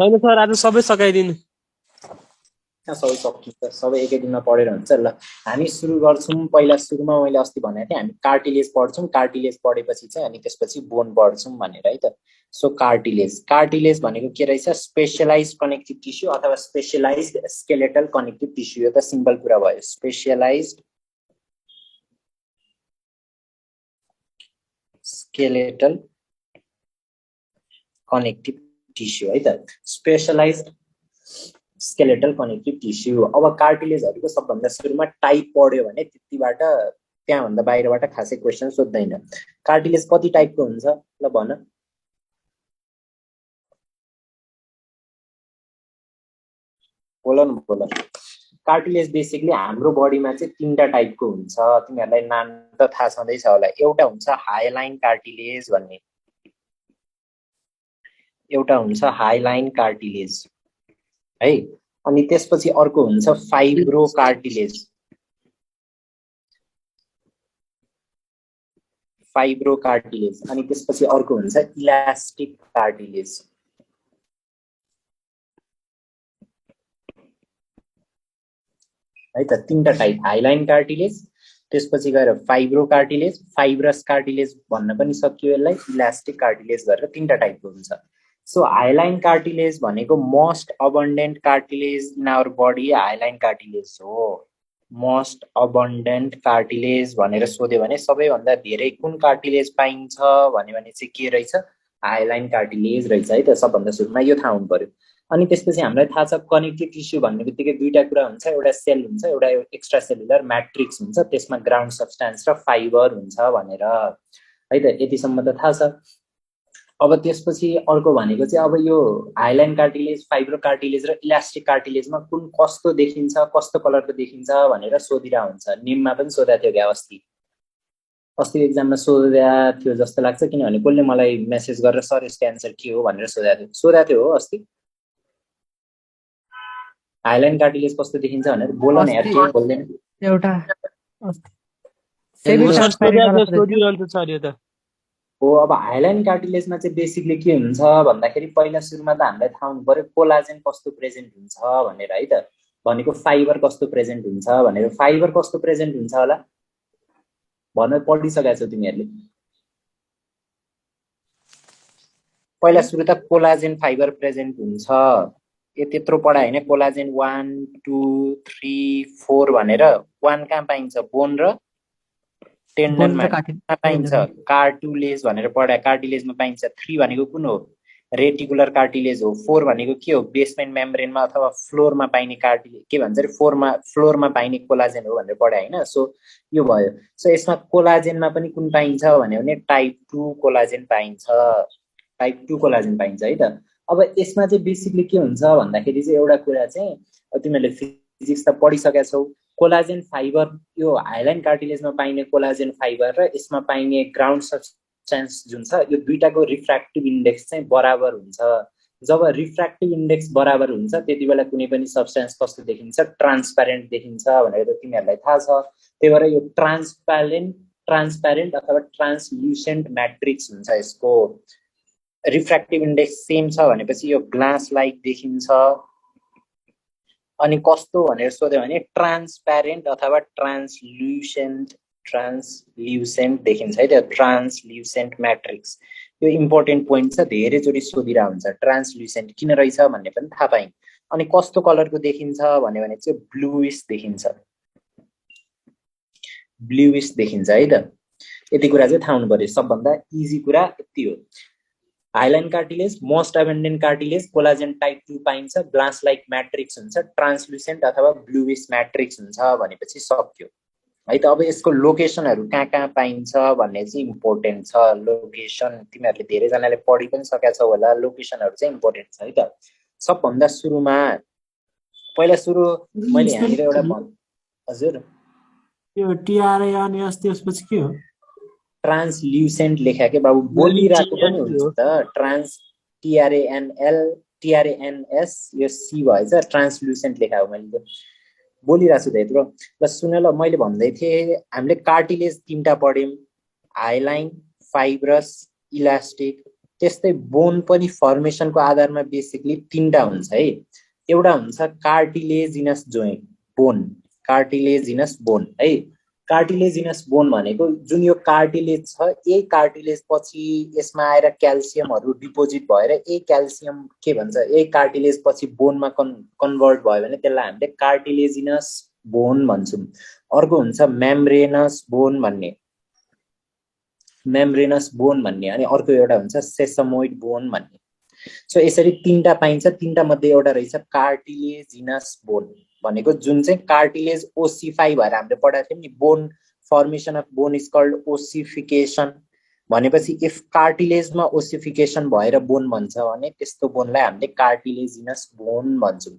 छैन सर, आज सबै सकाइदिनु। सबै सकिन्छ, सबै एकै दिनमा पढेर हुन्छ। ल हामी सुरु गर्छौँ। पहिला सुरुमा मैले अस्ति भनेको थिएँ हामी कार्टिलेज पढ्छौँ, कार्टिलेज पढेपछि चाहिँ अनि त्यसपछि बोन पढ्छौँ भनेर है त। सो कार्टिलेज, कार्टिलेज भनेको के रहेछ? स्पेशलाइज्ड कनेक्टिभ टिस्यु अथवा स्पेशलाइज्ड स्केलेटल कनेक्टिभ टिस्यु। यो त सिम्पल कुरा भयो, स्पेशलाइज्ड स्केलेटल कनेक्टिभ टिस्यु है त, स्पेशलाइज्ड स्केलेटल कनेक्टिभ टिस्यु। अब कार्टिलेजहरुको सबभन्दा सुरुमा टाइप पढ्यो भने त्यतिबाट त्यहाँभन्दा बाहिरबाट खासै क्वेशन सोध्दैन। कार्टिलेज कति टाइपको हुन्छ ल भन? बोल न बोल। कार्टिलेज बेसिकली हाम्रो बडीमा चाहिँ तीनटा टाइपको हुन्छ। तिमीहरुलाई नाम त थाहा छँदैछ होला। एउटा हुन्छ हाइलाइन कार्टिलेज भन्ने, एउटा हुन्छ हाइलाइन कार्टिलेज है, अनि त्यसपछि अर्को हुन्छ फाइब्रो कार्टिलेज, फाइब्रो कार्टिलेज, अनि त्यसपछि अर्को हुन्छ इलास्टिक कार्टिलेज है त। तीनटा टाइप, हाइलाइन कार्टिलेज, त्यसपछि गएर फाइब्रो कार्टिलेज, फाइब्रस कार्टिलेज भन्न पनि सकियो यसलाई, इलास्टिक कार्टिलेज गरेर तीनटा टाइपको हुन्छ। सो हाइलाइन कार्टिलेज भनेको most abundant cartilage in our body hyaline cartilage हो। मोस्ट अबन्डेन्ट कार्टिलेज भनेर सोध्यो भने सबैभन्दा धेरै कुन कार्टिलेज पाइन्छ भने चाहिँ के रहेछ? हाइलाइन कार्टिलेज रहेछ है त। सबभन्दा सुरुमा यो थाहा हुनु पर्यो। अनि त्यसपछि हामीलाई थाहा छ कनेक्टिभ टिस्यु भन्ने बित्तिकै दुईटा कुरा हुन्छ, एउटा सेल हुन्छ, एउटा एक्स्ट्रा सेलुलर म्याट्रिक्स हुन्छ, त्यसमा ग्राउन्ड सब्स्टान्स र फाइबर हुन्छ भनेर है त। यतिसम्म त थाहा छ। अब त्यसपछि अर्को भनेको चाहिँ अब यो हाइलाइन कार्टिलेज, फाइब्रो कार्टिलेज र इलास्टिक कार्टिलेजमा कुन कस्तो देखिन्छ, कस्तो कलरको देखिन्छ भनेर सोधिरा हुन्छ। निममा पनि सोधा थियो क्या अस्ति, अस्ति एक्जाममा सोधा थियो जस्तो लाग्छ, किनभने कसले मलाई मेसेज गरेर सर यसको एन्सर के हो भनेर सोधा थियो हो अस्ति। हाइलाइन कार्टिलेज कस्तो देखिन्छ भनेर बोल न यार, के बोल्दैन एउटा सोधिरहन्छ सर यो त हो। अब हाइलाइन कार्टिलेजमा चाहिँ बेसिकली के हुन्छ भन्दाखेरि पहिला सुरुमा त हामीलाई थाहा हुनु पर्यो कोलाजेन कस्तो प्रेजेन्ट हुन्छ भनेर है त। भनेको फाइबर कस्तो प्रेजेन्ट हुन्छ भनेर। फाइबर कस्तो प्रेजेन्ट हुन्छ होला भन्न पढिसकेका छौ तिमीहरूले? पहिला सुरु त कोलाजेन फाइबर प्रेजेन्ट हुन्छ, यो त्यत्रो पढायो होइन। कोलाजेन 1 2 3 4 भनेर 1 कहाँ पाइन्छ? बोन र टेन्डनमा पाइन्छ। कार्टिलेज भनेर पढायो, कार्टिलेजमा पाइन्छ। 3 भनेको कुन हो? रेटिकुलर कार्टिलेज हो। 4 भनेको के हो? बेसमेन्ट मेम्ब्रेनमा अथवा फ्लोरमा पाइने कार्टिलेज, के भन्छ अरे फ्लोरमा पाइने कोलाजेन हो भनेर पढायो होइन। सो यो भयो। सो यसमा कोलाजेनमा पनि कुन पाइन्छ भने टाइप 2 कोलाजेन पाइन्छ, टाइप 2 कोलाजेन पाइन्छ है त। अब यसमा चाहिँ बेसिकली के हुन्छ भन्दाखेरि चाहिँ एउटा कुरा चाहिँ तिमीहरूले फिजिक्स त पढिसकेका छौ। कोलाजेन फाइबर, यो हाइलाइन कार्टिलेजमा पाइने कोलाजेन फाइबर र यसमा पाइने ग्राउन्ड सब्स्टेन्स जुन छ यो दुईटाको रिफ्र्याक्टिभ इन्डेक्स चाहिँ बराबर हुन्छ। जब रिफ्र्याक्टिभ इन्डेक्स बराबर हुन्छ त्यति बेला कुनै पनि सब्स्टेन्स कस्तो देखिन्छ? ट्रान्सप्यारेन्ट देखिन्छ भनेर त तिमीहरूलाई थाहा छ। त्यही भएर यो ट्रान्सप्यारेन्ट अथवा ट्रान्सल्युसेन्ट म्याट्रिक्स हुन्छ। यसको रिफ्र्याक्टिभ इन्डेक्स सेम छ भनेपछि यो ग्लास लाइक देखिन्छ। अनि कस्तो भनेर सोध्यो भने ट्रान्सप्यारेन्ट अथवा ट्रान्सल्युसेन्ट देखिन्छ है त। ट्रान्सल्युसेन्ट म्याट्रिक्स यो इम्पोर्टेन्ट पोइन्ट छ, धेरैचोटि सोधिरा हुन्छ। ट्रान्सल्युसेन्ट किन रहेछ भन्ने पनि थाहा पाइन्। अनि कस्तो कलरको देखिन्छ भने चाहिँ ब्लुइश देखिन्छ, ब्लुइश देखिन्छ है त। यति कुरा चाहिँ थाहा हुनु पर्यो। सबभन्दा इजी कुरा यति हो। Hyaline cartilage most abundant cartilage, collagen type 2 पाइन्छ, ग्लास लाइक म्याट्रिक्स हुन्छ, ट्रान्सल्युसेन्ट अथवा ब्लुइश म्याट्रिक्स हुन्छ भनेपछि सक्यो है त। अब यसको लोकेसनहरू कहाँ कहाँ पाइन्छ भन्ने चाहिँ इम्पोर्टेन्ट छ। लोकेसन तिमीहरूले धेरैजनाले पढि पनि सकेका छौ होला, लोकेसनहरू चाहिँ इम्पोर्टेन्ट छ है त। सबभन्दा सुरुमा पहिला सुरु मैले यहाँनिर एउटा हजुर यो टिआरएएनएस त्यसपछि के हो? ट्रान्सल्युसेन्ट लेख्या के बाबु, बोलिरहेको पनि हुन्छ त। ट्रान्स टिआरएएनएल टिआरएएनएस यो सी भएछ, ट्रान्सल्युसेन्ट लेखा हो। मैले त बोलिरहेको छु त यत्रो। ल सुन ल, मैले भन्दै थिएँ हामीले कार्टिलेज तीनटा पढ्यौँ, हाइलाइन, फाइब्रस, इलास्टिक त्यस्तै बोन पनि फर्मेसनको आधारमा बेसिकली तीनटा हुन्छ है। एउटा हुन्छ cartilaginous joint bone, cartilaginous bone है। कार्टिलेजिनस बोन भनेको जुन यो कार्टिलेज छ, यही कार्टिलेज पछि यसमा आएर क्याल्सियमहरू डिपोजिट भएर यही क्याल्सियम के भन्छ, यही कार्टिलेज पछि बोनमा कन्भर्ट भयो भने त्यसलाई हामीले कार्टिलेजिनस बोन भन्छौँ। अर्को हुन्छ मेम्ब्रेनस बोन भन्ने, मेम्ब्रेनस बोन भन्ने, अनि अर्को एउटा हुन्छ सेसमोइड बोन भन्ने। सो यसरी तीनटा पाइन्छ। तीनटा मध्ये एउटा रहेछ कार्टिलेजिनस बोन भनेको, जुन चाहिँ कार्टिलेज ओसिफाई भएर हामीले पढाएको थियौँ नि, bone formation of bone is called ossification भनेपछि इफ कार्टिलेजमा ओसिफिकेसन भएर बोन बन्छ भने त्यस्तो बोनलाई हामीले कार्टिलेजिनस बोन भन्छौँ।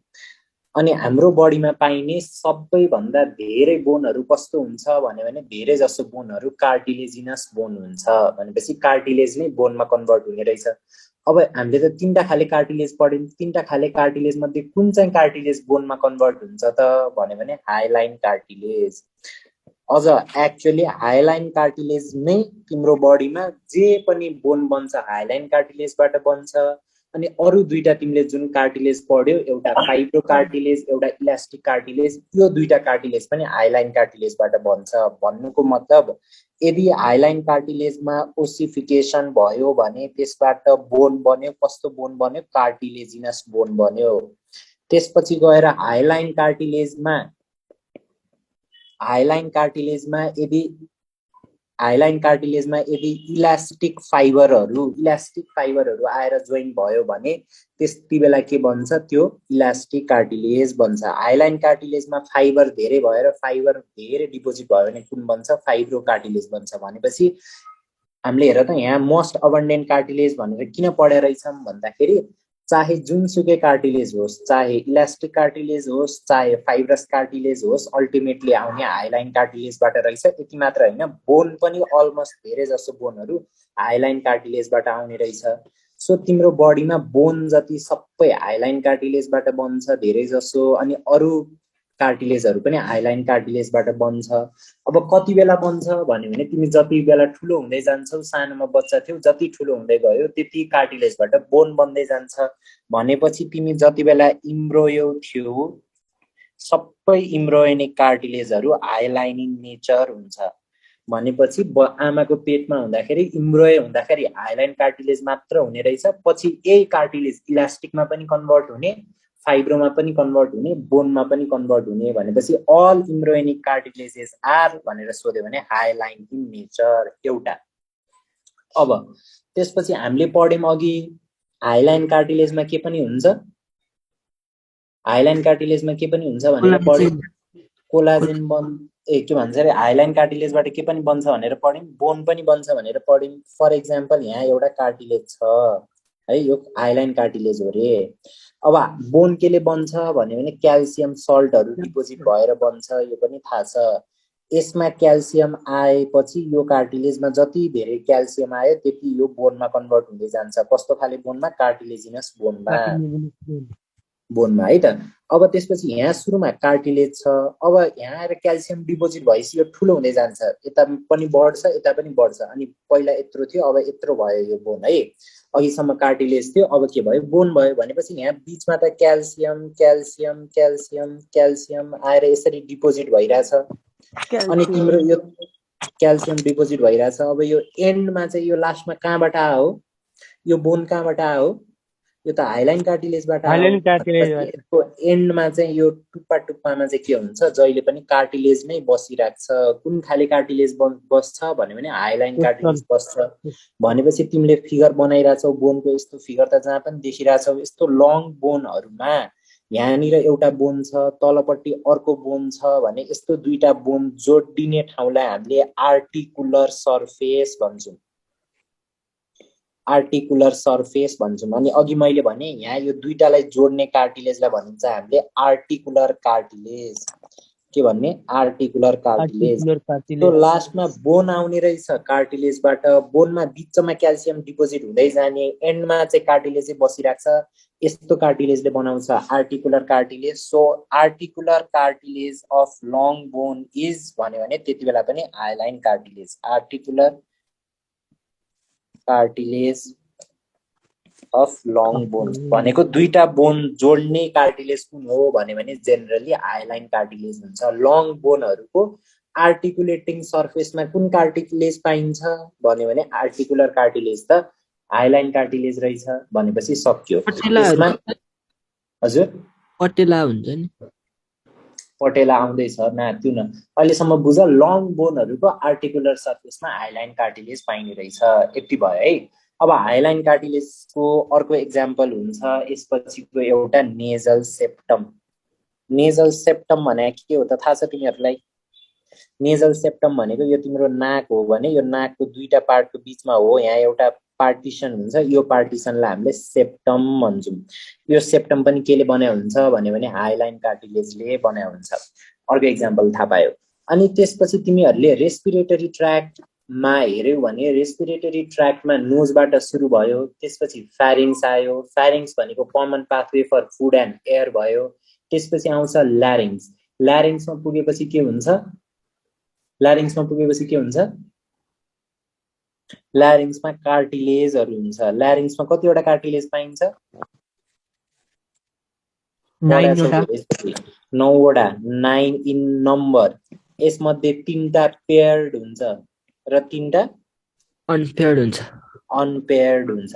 अनि हाम्रो बडीमा पाइने सबैभन्दा धेरै बोनहरू कस्तो हुन्छ भने धेरै जसो बोनहरू कार्टिलेजिनस बोन हुन्छ भनेपछि कार्टिलेज नै बोनमा कन्भर्ट हुने रहेछ। अब हामीले त तीनटा खाले कार्टिलेज पढ्यौँ, तीनटा खाले कार्टिलेज मध्ये कुन चाहिँ कार्टिलेज बोनमा कन्भर्ट हुन्छ त भने हाइलाइन कार्टिलेज। अझ एक्चुअली हाइलाइन कार्टिलेज नै तिम्रो बडीमा जे पनि बोन बन्छ हाइलाइन कार्टिलेजबाट बन्छ। अनि अरू दुईटा तिमीले जुन कार्टिलेज पढ्यौ, एउटा फाइब्रो कार्टिलेज एउटा इलास्टिक कार्टिलेज, यो दुईटा कार्टिलेज पनि हाइलाइन कार्टिलेजबाट बन्छ। भन्नुको मतलब यदि हाइलाइन कार्टिलेजमा ओसिफिकेसन भयो भने त्यसबाट बोन बन्यो, कस्तो बोन बन्यो, कार्टिलेजिनस बोन बन्यो। त्यसपछि गएर हाइलाइन कार्टिलेजमा यदि इलास्टिक फाइबरहरू आएर जोइन भयो भने त्यति बेला के बन्छ, त्यो इलास्टिक कार्टिलेज बन्छ। हाइलाइन कार्टिलेजमा फाइबर धेरै भएर फाइबर धेरै डिपोजिट भयो भने कुन बन्छ, फाइब्रो कार्टिलेज बन्छ। भनेपछि हामीले हेर त यहाँ मोस्ट अबन्डेन्ट कार्टिलेज भनेर किन पढेर रहेछौँ भन्दाखेरि चाहे जुनसुकै कार्टिलेज होस्, चाहे इलास्टिक कार्टिलेज होस्, चाहे फाइब्रस कार्टिलेज होस्, अल्टिमेटली आउने हाइलाइन कार्टिलेजबाट रहेछ। यति मात्र होइन, बोन पनि अलमोस्ट धेरै जसो बोनहरू हाइलाइन कार्टिलेजबाट आउने रहेछ। सो तिम्रो बडीमा बोन जति सबै हाइलाइन कार्टिलेजबाट बन्छ धेरै जसो, अनि अरू कार्टिलेजहरू पनि हाइलाइन कार्टिलेजबाट बन्छ। अब कति बेला बन्छ भने तिमी जति बेला ठुलो हुँदै जान्छौ, सानोमा बच्चा थियौ, जति ठुलो हुँदै गयो त्यति कार्टिलेजबाट बोन बन्दै जान्छ। भनेपछि तिमी जति बेला इम्ब्रोयो थियौ सबै इम्ब्रोयनिक कार्टिलेजहरू हाइलाइन इन नेचर हुन्छ। भनेपछि आमाको पेटमा हुँदाखेरि इम्ब्रोय हुँदाखेरि हाइलाइन कार्टिलेज मात्र हुने रहेछ। पछि यही कार्टिलेज इलास्टिकमा पनि कन्भर्ट हुने, फाइब्रोमा पनि कन्भर्ट हुने, बोनमा पनि कन्भर्ट हुने। भनेपछि अल इम्ब्रोयनिक कार्टिलेजेस आर भनेर सोध्यो भने हाइलाइन इन नेचर एउटा। अब त्यसपछि हामीले पढ्यौं अघि हाइलाइन कार्टिलेजमा के पनि हुन्छ, हाइलाइन कार्टिलेजमा के पनि हुन्छ भनेर पढ्यौं, कोलाजेन के भन्छ अरे हाइलाइन कार्टिलेजबाट के पनि बन्छ भनेर पढ्यौं, बोन पनि बन्छ भनेर पढ्यौं। फर एक्जाम्पल यहाँ एउटा कार्टिलेज छ है, यो हाइलाइन कार्टिलेज हो रे। अब बोन केले बन्छ भने क्याल्सियम सल्टहरू डिपोजिट भएर बन्छ, यो पनि थाहा छ। यसमा क्याल्सियम आएपछि यो कार्टिलेजमा जति धेरै क्याल्सियम आयो त्यति यो बोनमा कन्भर्ट हुँदै जान्छ। कस्तो खाले बोनमा, कार्टिलेजिनस बोनमा है त। अब त्यसपछि यहाँ सुरुमा कार्टिलेज छ, अब यहाँ आएर क्याल्सियम डिपोजिट भएपछि यो ठुलो हुँदै जान्छ, यता पनि बढ्छ यता पनि बढ्छ। अनि पहिला यत्रो थियो अब यत्रो भयो यो बोन है। अघिसम्म कार्टिलेज थियो, अब के भयो, बोन भयो। भनेपछि यहाँ बिचमा त क्याल्सियम क्याल्सियम क्याल्सियम क्याल्सियम आएर यसरी डिपोजिट भइरहेछ। अनि तिम्रो यो क्याल्सियम डिपोजिट भइरहेछ। अब यो एन्डमा चाहिँ यो लास्टमा कहाँबाट आयो, यो बोन कहाँबाट आयो, यो त हाइलाइन कार्टिलेजबाट आयो। यसको एन्डमा चाहिँ यो टुप्पा टुप्पामा चाहिँ के हुन्छ, जहिले पनि कार्टिलेज नै बसिरहेको छ। कुन खाले कार्टिलेज बस्छ भने हाइलाइन कार्टिलेज बस्छ। भनेपछि तिमीले फिगर बनाइरहेछौ बोनको, यस्तो फिगर त जहाँ पनि देखिरहेछौ, यस्तो लङ बोनहरूमा यहाँनिर एउटा बोन छ, तलपट्टि अर्को बोन छ भने यस्तो दुईटा बोन जोडिने ठाउँलाई हामीले आर्टिकुलर सर्फेस भन्छौँ, आर्टिकुलर सर्फेस भन्छौँ। अनि अघि मैले भने यहाँ यो दुईटालाई जोड्ने कार्टिलेजलाई भनिन्छ हामीले आर्टिकुलर कार्टिलेज। के भन्ने, आर्टिकुलर कार्टिलेज। त्यो लास्टमा बोन आउने रहेछ कार्टिलेजबाट, बोनमा बिचमा क्याल्सियम डिपोजिट हुँदै जाने, एन्डमा चाहिँ कार्टिलेजै बसिरहेको छ। यस्तो कार्टिलेजले बनाउँछ articular cartilage. So articular cartilage of long bone is भन्यो भने त्यति बेला पनि hyaline cartilage, articular cartilage of long bones भनेको दुईटा बोन जोड्ने कार्टिलेज कुन हो भने जेनरली हाइलाइन कार्टिलेज हुन्छ। लङ बोनहरूको आर्टिकुलेटिङ सर्फेसमा कुन कार्टिलेज पाइन्छ भने आर्टिकुलर कार्टिलेज त हाइलाइन कार्टिलेज रहेछ भनेपछि सक्यो। त्यसमा हजुर पटेला हुन्छ नि, पटेला आउँदैछ नाच्नु न। अहिलेसम्म बुझ लङ बोनहरूको आर्टिकुलर सर्फेसमा हाइलाइन कार्टिलेज पाइने रहेछ, यति भयो है। अब हाइलाइन कार्टिलेजको अर्को एक्जाम्पल हुन्छ यसपछिको एउटा नेजल सेप्टम। नेजल सेप्टम भने के हो त थाहा छ तिमीहरूलाई? नेजल सेप्टम भनेको यो तिम्रो नाक हो भने यो नाकको दुईटा पार्टको बिचमा हो, यहाँ एउटा पार्टिसन हुन्छ, यो पार्टिसनलाई हामीले सेप्टम भन्छौँ। यो सेप्टम पनि केले बनाएको हुन्छ भने हाइलाइन कार्टिलेजले बनाएको हुन्छ। अर्को एक्जाम्पल थाहा पायो। अनि त्यसपछि तिमीहरूले रेस्पिरेटरी ट्र्याक्टमा हेऱ्यौ भने रेस्पिरेटरी ट्र्याक्टमा नोजबाट सुरु भयो, त्यसपछि फ्यारिङ्स आयो, फ्यारिङ्स भनेको common pathway for food and air भयो, त्यसपछि आउँछ ल्यारिङ्स। ल्यारिङ्समा पुगेपछि के हुन्छ? ल्यारिङ्समा पुगेपछि के हुन्छ? ल्यारिङ्समा कार्टिलेजहरू हुन्छ। ल्यारिङ्समा कतिवटा कार्टिलेज पाइन्छ? 9वटा, 9 इन नम्बर। यसमध्ये 3टा पेयर्ड हुन्छ र 3टा अनपेयर्ड हुन्छ। अनपेयर्ड हुन्छ।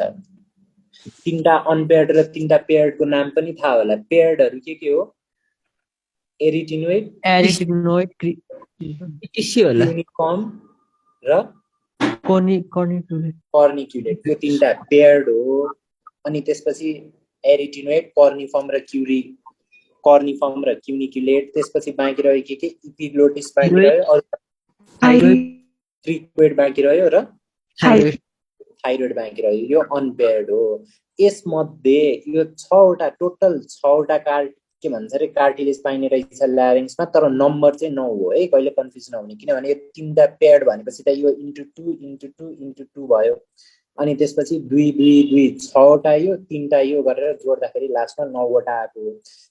3टा अनपेयर्ड र 3टा पेयर्डको नाम पनि थाहा होला। पेयर्डहरू के हो? एरिटिनोइड, होला, युनिफर्म र कर्निक्युलेट, यो 3टा पेयर्ड हो। अनि त्यसपछि एरिटिनोइड, कर्निफर्म र क्युनिक्युलेट। त्यसपछि बाँकी रह्यो के इपिग्लोटिस बाँकी रह्यो, क्रिकोइड बाँकी रह्यो र थाइरोइड बाँकी रह्यो। यो अनपेयर्ड हो। यसमध्ये यो 6वटा टोटल 6वटा के भन्छ अरे कार्टिलेज पाइने रहेछ ल्यारिङ्समा, तर नम्बर चाहिँ 9 हो है, कहिले कन्फ्युज नहुने। किनभने यो 3टा पेयर्ड भनेपछि त यो इन्टु 2 भयो। अनि त्यसपछि 2 2 2 6वटा यो 3टा यो गरेर जोड्दाखेरि लास्टमा 9वटा आएको।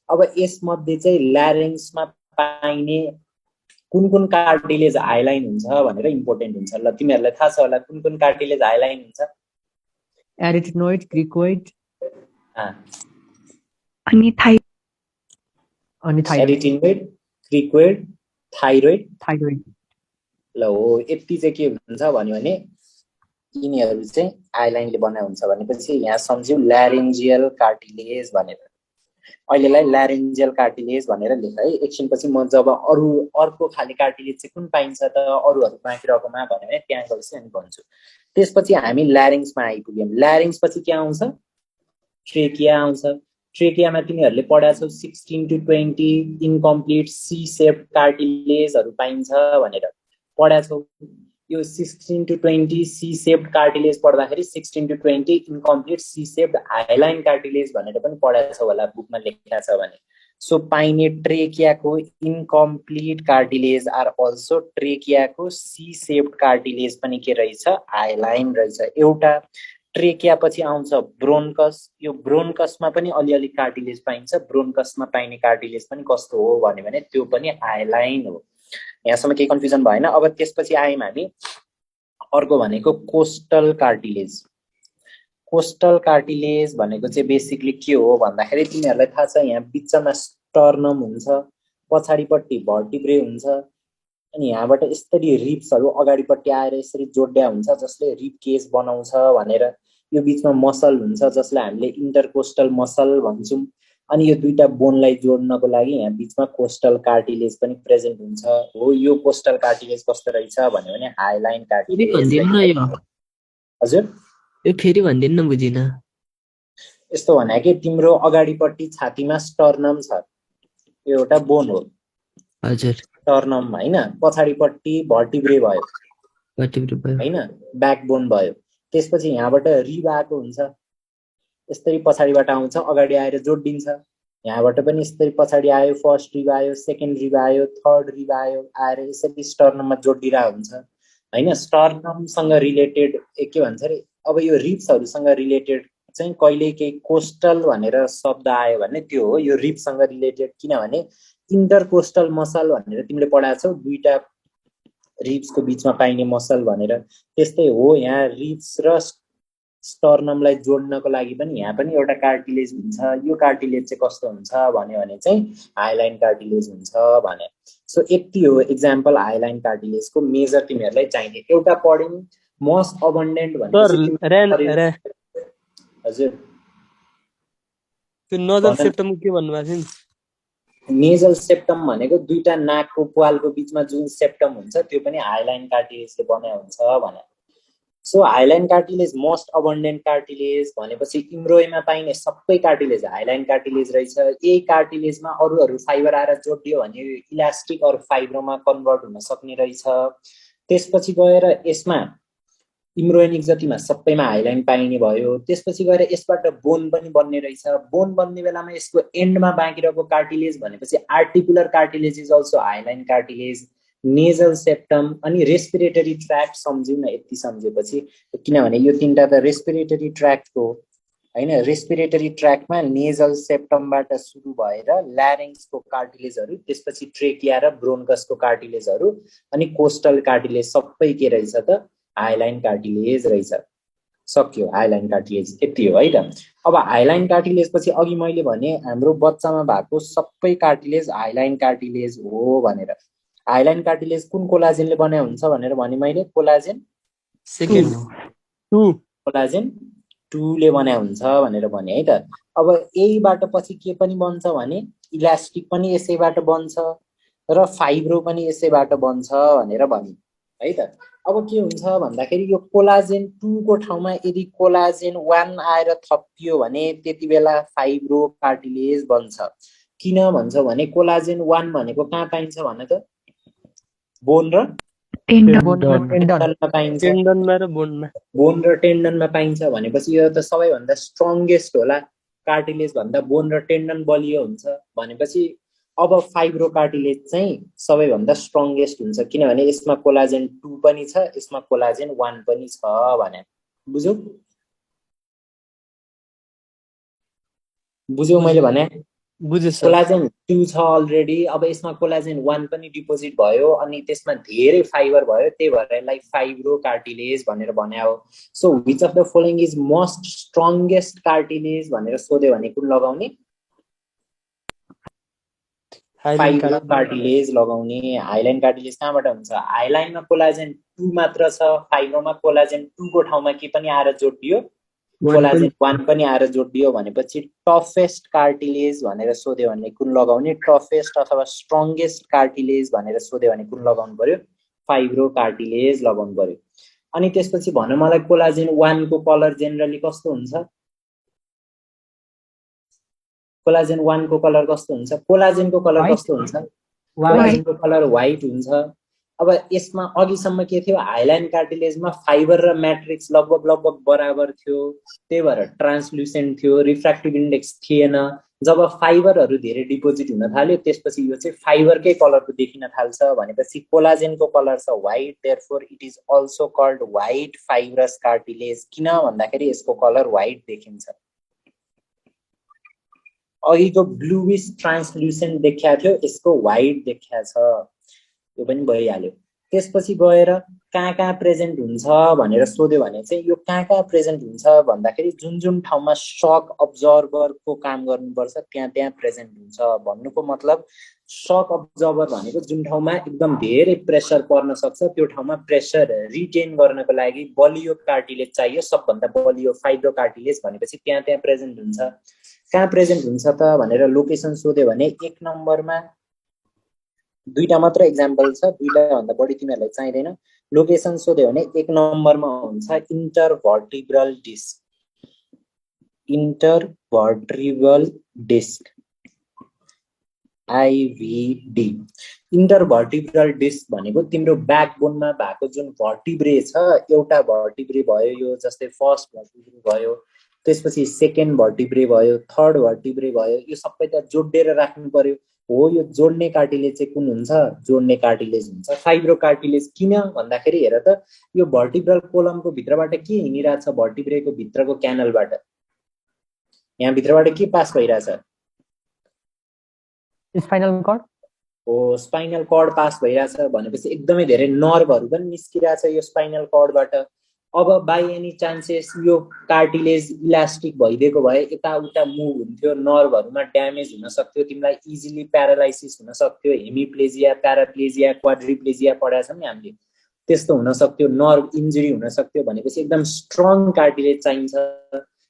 अब यसमध्ये चाहिँ ल्यारिङ्समा पाइने कुन कुन कार्टिलेज हाइलाइन हुन्छ भनेर इम्पोर्टेन्ट हुन्छ। ल तिमीहरूलाई थाहा छ होला कुन कुन कार्टिलेज हाइलाइन हुन्छ? एरिटिनोइड, क्रिकोइड अनि एरिटिनोइड, क्रिकोइड, थाइरोइड। ल हो, यति चाहिँ के हुन्छ भने यिनीहरू चाहिँ हाइलाइनले बनाएको हुन्छ। भनेपछि यहाँ सम्झ्यौ ल्यारिन्जियल कार्टिलेज भनेर। अहिलेलाई ल्यारिन्जियल कार्टिलेज भनेर लेख है। एकछिनपछि म जब अर्को खाले कार्टिलेज चाहिँ कुन पाइन्छ त अरूहरू बाँकी रहेकोमा भने त्यहाँ गएपछि अनि भन्छु। त्यसपछि हामी ल्यारिङ्समा आइपुग्यौँ। ल्यारिङ्स पछि के आउँछ? ट्रेकिया आउँछ। ट्रेकियामा तिमीहरूले पढाएको छौ 16 to 20 इन्कम्प्लिट सी सेप्ड कार्टिलेजहरू पाइन्छ भनेर पढाएको छौ। यो 16 to 20 सी सेप्ड कार्टिलेज पढ्दाखेरि 16 to 20 incomplete C shaped hyaline cartilage भनेर पनि पढाएको छ होला, बुकमा लेखेको छ भने। सो पाइने ट्रेकियाको इन्कम्प्लिट कार्टिलेज आर अल्सो ट्रेकियाको सी सेप्ड कार्टिलेज पनि के रहेछ? हाइलाइन रहेछ। एउटा ट्रेकिया पछि आउँछ ब्रोन्कस। यो ब्रोन्कसमा पनि अलिअलि कार्टिलेज पाइन्छ। ब्रोन्कसमा पाइने कार्टिलेज पनि कस्तो हो भने त्यो पनि हाइलाइन हो। यहाँसम्म केही कन्फ्युजन भएन? अब त्यसपछि आयौँ हामी अर्को भनेको कोस्टल कार्टिलेज। कोस्टल कार्टिलेज भनेको चाहिँ बेसिकली के हो भन्दाखेरि तिमीहरूलाई थाहा छ यहाँ बिचमा स्टर्नम हुन्छ, पछाडिपट्टि भर्टिब्रे हुन्छ, अनि यहाँबाट यसरी रिब्सहरू अगाडिपट्टि आएर यसरी जोड्या हुन्छ जसले रिब केज बनाउँछ भनेर। यो बिचमा मसल हुन्छ जसलाई हामीले इन्टरकोस्टल मसल भन्छौँ। अनि यो दुईटा बोनलाई जोड्नको लागि यहाँ बिचमा कोस्टल कार्टिलेज पनि प्रेजेन्ट हुन्छ। हो, यो कोस्टल कार्टिलेज कस्तो रहेछ भने हाइलाइन कार्टिलेज। हजुर यो फेरि भन्दिनु न, बुझिन। यस्तो भने कि तिम्रो अगाडिपट्टि छातीमा स्टर्नम छ, यो एउटा बोन हो। हजुर, स्टर्नम हैन। पछाडिपट्टि भर्टिब्रे भयो हैन, ब्याकबोन भयो। त्यसपछि यहाँबाट रिब आएको हुन्छ, यसरी पछाडिबाट आउँछ अगाडि आएर जोडिन्छ। यहाँबाट पनि यसरी पछाडि आयो, फर्स्ट रिब आयो, सेकेन्ड रिब आयो, थर्ड रिब आयो, आएर यसरी स्टर्नममा जोडिरहेको हुन्छ हैन। स्टर्नमसँग रिलेटेड के भन्छ अरे, अब यो रिब्सहरूसँग रिलेटेड चाहिँ कहिले केही कोस्टल भनेर शब्द आयो भने त्यो हो, यो रिब्ससँग रिलेटेड। किनभने इन्टरकोस्टल मसल भनेर तिमीले पढाएको छौ, दुईटा रिब्सको बिचमा पाइने मसल भनेर। त्यस्तै हो, यहाँ रिब्स र स्टर्नमलाई जोड्नको लागि पनि यहाँ पनि एउटा कार्टिलेज हुन्छ। यो कार्टिलेज चाहिँ कस्तो हुन्छ भन्यो भने चाहिँ हाइलाइन कार्टिलेज हुन्छ भने। सो यति हो एक्जाम्पल हाइलाइन कार्टिलेजको मेजर तिमीहरूलाई चाहिने। एउटा पढ्यौं मोस्ट अबन्डेन्ट सर भनेपछि हजुर त्यो नजल सेप्टम के भन्नुभएको थियो नि? नेजल सेप्टम भनेको दुईटा नाकको प्वालको बीचमा जुन सेप्टम हुन्छ त्यो पनि हाइलाइन कार्टिलेजले बनाएको हुन्छ भने। So hyaline cartilage most abundant cartilage भनेपछि इम्ब्रोइमा पाइने सबै कार्टिलेज हाइलाइन कार्टिलेज रहेछ। यही कार्टिलेजमा अरूहरू फाइबर आएर जोडियो भने इलास्टिक अर फाइब्रोमा कन्भर्ट हुन सक्ने रहेछ। त्यसपछि गएर यसमा इम्ब्रोइनिक जतिमा सबैमा हाइलाइन पाइने भयो। त्यसपछि गएर यसबाट बोन पनि बन्ने रहेछ। बोन बन्ने बेलामा यसको एन्डमा बाँकी रहेको कार्टिलेज भनेपछि articular cartilage is also hyaline cartilage. Nasal septum अनि रेस्पिरेटरी ट्र्याक्ट सम्झौँ न यति सम्झेपछि, किनभने यो तीनटा त रेस्पिरेटरी ट्र्याक्टको हैन। रेस्पिरेटरी ट्र्याक्टमा नेजल सेप्टमबाट सुरु भएर ल्यारिङ्सको कार्टिलेजहरू, त्यसपछि ट्रेकिया र ब्रोन्कसको कार्टिलेजहरू अनि कोस्टल कार्टिलेज सबै के रहेछ त हाइलाइन कार्टिलेज रहेछ। सक्यो हाइलाइन कार्टिलेज यति हो है त। अब हाइलाइन कार्टिलेज पछि अघि मैले भने हाम्रो बच्चामा भएको सबै कार्टिलेज हाइलाइन कार्टिलेज हो भनेर। हाइलाइन कार्टिलेज कुन कोलाजेनले बनाएको हुन्छ भनेर भने मैले कोलाजेन सेकेन्ड 2 कोलाजेन 2 ले बनाएको हुन्छ भनेर भने है त। अब यहीबाट पछि के पनि बन्छ भने इलास्टिक पनि यसैबाट बन्छ र फाइब्रो पनि यसैबाट बन्छ भनेर भने है त। अब के हुन्छ भन्दाखेरि यो कोलाजेन 2 को ठाउँमा यदि कोलाजेन 1 आएर थपियो भने त्यति बेला फाइब्रो कार्टिलेज बन्छ। किन भन्छ भने कोलाजेन 1 भनेको कहाँ पाइन्छ भने त बोन र टेन्डनमा पाइन्छ। टेन्डनमा र बोनमा। बोन र टेन्डनमा पाइन्छ भनेपछि यो त सबैभन्दा स्ट्रङ्गेस्ट होला। कार्टिलेज भन्दा बोन र टेन्डन बलियो हुन्छ भनेपछि अब फाइब्रो कार्टिलेज चाहिँ सबैभन्दा स्ट्रङ्गेस्ट हुन्छ, किनभने यसमा कोलाजेन 2 पनि छ, यसमा कोलाजेन 1 पनि छ भने। बुझ्यौ बुझ्यौ मैले भने? बुझे सर। कोलाजेन 2 छ अलरेडी। अब यसमा कोलाजेन 1 पनि डिपोजिट भयो अनि त्यसमा धेरै फाइबर भयो, त्यही भएर यसलाई फाइब्रो कार्टिलेज भनेर भन्या हो। So which of the following is most strongest cartilage भनेर सोध्यो भने कुन लगाउने? फाइब्रो कार्टिलेज लगाउने। हाइलाइन कार्टिलेज कहाँबाट हुन्छ? हाइलाइनमा कोलाजेन 2 मात्र छ, फाइब्रोमा कोलाजेन 2 को ठाउँमा के पनि आएर जोडियो कोलाजेन 1 पनि आएर जोडियो भनेपछि टफेस्ट कार्टिलेज भनेर सोध्यो भने कुन लगाउने? टफेस्ट अथवा स्ट्रङ्गेस्ट कार्टिलेज भनेर सोध्यो भने कुन लगाउनु पर्यो? फाइब्रो कार्टिलेज लगाउनु पर्यो। अनि त्यसपछि भन मलाई कोलाजेन 1 को कलर जेनरली कस्तो हुन्छ? कोलाजेन 1 को कलर कस्तो हुन्छ? कोलाजेनको कलर कस्तो हुन्छ? कोलाजेनको कलर व्हाइट हुन्छ। अब यसमा अघिसम्म के थियो? हाइलाइन कार्टिलेजमा फाइबर र म्याट्रिक्स लगभग बराबर थियो, त्यही भएर ट्रान्सल्युसेन्ट थियो, रिफ्र्याक्टिभ इन्डेक्स थिएन। जब फाइबरहरू धेरै डिपोजिट हुन थाल्यो त्यसपछि यो चाहिँ फाइबरकै कलरको देखिन थाल्छ भनेपछि कोलाजेनको कलर छ white, therefore it is also called white fibrous cartilage. किन भन्दाखेरि यसको कलर व्हाइट देखिन्छ। अघिको ब्लुइश ट्रान्सल्युसेन्ट देखिया थियो, यसको व्हाइट देखिया छ, यो पनि भइहाल्यो। त्यसपछि गएर कहाँ प्रेजेन्ट हुन्छ भनेर सोध्यो भने चाहिँ यो कहाँ प्रेजेन्ट हुन्छ भन्दाखेरि जुन जुन ठाउँमा सक अब्जर्भरको काम गर्नुपर्छ त्यहाँ प्रेजेन्ट हुन्छ भन्नुको मतलब सक अब्जर्भर भनेको जुन ठाउँमा एकदम धेरै प्रेसर पर्न सक्छ त्यो ठाउँमा प्रेसर रिटेन गर्नको लागि बलियो कार्टिलेज चाहियो, सबभन्दा बलियो फाइब्रो कार्टिलेज भनेपछि त्यहाँ प्रेजेन्ट हुन्छ। कहाँ प्रेजेन्ट हुन्छ त भनेर लोकेसन सोध्यो भने 1 नम्बरमा दुईटा मात्र एक्जाम्पल छ, दुईटा भन्दा बढी तिमीहरूलाई चाहिँदैन। लोकेसन सोध्यो भने 1 नम्बरमा हुन्छ इन्टरभर्टिब्रल डिस्क। इन्टरभर्टिब्रल डिस्क आइभीडी। इन्टरभर्टिब्रल डिस्क भनेको तिम्रो ब्याकबोनमा भएको जुन भर्टिब्रे छ, एउटा भर्टिब्रे भयो यो, जस्तै फर्स्ट भर्टिब्रे भयो, त्यसपछि सेकेन्ड भर्टिब्रे भयो, थर्ड भर्टिब्रे भयो, यो सबै त जोडेर राख्नु पर्यो। हो यो जोड्ने कार्टिलेज चाहिँ कुन हुन्छ? जोड्ने कार्टिलेज हुन्छ फाइब्रो कार्टिलेज। किन भन्दाखेरि हेर त यो भर्टिब्रल कोलमको भित्रबाट के हिँडिरहेछ? भर्टिब्रेको भित्रको क्यानलबाट यहाँ भित्रबाट के पास भइरहेछ? Spinal cord. हो स्पाइनल कर्ड पास भइरहेछ भनेपछि एकदमै धेरै नर्भहरू पनि निस्किरहेछ यो स्पाइनल कर्डबाट। अब बाई एनी चान्सेस यो कार्टिलेज इलास्टिक भइदिएको भए यताउता मुभ हुन्थ्यो, नर्भहरूमा ड्यामेज हुन सक्थ्यो, तिमीलाई इजिली प्यारालाइसिस हुन सक्थ्यो, हेमिप्लेजिया, प्याराप्लेजिया, क्वाड्रिप्लेजिया पढाएको छौँ नि हामीले, त्यस्तो हुन सक्थ्यो, नर्भ इन्जुरी हुन सक्थ्यो। भनेपछि एकदम स्ट्रङ कार्टिलेज चाहिन्छ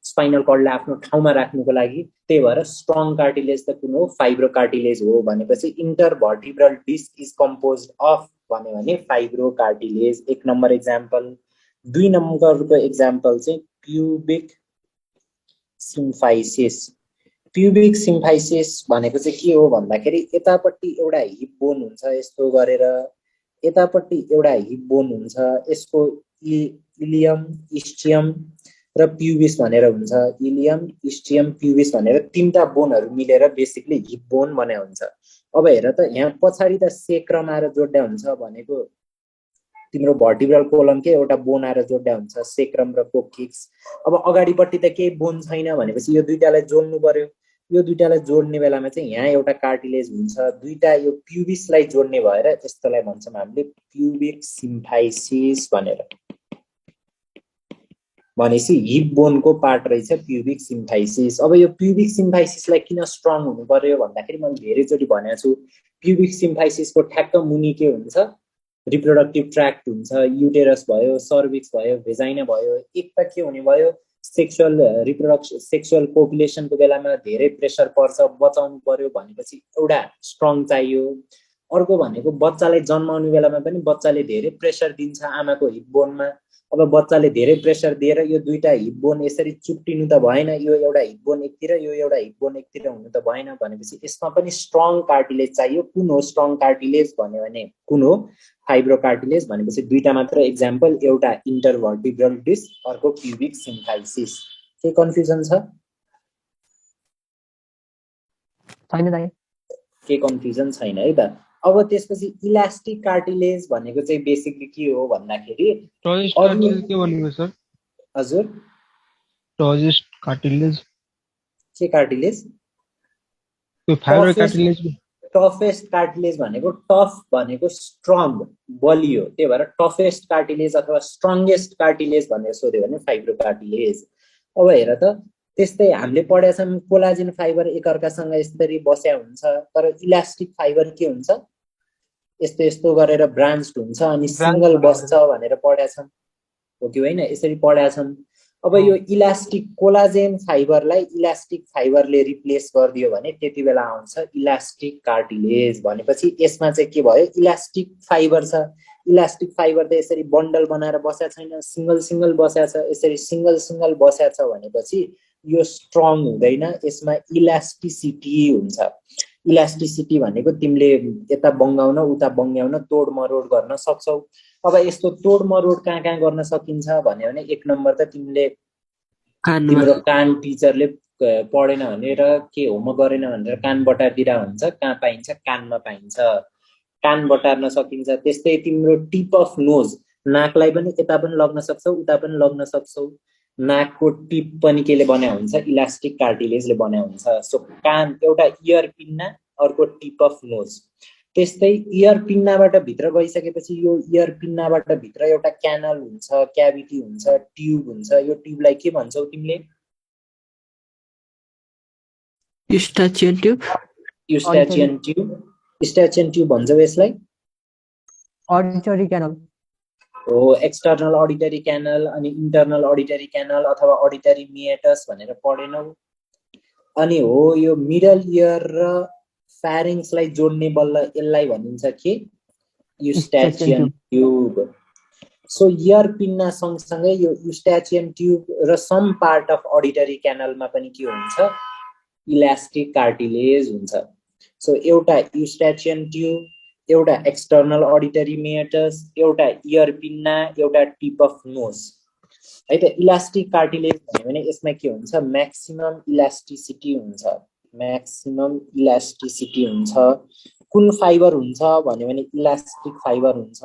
स्पाइनल कर्डलाई आफ्नो ठाउँमा राख्नुको लागि। त्यही भएर स्ट्रङ कार्टिलेज त कुन हो? फाइब्रो कार्टिलेज हो। भनेपछि इन्टरभर्टिब्रल डिस्क इज कम्पोज्ड अफ भन्यो भने फाइब्रो कार्टिलेज एक नम्बर एक्जाम्पल। 2 नम्बरको एक्जाम्पल चाहिँ प्युबिक सिम्फाइसिस। प्युबिक सिम्फाइसिस भनेको चाहिँ के हो भन्दाखेरि यतापट्टि एउटा हिप बोन हुन्छ यस्तो गरेर, यतापट्टि एउटा हिप बोन हुन्छ, यसको इलियम, इस्टियम र प्युबिस भनेर हुन्छ। इलियम, इस्टियम, प्युबिस भनेर तीनटा बोनहरू मिलेर बेसिकली हिप बोन बने हुन्छ। अब हेर त यहाँ पछाडि त सेक्रम आएर जोड्दा हुन्छ भनेको तिम्रो भर्टिब्रल कोलमकै एउटा बोन आएर जोड्दा हुन्छ, सेक्रम र कोक्सिक्स। अब अगाडिपट्टि त केही बोन छैन भनेपछि यो दुईटालाई जोड्नु पर्यो। यो दुईटालाई जोड्ने बेलामा चाहिँ यहाँ एउटा कार्टिलेज हुन्छ, दुईटा यो प्युबिसलाई जोड्ने भएर यस्तोलाई भन्छौँ हामीले प्युबिक सिम्फाइसिस भनेर। भनेपछि हिप बोनको पार्ट रहेछ प्युबिक सिम्फाइसिस। अब यो प्युबिक सिम्फाइसिसलाई किन स्ट्रङ हुनु पर्यो भन्दाखेरि मैले धेरैचोटि भनेको छु, प्युबिक सिम्फाइसिसको ठ्याक्क मुनि के हुन्छ? रिप्रोडक्टिभ ट्र्याक्ट हुन्छ, युटेरस भयो, सर्भिक्स भयो, भेजाइना भयो। एक त के हुने भयो? सेक्सुअल रिप्रोडक्सन, सेक्सुअल पपुलेसनको बेलामा धेरै प्रेसर पर्छ, बचाउनु पर्यो भनेपछि एउटा स्ट्रङ चाहियो। अर्को भनेको बच्चालाई जन्माउने बेलामा पनि बच्चाले धेरै प्रेसर दिन्छ आमाको हिप बोनमा। अब बच्चाले धेरै प्रेसर दिएर यो दुईटा हिप बोन यसरी चुट्टिनु त भएन, यो एउटा हिप बोन एकतिर, यो एउटा हिप बोन एकतिर हुनु त भएन। भनेपछि यसमा पनि स्ट्रङ कार्टिलेज चाहियो। कुन हो स्ट्रङ कार्टिलेज भन्यो भने कुन हो? Fibro cartilage. भनेपछि दुईटा मात्र एक्जाम्पल, एउटा इन्टरभर्टिब्रल डिस्क, अर्को प्युबिक सिम्फाइसिस। के कन्फ्युजन छ? छैन। के कन्फ्युजन छैन है त। अब त्यसपछि इलास्टिक कार्टिलेज भनेको चाहिँ बेसिकली के हो भन्दाखेरि के भनेको सर? हजुर टर्जिस्ट कार्टिलेज के कार्टिलेज? त्यो फाइबर कार्टिलेज। टफेस्ट कार्टिलेज भनेको टफ भनेको स्ट्रङ, बलियो, त्यही भएर टफेस्ट कार्टिलेज अथवा स्ट्रङ्गेस्ट कार्टिलेज भनेर सोध्यो भने फाइब्रो कार्टिलेज। अब हेर त त्यस्तै हामीले पढेका छौँ कोलाजिन फाइबर एकअर्कासँग यसरी बस्या हुन्छ, तर इलास्टिक फाइबर के हुन्छ? यस्तो यस्तो गरेर ब्रान्च्ड हुन्छ अनि सिंगल बस्छ भनेर पढेका छौँ, हो कि होइन? यसरी पढेका छौँ। अब यो इलास्टिक कोलाजेन फाइबरलाई इलास्टिक फाइबरले रिप्लेस गरिदियो भने त्यति बेला आउँछ इलास्टिक कार्टिलेज। भनेपछि यसमा चाहिँ के भयो? इलास्टिक फाइबर छ। इलास्टिक फाइबर त यसरी बन्डल बनाएर बसेको छैन, सिंगल सिंगल बसेको छ। यसरी सिंगल सिंगल बसेको छ भनेपछि यो स्ट्रङ हुँदैन, यसमा इलास्टिसिटी हुन्छ। इलास्टिसिटी भनेको तिमीले यता बङ्गाउन उता बङ्ग्याउन तोड मरोड गर्न सक्छौ। अब यस्तो तोड मरोड कहाँ कहाँ गर्न सकिन्छ भन्यो भने एक नम्बर त तिम्रो कान टिचरले पढेन भनेर के होमवर्क गरेन भनेर कान बटारदिरा हुन्छ, कहाँ पाइन्छ? कानमा पाइन्छ, कान बटार्न सकिन्छ। त्यस्तै तिम्रो टिप अफ नोज, नाकलाई पनि यता पनि लग्न सक्छौ उता पनि लग्न सक्छौ। नाकको टिप पनि केले बन्या हुन्छ? इलास्टिक कार्टिलेजले बन्या हुन्छ। सो कान एउटा इयर पिन्ना, अर्को टिप अफ नोज। त्यस्तै इयर पिन्नाबाट भित्र गइसकेपछि यो इयर पिन्नाबाट भित्र एउटा क्यानल हुन्छ, क्याभिटी हुन्छ, ट्युब हुन्छ। यो ट्युबलाई के भन्छौ तिमीले? युस्टाचियन ट्युब। युस्टाचियन ट्युब, युस्टाचियन ट्युब भन्छौ यसलाई। अडिटरी क्यानल हो, एक्सटर्नल अडिटरी क्यानल अनि इन्टरनल अडिटरी क्यानल अथवा अडिटरी मिएटस भनेर पढेनौ। अनि हो यो मिडल इयर र फ्यारिङ्सलाई जोड्ने बल्ल यसलाई भनिन्छ के? युस्टाचियन ट्युब। सो इयर पिन्ना सँगसँगै यो युस्टाचियन ट्युब र सम पार्ट अफ अडिटरी क्यानलमा पनि के हुन्छ? इलास्टिक कार्टिलेज हुन्छ। सो एउटा युस्टाचियन ट्युब, एउटा एक्सटर्नल अडिटरी मिएटस, एउटा इयर पिन्ना, एउटा टिप अफ नोज है त। इलास्टिक कार्टिलेज भन्यो भने यसमा के हुन्छ? म्याक्सिमम इलास्टिसिटी हुन्छ, म्याक्सिमम इलास्टिसिटी हुन्छ। कुन फाइबर हुन्छ भन्यो भने इलास्टिक फाइबर हुन्छ।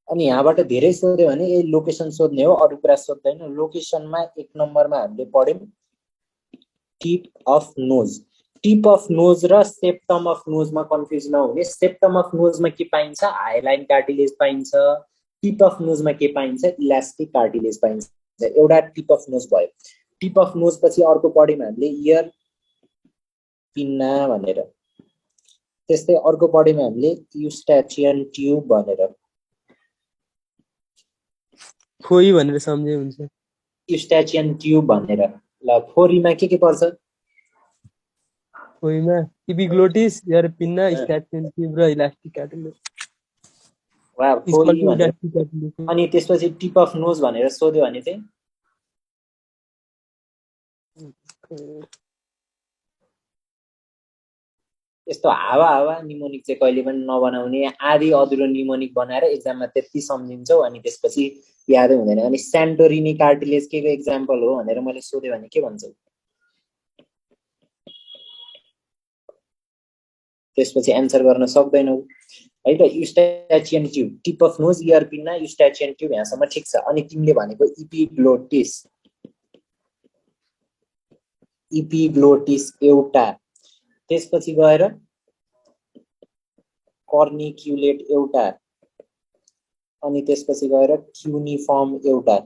अनि यहाँबाट धेरै सोध्यो भने यही लोकेसन सोध्ने हो, अरू कुरा सोध्दैन। लोकेसनमा एक नम्बरमा हामीले पढ्यौँ tip of nose. Tip of nose र सेप्टम अफ नोजमा कन्फ्युज नहुने। सेप्टम अफ नोजमा के पाइन्छ? हाइलाइन कार्टिलेज पाइन्छ। टिप अफ नोजमा के पाइन्छ इलास्टिक कार्टिलेज पाइन्छ एउटा टिप अफ नोज भयो टिप अफ नोज पछि अर्को पढ्यौं हामीले इयर पिन्ना भनेर त्यस्तै अर्को पढ्यौं हामीले युस्टाचियन ट्युब भनेर खोइ भनेर सम्झे हुन्छ युस्टाचियन ट्युब भनेर ल फोरीमा के पर्छ खोइमा इपिग्लोटिस इयर पिन्ना स्ट्याचियन ट्युब र इलास्टिक कार्टिलेज वा फोरी भनेर इलास्टिक कार्टिलेज अनि त्यसपछि टिप अफ नोज भनेर सोध्यो भने चाहिँ यस्तो हावा हावा निमोनिक चाहिँ कहिले पनि नबनाउने आधी अधुरो निमोनिक बनाएर एक्जाममा त्यति सम्झिन्छौ अनि त्यसपछि यादै हुँदैन अनि सेन्टोरिनी कार्टिलेज के को एक्जाम्पल हो भनेर मैले सोधे भने के भन्छौ त्यसपछि एन्सर गर्न सक्दैनौ है त Eustachian tube tip of nose ear pinna Eustachian tube यहाँसम्म ठिक छ अनि तिमीले भनेको इपिग्लोटिस एउटा त्यसपछि गएर कर्निक्युलेट एउटा अनि त्यसपछि गएर क्युनिफर्म एउटा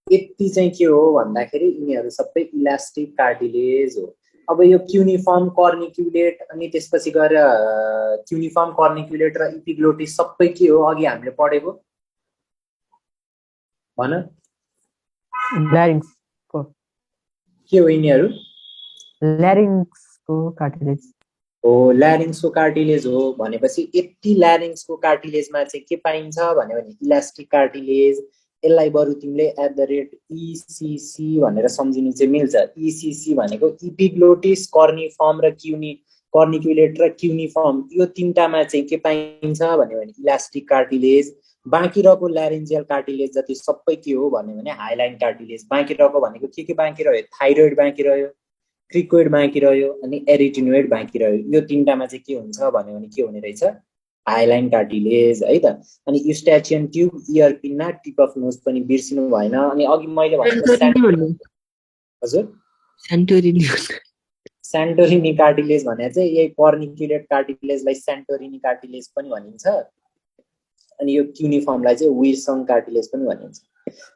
यति चाहिँ के हो भन्दाखेरि यिनीहरू सबै इलास्टिक कार्टिलेज हो अब यो क्युनिफर्म कर्निक्युलेट अनि त्यसपछि गएर क्युनिफर्म कर्निक्युलेट र इपिग्लोटिस सबै के हो अघि हामीले पढेको भन ल्यारिङ्स के हो यिनीहरू ल्यारिङ्सको कार्टिलेज हो ल्यारिङ्सको कार्टिलेज हो भनेपछि यति ल्यारिङ्सको कार्टिलेजमा चाहिँ के पाइन्छ भन्यो भने इलास्टिक कार्टिलेज यसलाई बरु तिमीले @ECC भनेर सम्झिनु चाहिँ मिल्छ ECC भनेको इपिग्लोटिस कर्निफर्म र कर्निक्युलेट र क्युनिफर्म यो तीनटामा चाहिँ के पाइन्छ भन्यो भने इलास्टिक कार्टिलेज बाँकी रहेको ल्यारेन्जियल कार्टिलेज जति सबै के हो भन्यो भने हाइलाइन कार्टिलेज बाँकी रहेको भनेको के बाँकी रह्यो थाइरोइड बाँकी रह्यो क्रिकोइड बाँकी रह्यो अनि एरिटिनोइड बाँकी रह्यो यो तीनटामा चाहिँ के हुन्छ भन्यो भने के हुने रहेछ हाइलाइन कार्टिलेज है त अनि Eustachian tube ear pinna tip of nose पनि बिर्सिनु भएन अनि अघि मैले भनेको हजुर सेन्टोरिनी कार्टिलेज भने चाहिँ यही कर्निक्युलेट कार्टिलेजलाई सेन्टोरिनी कार्टिलेज पनि भनिन्छ अनि यो क्युनिफर्मलाई चाहिँ विल्सन कार्टिलेज पनि भनिन्छ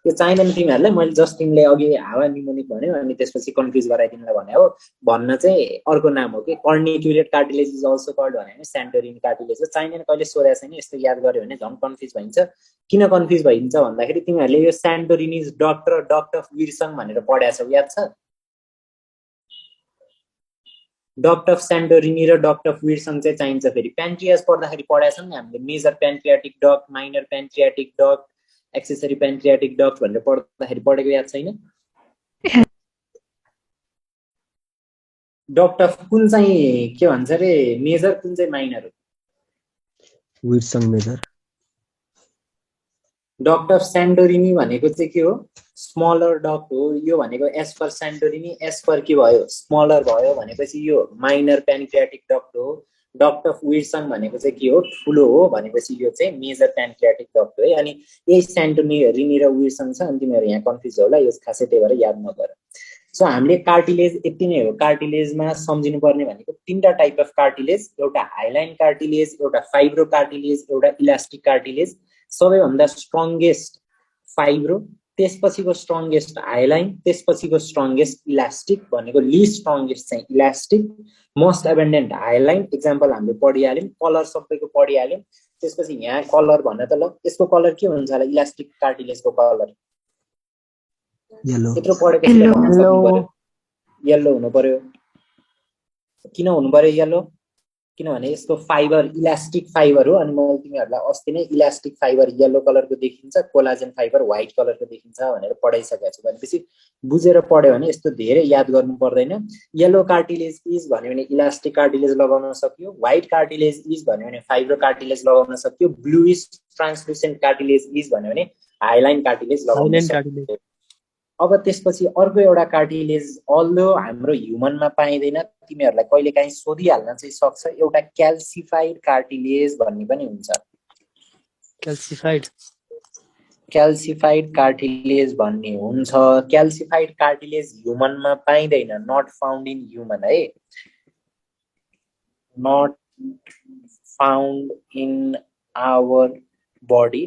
यो चाहिँदैन तिमीहरूलाई मैले जस्ट तिमीले अघि हावा निमोनिक भन्यो अनि त्यसपछि कन्फ्युज गराइदिनुलाई भने हो भन्न चाहिँ अर्को नाम हो कि कर्निक्युलेट कार्टिलेज इज अल्सो कल्ड भने सेन्टोरिनी कार्टिलेज चाहिँदैन कहिले सोधेको छैन यस्तो याद गर्यो भने झन् कन्फ्युज भइन्छ किन कन्फ्युज भइन्छ भन्दाखेरि तिमीहरूले यो सेन्टोरिनी डक्टर विल्सन भनेर पढाएको छौ याद छ डक्ट अफ सेन्टोरिनी र डक्ट अफ विल्सन चाहिँ चाहिन्छ फेरि प्यान्क्रियास पढ्दाखेरि पढाएको छौँ नि हामीले major pancreatic duct minor pancreatic duct accessory pancreatic duct भनेर पढ्दाखेरि पढेको याद छैन डक्ट अफ कुन चाहिँ के भन्छ रे मेजर कुन चाहिँ माइनर हो Wilson major duct of Santorini भनेको चाहिँ के हो स्मलर डक्ट हो यो भनेको S for Santorini S for के भयो स्मलर भयो भनेपछि यो माइनर प्यान्क्रियाटिक डक्ट हो डक्ट अफ विल्सन भनेको चाहिँ के हो ठुलो हो भनेपछि यो चाहिँ मेजर प्यान्क्रियाटिक डक्ट हो है अनि यही सेन्टोरिनी र विल्सन छ अनि तिमीहरू यहाँ कन्फ्युज होला यो खासै त्यही भएर याद नगर सो हामीले कार्टिलेज यति नै हो कार्टिलेजमा सम्झिनु पर्ने भनेको तीनटा टाइप अफ कार्टिलेज एउटा हाइलाइन कार्टिलेज एउटा फाइब्रो कार्टिलेज एउटा इलास्टिक कार्टिलेज सबैभन्दा स्ट्रङ्गेस्ट फाइब्रो त्यसपछिको स्ट्रङ्गेस्ट हाइलाइन त्यसपछिको स्ट्रङ्गेस्ट इलास्टिक भनेको लिस्ट स्ट्रङ्गेस्ट चाहिँ इलास्टिक मोस्ट एबेन्डेन्ट हाइलाइन एक्जाम्पल हामीले पढिहाल्यौँ कलर सबैको पढिहाल्यौँ त्यसपछि यहाँ कलर भन्न त ल यसको कलर के हुन्छ होला इलास्टिक कार्टिलेजको कलर यत्रो पढेको येल्लो हुनु पर्यो किन हुनु पर्यो येल्लो किनभने यसको फाइबर इलास्टिक फाइबर हो अनि मैले तिमीहरूलाई अस्ति नै इलास्टिक फाइबर येल्लो कलरको देखिन्छ कोलाजेन फाइबर व्हाइट कलरको देखिन्छ भनेर पढाइसकेको छु भनेपछि बुझेर पढ्यो भने यस्तो धेरै याद गर्नु पर्दैन येल्लो कार्टिलेज इज भन्यो भने इलास्टिक कार्टिलेज लगाउन सक्यो व्हाइट कार्टिलेज इज भन्यो भने फाइब्रो कार्टिलेज लगाउन सक्यो ब्लुइश ट्रान्सलुसेन्ट कार्टिलेज इज भन्यो भने हाइलाइन कार्टिलेज लगाउन सक्यो अब त्यसपछि अर्को एउटा कार्टिलेज अल्दो हाम्रो ह्युमनमा पाइँदैन तिमीहरूलाई कहिलेकाहीँ सोधिहाल्न चाहिँ सक्छ एउटा क्याल्सिफाइड कार्टिलेज भन्ने पनि हुन्छ क्याल्सिफाइड कार्टिलेज भन्ने हुन्छ क्याल्सिफाइड कार्टिलेज ह्युमनमा पाइँदैन नट फाउन्ड इन ह्युमन है not found in our body.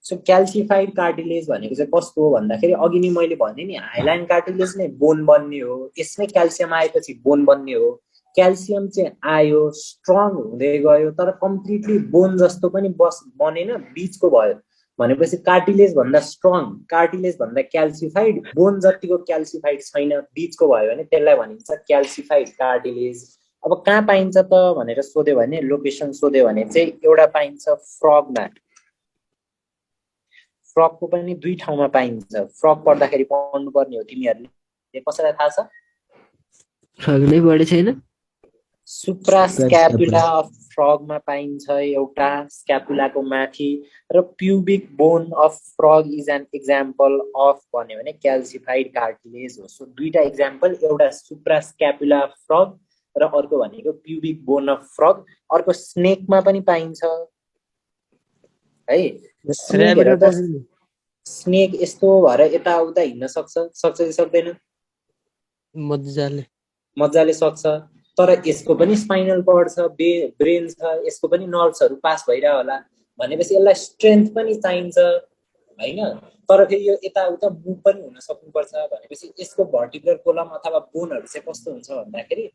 So calcified cartilage भनेको चाहिँ कस्तो हो भन्दाखेरि अघि नै मैले भने नि हाइलाइन कार्टिलेज नै बोन बन्ने हो, यसमै क्याल्सियम आएपछि बोन बन्ने हो। क्याल्सियम चाहिँ आयो स्ट्रङ हुँदै गयो तर कम्प्लिटली बोन जस्तो पनि बनेन, बिचको भयो भनेपछि कार्टिलेज भन्दा स्ट्रङ, कार्टिलेज भन्दा क्याल्सिफाइड, बोन जतिको क्याल्सिफाइड छैन बिचको भयो भने त्यसलाई भनिन्छ क्याल्सिफाइड कार्टिलेज। अब कहाँ पाइन्छ त भनेर सोध्यो भने, लोकेसन सोध्यो भने चाहिँ एउटा पाइन्छ फ्रगमा। फ्रगको पनि दुई ठाउँमा पाइन्छ। फ्रग पढ्दाखेरि पढ्नु पर्ने हो तिमीहरूले, कसैलाई थाहा छ? फ्रग नै पढे छैन। सुप्रास्क्यापुला अफ फ्रगमा पाइन्छ एउटा, स्क्यापुलाको माथि, र pubic bone of frog is an example of भन्यो भने क्याल्सिफाइड कार्टिलेज हो। सो दुईटा एक्जाम्पल, एउटा सुप्रास्क्यापुला अफ फ्रग र अर्को भनेको प्युबिक बोन अफ फ्रग। अर्को स्नेकमा पनि पाइन्छ है। स्नेक यस्तो भएर यताउता हिँड्न सक्छ कि सक्दैन? मजाले सक्छ, तर यसको पनि स्पाइनल कर्ड छ, ब्रेन छ, यसको पनि नर्भ्सहरू पास भइरह होला भनेपछि यसलाई स्ट्रेन्थ पनि चाहिन्छ हैन। तर फेरि यो यताउता मुभ पनि हुन सक्नुपर्छ भनेपछि यसको भर्टिब्रल कोलम अथवा बोनहरू चाहिँ कस्तो हुन्छ भन्दाखेरि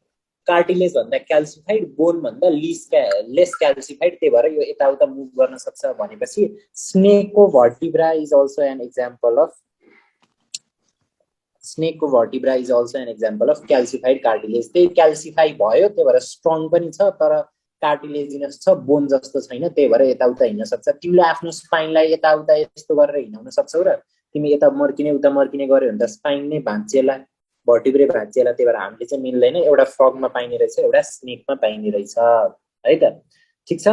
कार्टिलेज भन्दा क्याल्सिफाइड, बोन भन्दा लेस क्याल्सिफाइड, त्यही भएर यो यताउता मुभ गर्न सक्छ भनेपछि स्नेकको vertebra is also an example of calcified cartilage. त्यही क्याल्सिफाई भयो, त्यही भएर स्ट्रङ पनि छ तर कार्टिलेजिनस छ, बोन जस्तो छैन, त्यही भएर यताउता हिँड्न सक्छ। तिमीले आफ्नो स्पाइनलाई यताउता यस्तो गरेर हिँडाउन सक्छौ र तिमी यता मर्किने उता मर्किने गर्यो भने त स्पाइन नै भाँचिएला, भर्टिब्रे भाँचिएला। त्यही भएर हामीले चाहिँ मिल्दैन। एउटा फ्रगमा पाइने रहेछ, एउटा स्नेकमा पाइने रहेछ है त। ठिक छ?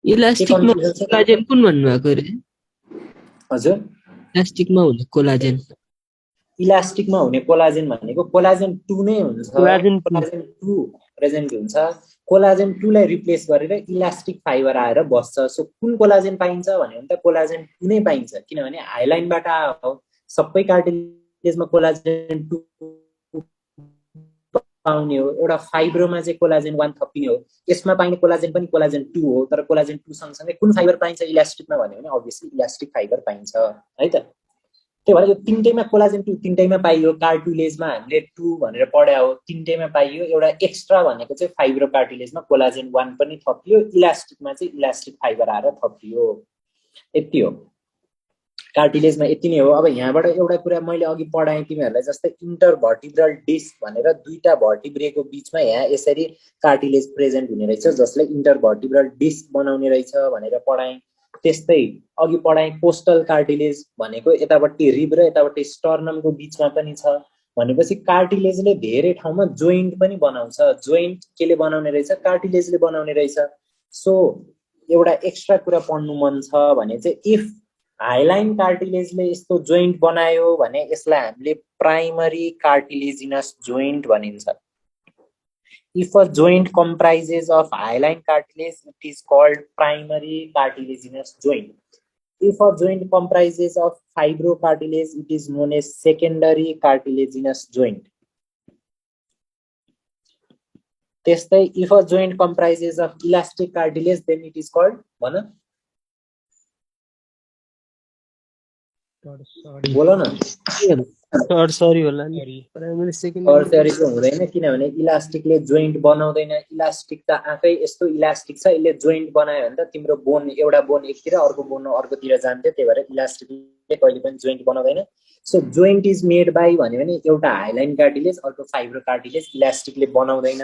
इलास्टिकमा कोलाजेन कुन भन्नुभएको रे? हजुर, इलास्टिकमा हुने कोलाजेन। इलास्टिकमा हुने कोलाजेन भनेको कोलाजेन 2 नै हुन्छ। कोलाजेन 2 प्रेजेन्ट हुन्छ। कोलाजेन 2 लाई रिप्लेस गरेर इलास्टिक फाइबर आएर बस्छ। सो कुन कोलाजेन पाइन्छ भन्यो भने त कोलाजेन 2 नै पाइन्छ, किनभने हाइलाइनबाट आयो। सबै कार्टिलेजमा कोलाजेन 2 पाउने हो। एउटा फाइब्रोमा चाहिँ कोलाजेन 1 थपिने हो। यसमा पाइने कोलाजेन पनि कोलाजेन 2 हो, तर कोलाजेन 2 सँगसँगै कुन फाइबर पाइन्छ इलास्टिकमा भन्यो भने अभियसली इलास्टिक फाइबर पाइन्छ है त। त्यही भएर यो तिनटैमा कोलाजेन 2 तिनटैमा पाइयो। कार्टिलेजमा हामीले 2 भनेर पढ्या हो, तिनटैमा पाइयो। एउटा एक्स्ट्रा भनेको चाहिँ फाइब्रो कार्टिलेजमा कोलाजेन 1 पनि थपियो, इलास्टिकमा चाहिँ इलास्टिक फाइबर आएर थपियो। यति हो कार्टिलेजमा, यति नै हो। अब यहाँबाट एउटा कुरा मैले अघि पढाएँ तिमीहरूलाई, जस्तै इन्टरभर्टिब्रल डिस्क भनेर दुईटा भर्टिब्रेको बिचमा यहाँ यसरी कार्टिलेज प्रेजेन्ट हुने रहेछ, जसले इन्टरभर्टिब्रल डिस्क बनाउने रहेछ भनेर पढाएँ। त्यस्तै अघि पढाएँ कोस्टल कार्टिलेज भनेको यतापट्टि रिब र यतापट्टि स्टर्नमको बिचमा पनि छ भनेपछि कार्टिलेजले धेरै ठाउँमा जोइन्ट पनि बनाउँछ। जोइन्ट केले बनाउने रहेछ? कार्टिलेजले बनाउने रहेछ। सो एउटा एक्स्ट्रा कुरा पढ्नु मन छ भने चाहिँ इफ हाइलाइन कार्टिलेजले यस्तो जोइन्ट बनायो भने यसलाई हामीले प्राइमरी कार्टिलेजिनस जोइन्ट भनिन्छ। If a joint comprises of hyaline cartilage, it is called primary cartilaginous joint. If a joint comprises of fibrocartilage, it is known as secondary cartilaginous joint. त्यस्तै if a joint comprises of elastic cartilage, then it is called भन बोलो न। Tertiary होला नि, primary secondary चाहिँ हुँदैन, किनभने इलास्टिकले joint बनाउँदैन। इलास्टिक त आफै यस्तो इलास्टिक छ, यसले जोइन्ट बनायो भने त तिम्रो बोन एउटा बोन एकतिर अर्को बोन अर्कोतिर जान्थ्यो, त्यही भएर इलास्टिकले कहिले पनि जोइन्ट बनाउँदैन। So joint is made by भन्यो भने एउटा हाइलाइन कार्टिलेज अर्को फाइब्रो कार्टिलेज, इलास्टिकले बनाउँदैन।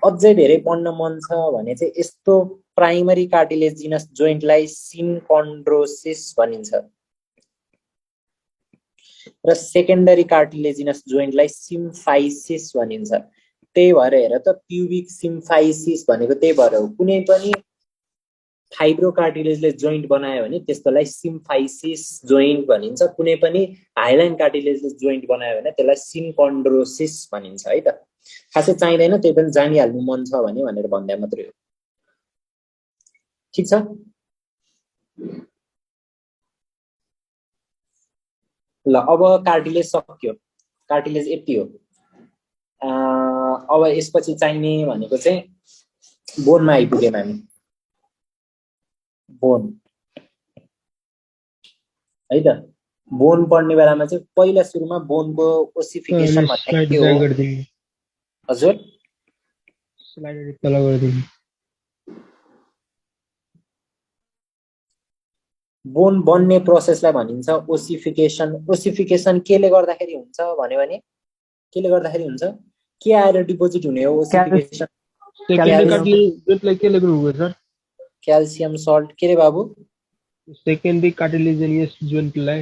अझै धेरै पढ्न मन छ भने चाहिँ यस्तो प्राइमरी कार्टिलेजिनस जोइन्टलाई सिनकन्ड्रोसिस भनिन्छ र सेकेन्डरी कार्टिलेजिनस जोइन्टलाई सिम्फाइसिस भनिन्छ। त्यही भएर हेर त प्युबिक सिम्फाइसिस भनेको त्यही भएर हो। कुनै पनि फाइब्रो कार्टिलेजले जोइन्ट बनायो भने त्यसलाई सिम्फाइसिस जोइन्ट भनिन्छ। कुनै पनि हाइलाइन कार्टिलेजले जोइन्ट बनायो भने त्यसलाई सिनकन्ड्रोसिस भनिन्छ है त। खासै चाहिँदैन, त्यही पनि जानिहाल्नु मन छ भने भनेर भन्दा मात्रै हो। ठिक छ? ल अब कार्टिलेज सक्यो, कार्टिलेज यति हो। अब यसपछि चाहिने भनेको चाहिँ बोनमा आइपुग्यौँ हामी। बोन है त बोन पढ्ने बेलामा चाहिँ पहिला सुरुमा बोनको ओसिफिकेसन भन्ने स्लाइड के ब्याक हो गरिदिनु हजुर स्लाइड तल गरिदिनु बोन बन्ने प्रोसेसलाई भनिन्छ ओसिफिकेसन ओसिफिकेसन केले गर्दाखेरि हुन्छ भन्यो भने केले गर्दाखेरि हुन्छ के आएर डिपोजिट हुने हो ओसिफिकेसन सेकेन्डरी कार्टिलेजलाई के लेख्नुभयो सर क्याल्सियम सल्ट के रे बाबु सेकेन्डरी कार्टिलेजिनियस जोइन्टलाई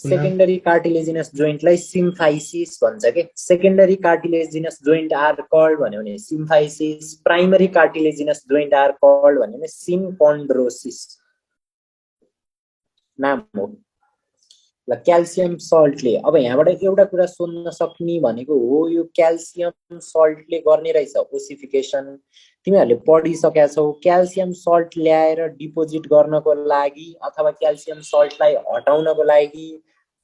सेकेन्डरी कार्टिलेजिनस जोइन्टलाई सिम्फाइसिस भन्छ के secondary cartilaginous joint are called भन्यो भने symphysis primary cartilaginous joint are called भन्यो भने सिम्पोन्ड्रोसिस नाम हो ल क्याल्सियम सल्टले अब यहाँबाट एउटा कुरा सोध्न सक्ने भनेको हो यो क्याल्सियम सल्टले गर्ने रहेछ ओसिफिकेसन तिमीहरूले पढिसकेका छौ क्याल्सियम सल्ट ल्याएर डिपोजिट गर्नको लागि अथवा क्याल्सियम सल्टलाई हटाउनको लागि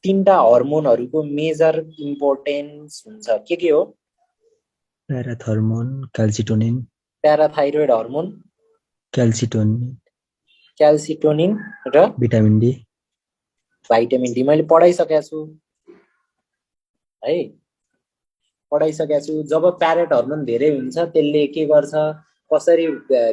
तीनटा हर्मोनहरूको मेजर इम्पोर्टेन्स हुन्छ के हो प्याराथर्मोन क्याल्सिटोनिन प्याराथाइरोइड हर्मोन क्याल्सिटोनिन र भिटामिन डी भाइटामिन डी मैले पढाइसकेको छु है पढाइसकेको छु जब प्यारेट हर्मोन धेरै हुन्छ त्यसले के गर्छ कसरी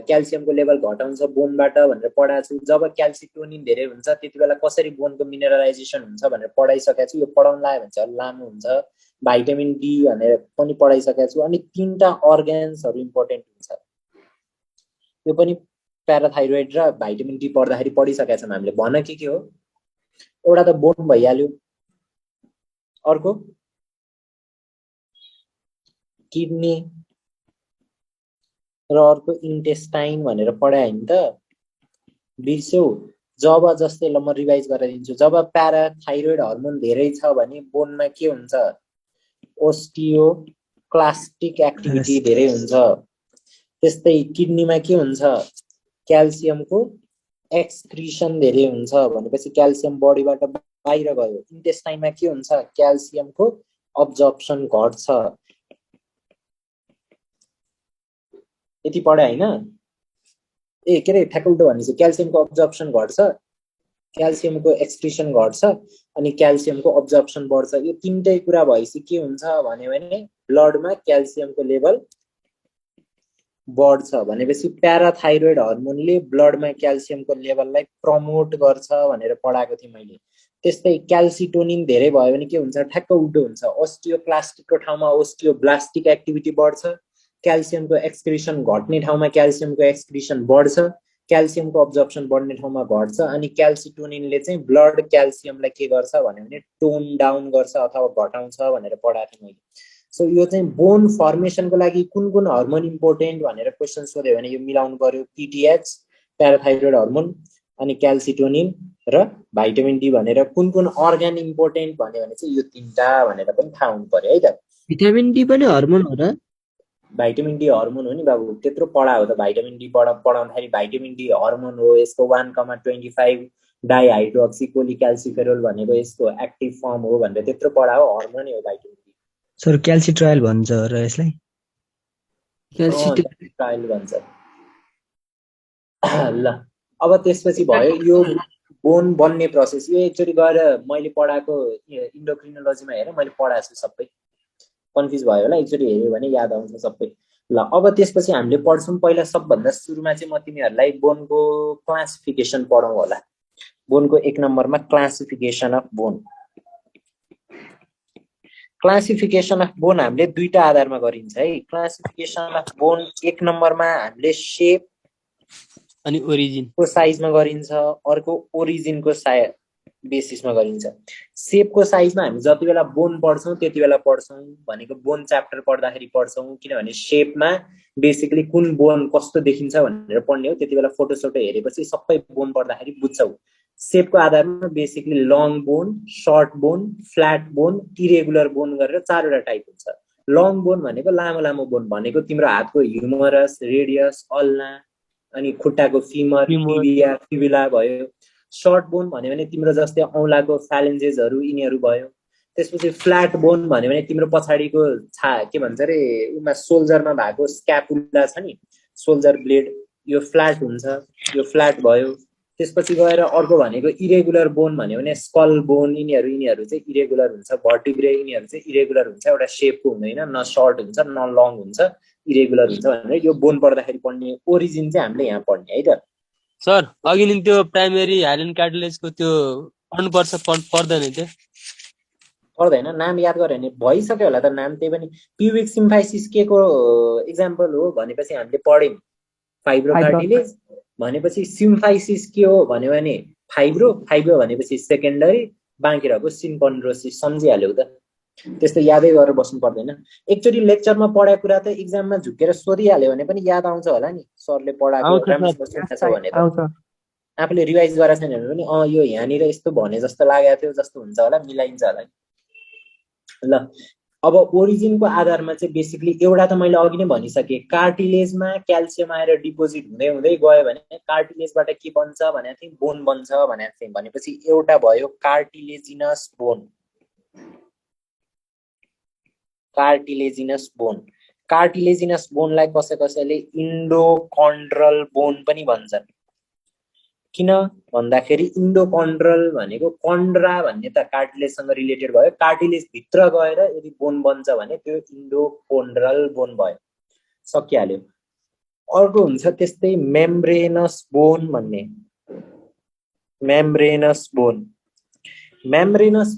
क्याल्सियमको लेभल घटाउँछ बोनबाट भनेर पढाएको छु जब क्याल्सिटोनिन धेरै हुन्छ त्यति बेला कसरी बोनको मिनरलाइजेसन हुन्छ भनेर पढाइसकेको छु यो पढाउन लाग्यो भने चाहिँ लामो हुन्छ भाइटामिन डी भनेर पनि पढाइसकेको छु अनि तीनटा अर्गान्सहरू इम्पोर्टेन्ट हुन्छ यो पनि प्याराथाइरोइड र भाइटामिन डी पढ्दाखेरि पढिसकेका छौँ हामीले भन के हो एउटा त बोन भइहाल्यो अर्को किडनी र अर्को इन्टेस्टाइन भनेर पढायो नि त बिर्स्यौ जब जस्तै ल म रिभाइज गराइदिन्छु जब प्याराथाइरोइड हर्मोन धेरै छ भने बोनमा के हुन्छ ओस्टियोक्लास्टिक एक्टिभिटी धेरै हुन्छ त्यस्तै किडनीमा के हुन्छ क्याल्सियमको एक्सक्रिसन धेरै हुन्छ भनेपछि क्याल्सियम बडीबाट बाहिर गयो इन्टेस्टाइनमा के हुन्छ क्याल्सियमको अब्जर्प्सन घट्छ यति पढे हैन ए के रे ठ्याक्क उल्टो भनेपछि क्याल्सियमको अब्जर्प्सन घट्छ क्याल्सियमको एक्सक्रिसन घट्छ अनि क्याल्सियमको अब्जर्प्सन बढ्छ यो तीनटै कुरा भएपछि के हुन्छ भने ब्लडमा क्याल्सियमको लेभल बढ्छ भनेपछि प्याराथाइरोइड हर्मोनले ब्लडमा क्याल्सियमको लेभललाई प्रमोट गर्छ भनेर पढाएको थिएँ मैले त्यस्तै क्याल्सिटोनिन धेरै भयो भने के हुन्छ ठ्याक्क उल्टो हुन्छ ओस्टियोक्लास्टिकको ठाउँमा ओस्टियोब्लास्टिक एक्टिभिटी बढ्छ क्याल्सियमको एक्सक्रिसन घट्ने ठाउँमा क्याल्सियमको एक्सक्रिसन बढ्छ क्याल्सियमको अब्जर्प्सन बढ्ने ठाउँमा घट्छ अनि क्याल्सिटोनिनले चाहिँ ब्लड क्याल्सियमलाई के गर्छ भने टोन डाउन गर्छ अथवा घटाउँछ भनेर पढाएको थिएँ मैले सो यो चाहिँ बोन फर्मेसनको लागि कुन कुन हर्मोन इम्पोर्टेन्ट भनेर क्वेसन सोध्यो भने यो मिलाउनु पर्यो पिटिएच प्याराथाइरोइड हर्मोन अनि क्याल्सिटोनिन र भाइटामिन डी भनेर कुन कुन अर्गान इम्पोर्टेन्ट भन्यो भने चाहिँ यो तीनटा भनेर पनि थाहा हुनु पर्यो है त भिटामिन डी पनि हर्मोन हो र भाइटामिन डी हर्मोन हो नि बाबु त्यत्रो पढायो त भाइटामिन डी पढाउँदाखेरि भाइटामिन डी हर्मोन हो यसको 1,25 डाइहाइड्रोक्सिकोलिक्याल्सिफेरोल भनेको यसको एक्टिभ फर्म हो भनेर त्यत्रो पढायो हर्मोन हो भाइटामिन डी सर क्याल्सिट्रायल भन्छ र यसलाई क्याल्सिट्रायल भन्छ ल अब त्यसपछि भयो यो बोन बन्ने प्रोसेस यो एकचोटि गएर मैले पढाएको इन्डोक्रिनोलोजीमा हेरेर मैले पढाएको छु सबै कन्फ्युज भयो होला एकचोटि हेऱ्यो भने याद आउँछ सबै ल अब त्यसपछि हामीले पढ्छौँ पहिला सबभन्दा सुरुमा चाहिँ म तिमीहरूलाई बोनको क्लासिफिकेसन पढाउँ होला बोनको 1 नम्बरमा classification of bone classification of bone हामीले दुईटा आधारमा गरिन्छ है क्लासिफिकेसन अफ बोन 1 नम्बरमा हामीले शेप अनि ओरिजिनको साइजमा गरिन्छ अर्को ओरिजिनको बेसिसमा गरिन्छ शेपको साइजमा हामी जति बेला बोन पढ्छौँ त्यति बेला पढ्छौँ भनेको बोन च्याप्टर पढ्दाखेरि पढ्छौँ किनभने शेपमा बेसिकली कुन बोन कस्तो देखिन्छ भनेर पढ्ने हो त्यति बेला फोटो सोटो हेरेपछि सबै बोन पढ्दाखेरि बुझ्छौ शेपको आधारमा basically long bone short bone flat bone irregular bone गरेर 4वटा टाइप हुन्छ लङ बोन भनेको लामो लामो बोन भनेको तिम्रो हातको ह्युमरस रेडियस अल्ना अनि खुट्टाको फिमर टिबिया फिबुला भयो सर्ट बोन भन्यो भने तिम्रो जस्तै औँलाको फ्यालेन्जेसहरू यिनीहरू भयो त्यसपछि फ्ल्याट बोन भन्यो भने तिम्रो पछाडिको के भन्छ रे उमा सोल्जरमा भएको स्क्यापुला छ नि सोल्जर ब्लेड यो फ्ल्याट हुन्छ यो फ्ल्याट भयो त्यसपछि गएर अर्को भनेको इरेगुलर बोन भन्यो भने स्कल बोन, यिनीहरू चाहिँ इरेगुलर हुन्छ। भर्टिब्रे यिनीहरू चाहिँ इरेगुलर हुन्छ, एउटा सेपको हुँदैन, न सर्ट हुन्छ न लङ हुन्छ, इरेगुलर हुन्छ भनेर यो बोन पढ्दाखेरि पढ्ने ओरिजिन चाहिँ हामीले यहाँ पढ्ने है त। सर अघि नि त्यो प्राइमेरी हाइलेन्ड कार्टिलेजको त्यो पढ्नुपर्छ पर्दैन त्यो पर्दैन, नाम याद गऱ्यो भने भइसक्यो होला त नाम। त्यही पनि प्युबिक सिम्फाइसिस के को एक्जाम्पल हो भनेपछि हामीले पढ्यौँ फाइब्रो कार्टिलेज भनेपछि सिम्फाइसिस के हो भन्यो भने फाइब्रो भनेपछि सेकेन्डरी, बाँकी रहेको सिन्कन्ड्रोसिस सम्झिहाल्यौ त। त्यस्तो यादै गरेर बस्नु पर्दैन। एकचोटि लेक्चरमा पढाएको कुरा त एक्जाममा झुकेर सोधिहाल्यो भने पनि याद आउँछ होला नि, सरले पढाएको राम्रोसँग सुनेछ भने त। आफूले रिभाइज गरेको छैन भने पनि यो यहाँनिर यस्तो भने जस्तो लागेको थियो, जस्तो हुन्छ होला, मिलाइन्छ होला। ल अब ओरिजिनको आधारमा चाहिँ बेसिकली एउटा त मैले अघि नै भनिसकेँ, कार्टिलेजमा क्याल्सियम आएर डिपोजिट हुँदै हुँदै गयो भने कार्टिलेजबाट के बन्छ भनेको थिएँ, बोन बन्छ भनेको थिएँ। भनेपछि एउटा भयो कार्टिलेजिनस बोन। कार्टिलेजिनस बोनलाई कसैले इन्डोकन्ड्रल बोन पनि भन्छन्। किन भन्दाखेरि इन्डोकन्ड्रल भनेको कन्ड्रा भन्ने त कार्टिलेजसँग रिलेटेड भयो, कार्टिलेज भित्र गएर यदि बोन बन्छ भने त्यो इन्डोकन्ड्रल बोन भयो, सकिहाल्यो। अर्को हुन्छ त्यस्तै मेम्ब्रेनस बोन भन्ने। मेम्ब्रेनस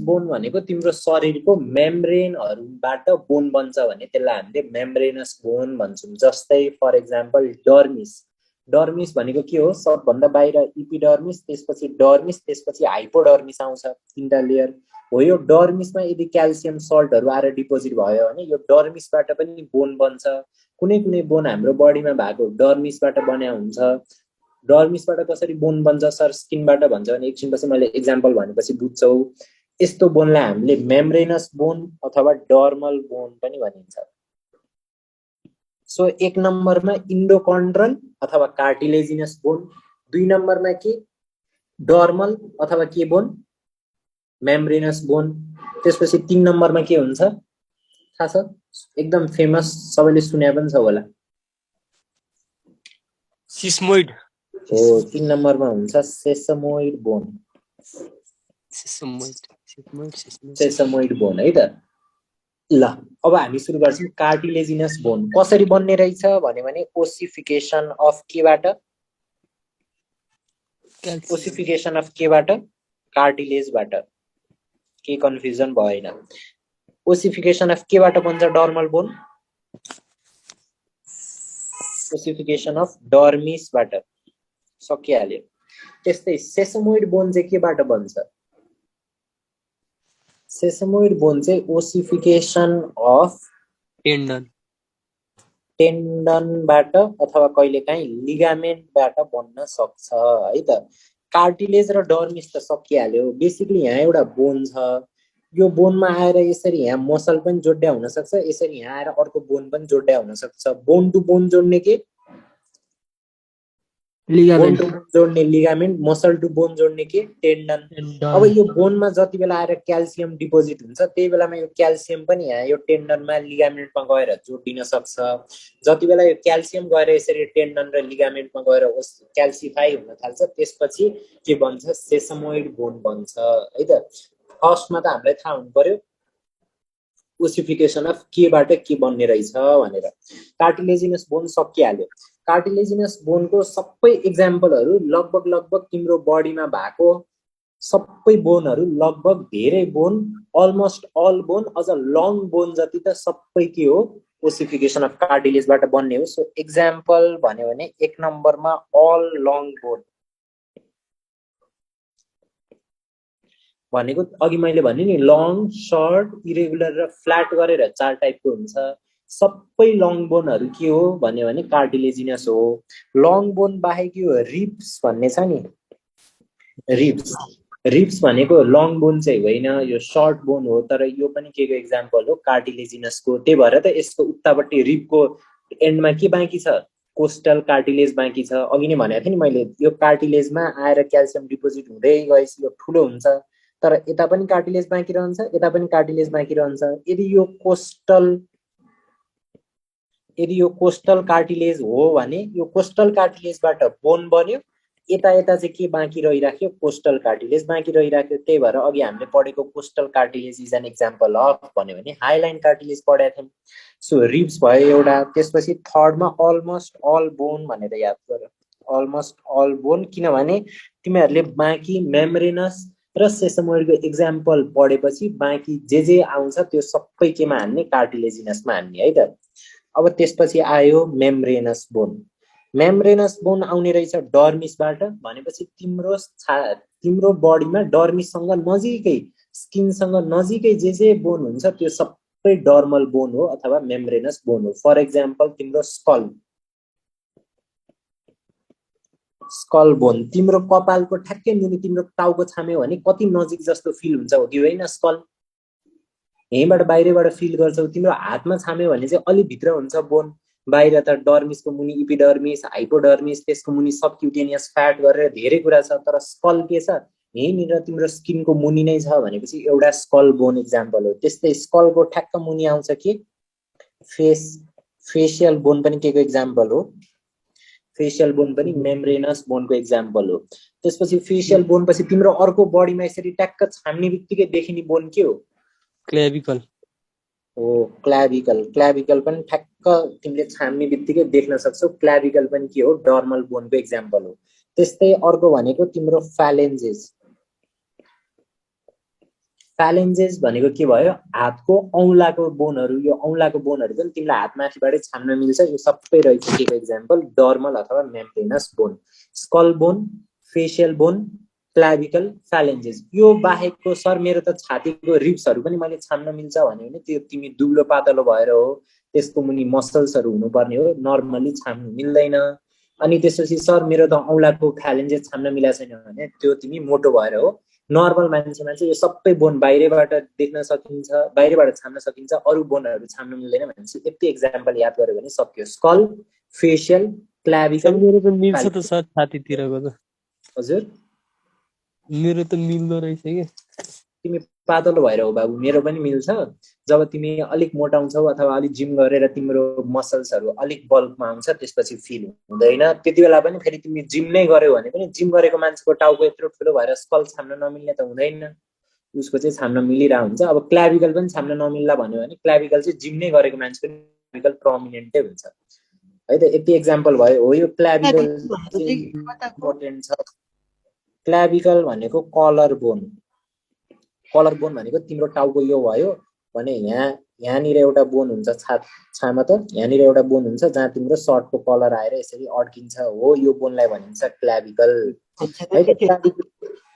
बोन भनेको तिम्रो शरीरको मेम्ब्रेनहरूबाट बोन बन्छ भने त्यसलाई हामीले मेम्ब्रेनस बोन भन्छौँ। जस्तै फर एक्जाम्पल डर्मिस भनेको के हो, सबभन्दा बाहिर इपिडर्मिस, त्यसपछि डर्मिस, त्यसपछि हाइपोडर्मिस आउँछ, तीनटा लेयर हो। यो डर्मिसमा यदि क्याल्सियम सल्टहरू आएर डिपोजिट भयो भने यो डर्मिसबाट पनि बोन बन्छ। कुनै कुनै बोन हाम्रो बडीमा भएको डर्मिसबाट बन्या हुन्छ। डर्मिसबाट कसरी बोन बन्छ सर स्किनबाट भन्छ भने एकछिनपछि मैले एक्जाम्पल भनेपछि बुझ्छौ। यस्तो बोनलाई हामीले मेम्ब्रेनस बोन अथवा डर्मल बोन पनि भनिन्छ। सो एक नम्बरमा इन्डोकन्ड्रल अथवा कार्टिलेजिनस बोन, दुई नम्बरमा के डर्मल अथवा के बोन, मेम्ब्रेनस बोन। त्यसपछि तीन नम्बरमा के हुन्छ थाहा छ, एकदम फेमस, सबैले सुने पनि छ होला, सिस्मोइड हो। तीन नम्बरमा हुन्छ सेसमोइड बोन। सेसमोइड बोन है त। ल अब हामी सुरु गर्छौँ कार्टिलेजिनस बोन कसरी बन्ने रहेछ भने ओसिफिकेसन अफ केबाट, ओसिफिकेसन अफ केबाट, कार्टिलेजबाट। के कन्फ्युजन भएन। ओसिफिकेसन अफ केबाट बन्छ डर्मल बोन, ओसिफिकेसन अफ डर्मिसबाट, सकिहाल्यो। त्यस्तै सेसमोइड बोन चाहिँ केबाट बन्छ, सेसमोइड बोन चाहिँ ओसिफिकेसन अफ टेन्डनबाट अथवा कहिलेकाहीँ लिगामेन्टबाट बन्न सक्छ है त। कार्टिलेज र डर्मिस त सकिहाल्यो। बेसिकली यहाँ एउटा बोन छ, यो बोनमा आएर यसरी यहाँ मसल पनि जोड्या हुन सक्छ, यसरी यहाँ आएर अर्को बोन पनि जोड्या हुन सक्छ। बोन टु बोन जोड्ने के लिगामेन्ट, जोड्ने लिगामेन्ट, मसल टु बोन जोड्ने के टेन्डन। अब यो बोनमा जति बेला आएर क्याल्सियम डिपोजिट हुन्छ त्यही बेलामा यो क्याल्सियम पनि यहाँ यो टेन्डनमा लिगामेन्टमा गएर जोडिन सक्छ। जति बेला यो क्याल्सियम गएर यसरी टेन्डन र लिगामेन्टमा गएर क्याल्सिफाई हुन थाल्छ त्यसपछि के बन्छ, सेसमोइड बोन बन्छ है त। फर्स्टमा त हामीलाई थाहा हुनु पर्यो ओसिफिकेसन अफ केबाट के बन्ने रहेछ भनेर। कार्टिलेजिनस बोन सकिहाल्यो। कार्टिलेजिनस बोनको सबै एक्जाम्पलहरू लगभग तिम्रो बडीमा भएको सबै बोनहरू, लगभग धेरै बोन, अलमोस्ट अल बोन, अझ लङ बोन जति त सबै के हो, ओसिफिकेसन अफ कार्टिलेजबाट बन्ने हो। सो एक्जाम्पल भन्यो भने एक नम्बरमा अल लङ बोन भनेको अघि मैले भने नि लङ, सर्ट, इरेगुलर र फ्ल्याट गरेर चार टाइपको हुन्छ। सबै लङ बोनहरू के हो भन्यो भने कार्टिलेजिनस हो। लङ बोन बाहेक यो रिब्स भन्ने छ नि, रिब्स भनेको लङ बोन चाहिँ होइन, यो सर्ट बोन हो, तर यो पनि के को एक्जाम्पल हो, कार्टिलेजिनसको। त्यही भएर त यसको उतापट्टि रिबको एन्डमा के बाँकी छ, कोस्टल कार्टिलेज बाँकी छ। अघि नै भनेको थिएँ नि मैले, यो कार्टिलेजमा आएर क्याल्सियम डिपोजिट हुँदै गएपछि यो ठुलो हुन्छ, तर यता पनि कार्टिलेज बाँकी रहन्छ, यता पनि कार्टिलेज बाँकी रहन्छ। यदि यो कोस्टल कार्टिलेज हो भने यो कोस्टल कार्टिलेजबाट बोन बन्यो, यता यता चाहिँ के बाँकी रहिराख्यो कोस्टल कार्टिलेज बाँकी रहिराख्यो त्यही भएर अघि हामीले पढेको costal cartilage is an example of भन्यो भने हाइलाइन कार्टिलेज पढेको थियौँ सो रिब्स भयो एउटा त्यसपछि थर्डमा अलमोस्ट अल बोन भनेर याद गर अलमोस्ट अल बोन किनभने तिमीहरूले बाँकी मेम्ब्रेनस र सेसमोइडको एक्जाम्पल पढेपछि बाँकी जे आउँछ त्यो सबै केमा हान्ने कार्टिलेजिनसमा हान्ने है त अब त्यसपछि आयो मेम्ब्रेनस बोन मेम्ब्रेनस बोन आउने रहेछ डर्मिसबाट भनेपछि तिम्रो बडीमा डर्मिससँग नजिकै स्किनसँग नजिकै जे बोन हुन्छ त्यो सबै डर्मल बोन हो अथवा मेम्ब्रेनस बोन हो फर एक्जाम्पल तिम्रो स्कल बोन तिम्रो कपालको ठ्याक्कै मुनि तिम्रो टाउको छाम्यो भने कति नजिक जस्तो फिल हुन्छ हो कि होइन स्कल यहीँबाट बाहिरबाट फिल गर्छौ तिम्रो हातमा छाम्यो भने चाहिँ अलि भित्र हुन्छ बोन बाहिर त डर्मिसको मुनि इपिडर्मिस हाइपोडर्मिस त्यसको मुनि सबक्युटेनियस फ्याट गरेर धेरै कुरा छ तर स्कल के छ यहीँनिर तिम्रो स्किनको मुनि नै छ भनेपछि एउटा स्कल बोन एक्जाम्पल हो त्यस्तै स्कलको ठ्याक्क मुनि आउँछ कि फेसियल बोन पनि के को एक्जाम्पल हो फेसियल बोन पनि मेम्ब्रेनस बोनको एक्जाम्पल हो त्यसपछि फेसियल बोन पछि तिम्रो अर्को बडीमा यसरी ट्याक्क छाम्ने बित्तिकै देखिने बोन के हो क्लेभिकल हो क्ल्याभिकल पनि ठ्याक्क तिमीले छाम्ने बित्तिकै देख्न सक्छौ क्ल्याभिकल पनि के हो डर्मल बोनको एक्जाम्पल हो त्यस्तै अर्को भनेको तिम्रो फ्यालेन्जेस भनेको के भयो हातको औँलाको बोनहरू यो औँलाको बोनहरू पनि तिमीलाई हातमाथिबाटै छाम्न मिल्छ यो सबै रहेछ के को एक्जाम्पल डर्मल अथवा membranous bone skull bone facial bone clavicle phalanges यो बाहेकको सर मेरो त छातीको रिब्सहरू पनि मैले छाम्न मिल्छ भन्यो भने त्यो तिमी दुब्लो पातलो भएर हो त्यसको मुनि मसल्सहरू हुनुपर्ने हो नर्मली छाम्नु मिल्दैन अनि त्यसपछि सर मेरो त औँलाको फ्यालेन्जेस छाम्न मिला छैन भने त्यो तिमी मोटो भएर हो नर्मल मान्छेमा चाहिँ यो सबै बोन बाहिरबाट देख्न सकिन्छ बाहिरबाट छाम्न सकिन्छ अरू बोनहरू छाम्न मिल्दैन भनेपछि यति एक्जाम्पल याद गर्यो भने सक्यो स्कल फेसियल क्ल्याभिकल मेरो त मिल्छ त सर छातीतिरको त हजुर मेरो त मिल्दो रहेछ कि तिमी पातलो भएर हो बाबु मेरो पनि मिल्छ जब तिमी अलिक मोटाउँछौ अथवा अलिक जिम गरेर तिम्रो मसल्सहरू अलिक बल्कमा आउँछ त्यसपछि फिल हुँदैन त्यति बेला पनि फेरि तिमी जिम नै गर्यौ भने पनि जिम गरेको मान्छेको टाउको यत्रो ठुलो भएर स्कल छाम्न नमिल्ने त हुँदैन उसको चाहिँ छाम्न मिलिरहेको हुन्छ अब क्ल्याभिकल पनि छाम्न नमिल्ला भन्यो भने क्ल्याभिकल चाहिँ जिम नै गरेको मान्छे पनि क्ल्याभिकल प्रोमिनेन्टै हुन्छ है त यति एक्जाम्पल भयो हो यो क्ल्याभिकल इम्पोर्टेन्ट छ क्ल्याभिकल भनेको कलर बोन भनेको तिम्रो टाउको यो भयो भने यहाँनिर एउटा बोन हुन्छ छामा त यहाँनिर एउटा बोन हुन्छ जहाँ तिम्रो सर्टको कलर आएर यसरी अड्किन्छ हो यो बोनलाई भनिन्छ क्ल्याभिकल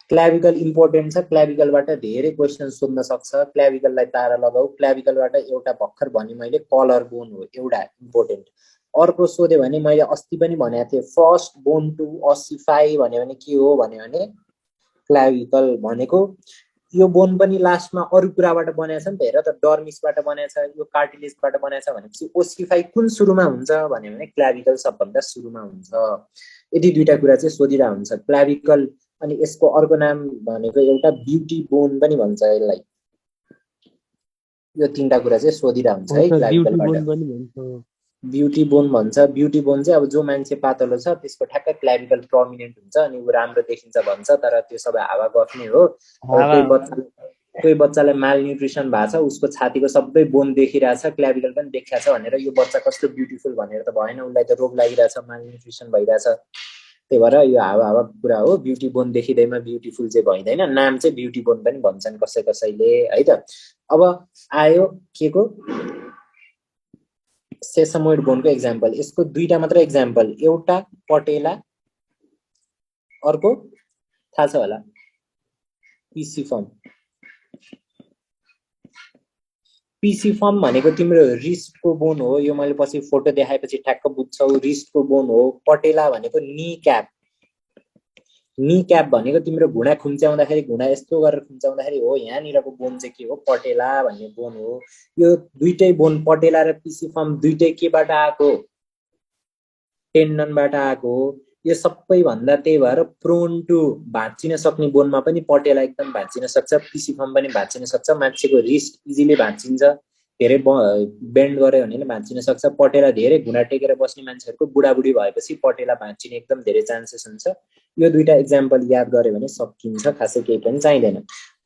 क्ल्याभिकल इम्पोर्टेन्ट छ क्ल्याभिकलबाट धेरै क्वेसन सोध्न सक्छ क्ल्याभिकललाई तारा लगाऊ क्ल्याभिकलबाट एउटा भर्खर भने मैले कलर बोन हो एउटा इम्पोर्टेन्ट अर्को सोध्यो भने मैले अस्ति पनि भनेको थिएँ फर्स्ट बोन टु ओसिफाई भन्यो भने के हो भन्यो भने क्ल्याभिकल भनेको यो बोन पनि लास्टमा अरू कुराबाट बनाएको छ नि त हेर त डर्मिसबाट बनाएको छ यो कार्टिलेजबाट बनाएको छ भनेपछि ओसिफाई कुन सुरुमा हुन्छ भन्यो भने क्ल्याभिकल सबभन्दा सुरुमा हुन्छ यदि दुईटा कुरा चाहिँ सोधिरहेको हुन्छ क्ल्याभिकल अनि यसको अर्को नाम भनेको एउटा ब्युटी बोन पनि भन्छ यसलाई यो तीनटा कुरा चाहिँ सोधिरहेको हुन्छ है क्ल्याभिकलबाट ब्युटी बोन भन्छ ब्युटी बोन चाहिँ अब जो मान्छे पातलो छ त्यसको ठ्याक्कै क्ल्याभिकल प्रोमिनेन्ट हुन्छ अनि ऊ राम्रो देखिन्छ भन्छ तर त्यो सबै हावा गफ्ने हो कोही बच्चालाई माल न्युट्रिसन भएको छ उसको छातीको सबै बोन देखिरहेछ क्ल्याभिकल पनि देखिया छ भनेर यो बच्चा कस्तो ब्युटिफुल भनेर त भएन उसलाई त रोग लागिरहेछ माल न्युट्रिसन भइरहेछ त्यही भएर यो हावा कुरा हो ब्युटी बोन देखिँदैमा ब्युटिफुल चाहिँ भइँदैन नाम चाहिँ ब्युटी बोन पनि भन्छन् कसैले है त अब आयो के को सेसमोइड बोनको एक्जाम्पल यसको दुईटा मात्र एक्जाम्पल एउटा पटेला अर्को थाहा छ होला पिसिफर्म भनेको तिम्रो रिस्टको बोन हो यो मैले पछि फोटो देखाएपछि ठ्याक्क बुझ्छौ रिस्टको बोन हो पटेला भनेको नी क्याप भनेको तिम्रो घुँडा खुम्च्याउँदाखेरि घुँडा यस्तो गरेर खुम्च्याउँदाखेरि हो यहाँनिरको बोन चाहिँ के हो पटेला भन्ने बोन हो यो दुईटै बोन पटेला र पिसिफर्म दुईटै केबाट आएको टेन्डनबाट आएको यो सबैभन्दा त्यही भएर प्रोन टु भाँचिन सक्ने बोनमा पनि पटेला एकदम भाँचिन सक्छ पिसिफर्म पनि भाँचिन सक्छ मान्छेको रिस्ट इजिली भाँचिन्छ धेरै बेन्ड गर्यो भने भाँचिन सक्छ। पटेला धेरै घुँडा टेकेर बस्ने मान्छेहरूको बुढाबुढी भएपछि पटेला भाँचिने एकदम धेरै चान्सेस हुन्छ। यो दुईटा इक्जाम्पल याद गर्यो भने सकिन्छ, खासै केही पनि चाहिँदैन।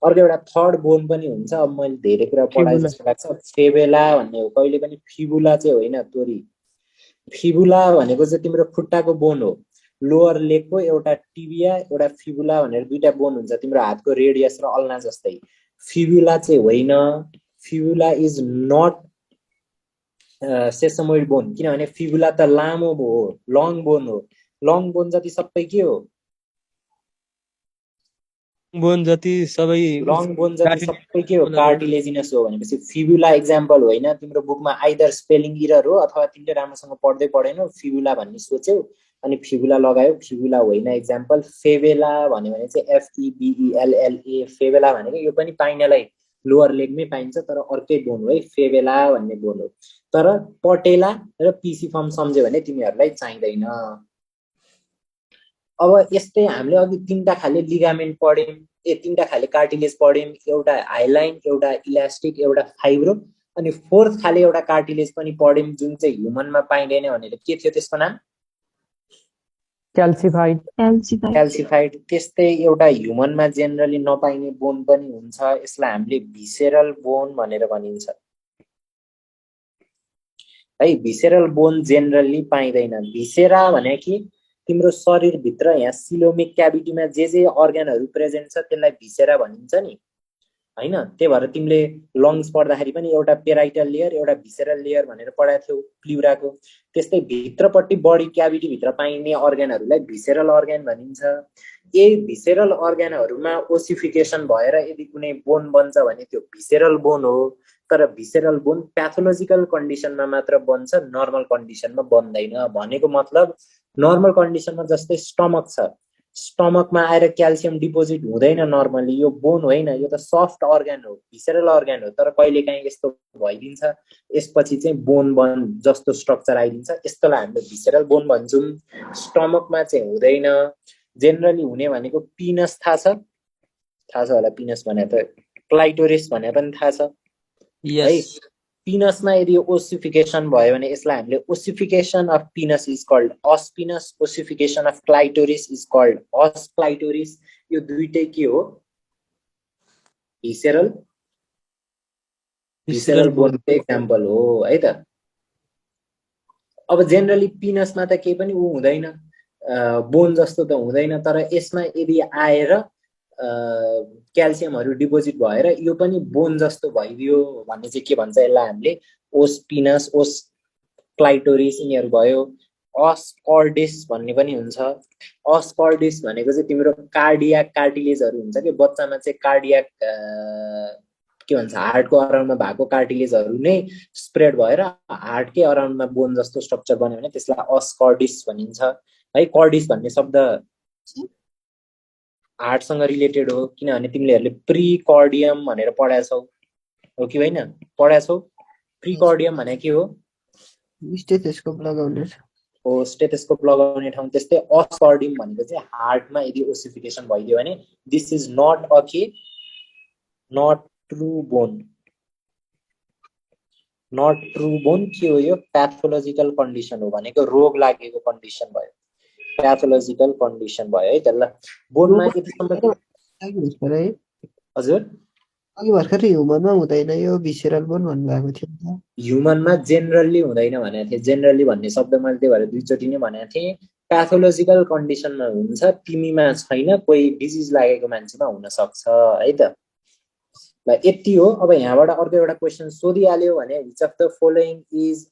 अर्को एउटा थर्ड बोन पनि हुन्छ। अब मैले धेरै कुरा पढाए जस्तो लाग्छ। फेबेला भन्ने हो, कहिले पनि फिबुला चाहिँ होइन तोरी। फिबुला भनेको चाहिँ तिम्रो खुट्टाको बोन हो, लोअर लेगको एउटा टिबिया एउटा फिबुला भनेर दुईटा बोन हुन्छ तिम्रो हातको रेडियस र अल्ना जस्तै। फिबुला चाहिँ होइन, फिबुला इज नट सेसमोइड बोन, किनभने फिबुला त लामो हो, लङ बोन हो। लङ बोन जति सबै के हो, बोन जति सबै लङ बोन जति सबै के हो, कार्टिलेजिनस हो। भनेपछि फिबुला इक्जाम्पल होइन। तिम्रो बुकमा आइदर स्पेलिङ इरर हो अथवा तिमीले राम्रोसँग पढ्दै पढेनौ, फिबुला भन्ने सोच्यौ अनि फिबुला लगायो, फिबुला होइन इक्जाम्पल। फेबेला भन्यो भने चाहिँ FEBELLA, फेबेला भनेको यो पनि पाइनलाई लोअर लेगमै पाइन्छ तर अर्कै बोन हो है, फेबेला भन्ने बोन हो। तर पटेला र पिसिफर्म सम्झ्यो भने तिमीहरूलाई चाहिँदैन। अब यस्तै हामीले अघि तीनटा खाले लिगामेन्ट पढ्यौँ, तीनटा खाले कार्टिलेज पढ्यौँ, एउटा हाइलाइन, एउटा इलास्टिक, एउटा फाइब्रो, अनि फोर्थ खाले एउटा कार्टिलेज पनि पढ्यौँ जुन चाहिँ ह्युमनमा पाइँदैन भनेर के थियो त्यसको नाम? क्याल्सिफाइड। क्याल्सिफाइड। त्यस्तै एउटा ह्युमनमा जेनरली नपाइने बोन पनि हुन्छ, यसलाई हामीले भिसेरल बोन भनेर भनिन्छ है। भिसेरल बोन जेनरली पाइँदैन। भिसेरा भने कि तिम्रो शरीरभित्र यहाँ सिलोमिक क्याभिटीमा जे अर्ग्यानहरू प्रेजेन्ट छ त्यसलाई भिसेरा भनिन्छ नि हैन। त्यही भएर तिमीले लङ्स पढ्दाखेरि पनि एउटा पेराइटल लेयर एउटा भिसेरल लेयर भनेर पढाएको थियौ प्ल्युराको। त्यस्तै भित्रपट्टि बडी क्याभिटी भित्र पाइने अर्ग्यानहरूलाई भिसेरल अर्ग्यान भनिन्छ। यही भिसेरल अर्ग्यानहरूमा ओसिफिकेसन भएर यदि कुनै बोन बन्छ भने त्यो भिसेरल बोन हो। तर भिसेरल बोन प्याथोलोजिकल कन्डिसनमा मात्र बन्छ, नर्मल कन्डिसनमा बन्दैन। भनेको मतलब नर्मल कन्डिसनमा जस्तै स्टमक छ, स्टमकमा आएर क्याल्सियम डिपोजिट हुँदैन नर्मली, यो बोन होइन, यो त सफ्ट अर्ग्यान हो, भिसेरल अर्ग्यान हो। तर कहिलेकाहीँ यस्तो भइदिन्छ, यसपछि चाहिँ बोन बन जस्तो स्ट्रक्चर आइदिन्छ, यस्तोलाई हामीले भिसेरल बोन भन्छौँ। स्टमकमा चाहिँ हुँदैन। जेनरली हुने भनेको पिनस थाहा छ होला, पिनस भने त क्लाइटोरिस भने पनि थाहा छ है। पिनसमा यदि ओसिफिकेसन भयो भने यसलाई हामीले ossification of penis is called os penis, ossification of clitoris is called os clitoris. यो दुईटै के हो? भिसेरल बोनको एक्जाम्पल हो है त। अब जेनरली पिनसमा त केही पनि हुँदैन, बोन जस्तो त हुँदैन, तर यसमा यदि आएर क्याल्सियमहरू डिपोजिट भएर यो पनि बोन जस्तो भइदियो भन्ने चाहिँ के भन्छ, यसलाई हामीले ओस्पिनस, ओस क्लाइटोरिस यिनीहरू भयो। अस्कर्डिस भन्ने पनि हुन्छ। अस्कर्डिस भनेको चाहिँ तिम्रो कार्डियाक कार्टिलेजहरू हुन्छ कि बच्चामा चाहिँ कार्डियाक के भन्छ हार्टको अराउन्डमा भएको कार्टिलेजहरू नै स्प्रेड भएर हार्टकै अराउन्डमा बोन जस्तो स्ट्रक्चर बन्यो भने त्यसलाई अस्कर्डिस भनिन्छ है। कर्डिस भन्ने शब्द हार्टसँग रिलेटेड हो, किनभने तिमीहरूले प्रिकर्डियम भनेर पढाएछौ हो कि होइन? पढाएछौ। प्रिकर्डियम भने के हो? स्टेथोस्कोप लगाउने हो, स्टेथोस्कोप लगाउने ठाउँ। त्यस्तै अस्कर्डियम भनेको चाहिँ हार्टमा यदि ओसिफिकेसन भइदियो भने दिस इज नट अ के, not true bone. Not true bone के हो? यो प्याथोलोजिकल कन्डिसन हो, भनेको रोग लागेको कन्डिसन भयो, प्याथोलोजिकल कन्डिसन भयो है त। ल बोनमा यतिसम्म हजुर अघि भर्खर ह्युमनमा हुँदैन, यो भिसेरल बोन भन्नुभएको थियो नि त। ह्युमनमा जेनरली हुँदैन भनेको थिएँ। जेनरली भन्ने शब्द मैले त्यही भएर दुईचोटि नै भनेको थिएँ। प्याथोलोजिकल कन्डिसनमा हुन्छ, तिमीमा छैन, कोही डिजिज लागेको मान्छेमा हुन सक्छ है त। ल यति हो। अब यहाँबाट अर्को एउटा क्वेसन सोधिहाल्यो भने which of the following is